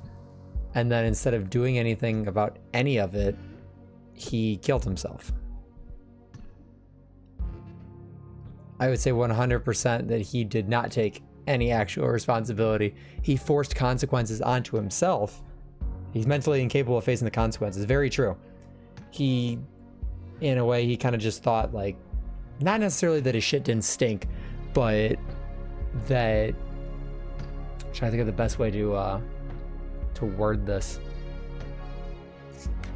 And then instead of doing anything about any of it, he killed himself. I would say 100% that he did not take any actual responsibility. He forced consequences onto himself. He's mentally incapable of facing the consequences. Very true. He, in a way, he kind of just thought, like, not necessarily that his shit didn't stink, but that, I'm trying to think of the best way to word this.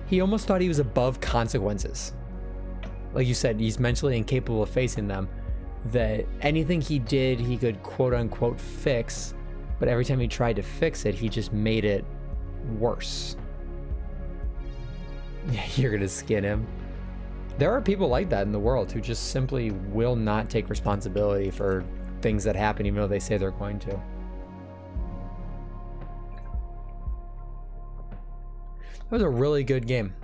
He almost thought he was above consequences. Like you said, he's mentally incapable of facing them. That anything he did, he could quote unquote fix, but every time he tried to fix it, he just made it worse. Yeah, you're gonna skin him. There are people like that in the world who just simply will not take responsibility for things that happen, even though they say they're going to. That was a really good game.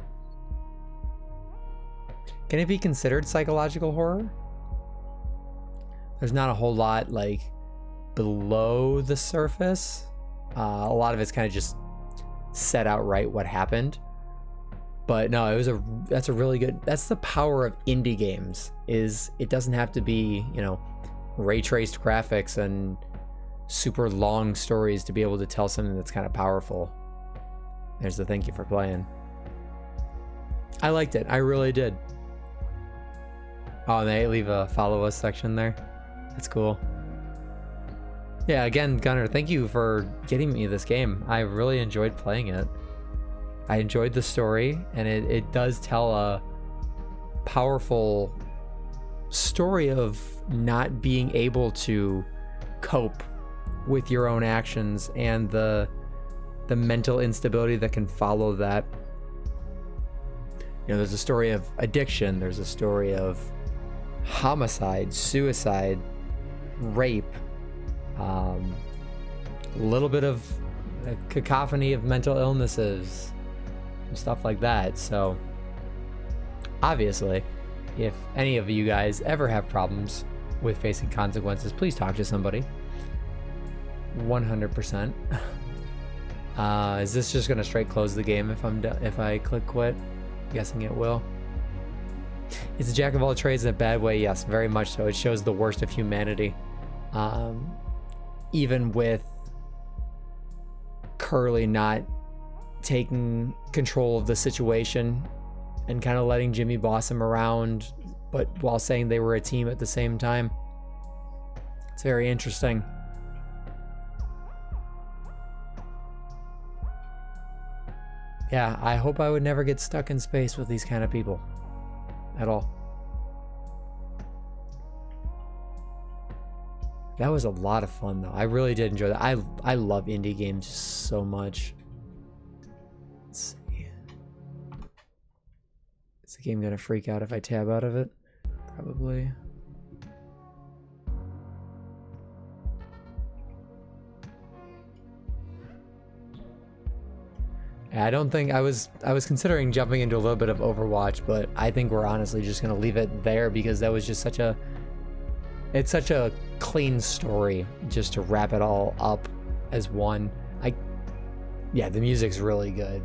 Can it be considered psychological horror? There's not a whole lot like below the surface. A lot of it's kind of just set outright what happened. But no, that's a really good, that's the power of indie games, is it doesn't have to be, you know, ray traced graphics and super long stories to be able to tell something that's kind of powerful. There's the thank you for playing. I liked it. I really did. Oh, and they leave a follow us section there. That's cool. Yeah, again, Gunnar, thank you for getting me this game. I really enjoyed playing it. I enjoyed the story, and it does tell a powerful story of not being able to cope with your own actions and the mental instability that can follow that. You know, there's a story of addiction, there's a story of homicide, suicide, rape, a little bit of a cacophony of mental illnesses and stuff like that. So obviously, if any of you guys ever have problems with facing consequences, please talk to somebody. 100%. Is this just gonna straight close the game if I click quit? I'm guessing it will. It's a jack of all trades in a bad way. Yes, very much so. It shows the worst of humanity. Even with Curly not taking control of the situation and kind of letting Jimmy boss him around, but while saying they were a team at the same time. It's very interesting. Yeah, I hope I would never get stuck in space with these kind of people at all. That was a lot of fun though. I really did enjoy that. I love indie games so much. Let's see. Is the game gonna freak out if I tab out of it? Probably. I don't think I was considering jumping into a little bit of Overwatch, but I think we're honestly just gonna leave it there because that was just such a clean story just to wrap it all up as one. Yeah, the music's really good.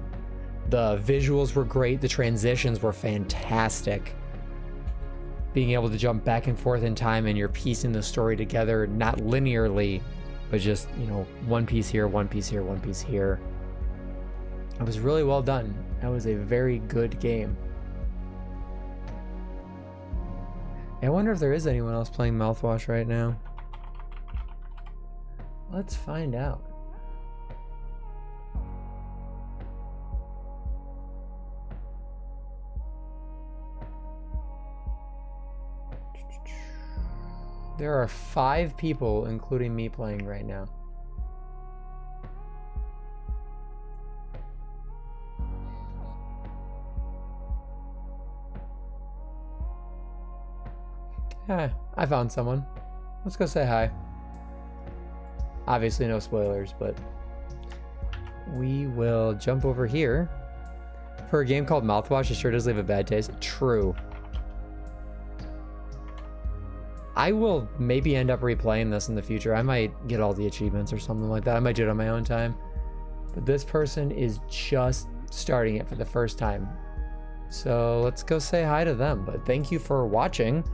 The visuals were great, the transitions were fantastic. Being able to jump back and forth in time and you're piecing the story together, not linearly, but just, you know, one piece here, one piece here, one piece here. It was really well done. That was a very good game. I wonder if there is anyone else playing Mouthwash right now. Let's find out. There are 5 people, including me, playing right now. Yeah, I found someone. Let's go say hi. Obviously no spoilers, but we will jump over here. For a game called Mouthwash, it sure does leave a bad taste. True. I will maybe end up replaying this in the future. I might get all the achievements or something like that. I might do it on my own time. But this person is just starting it for the first time. So let's go say hi to them. But thank you for watching.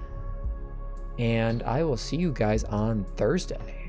And I will see you guys on Thursday.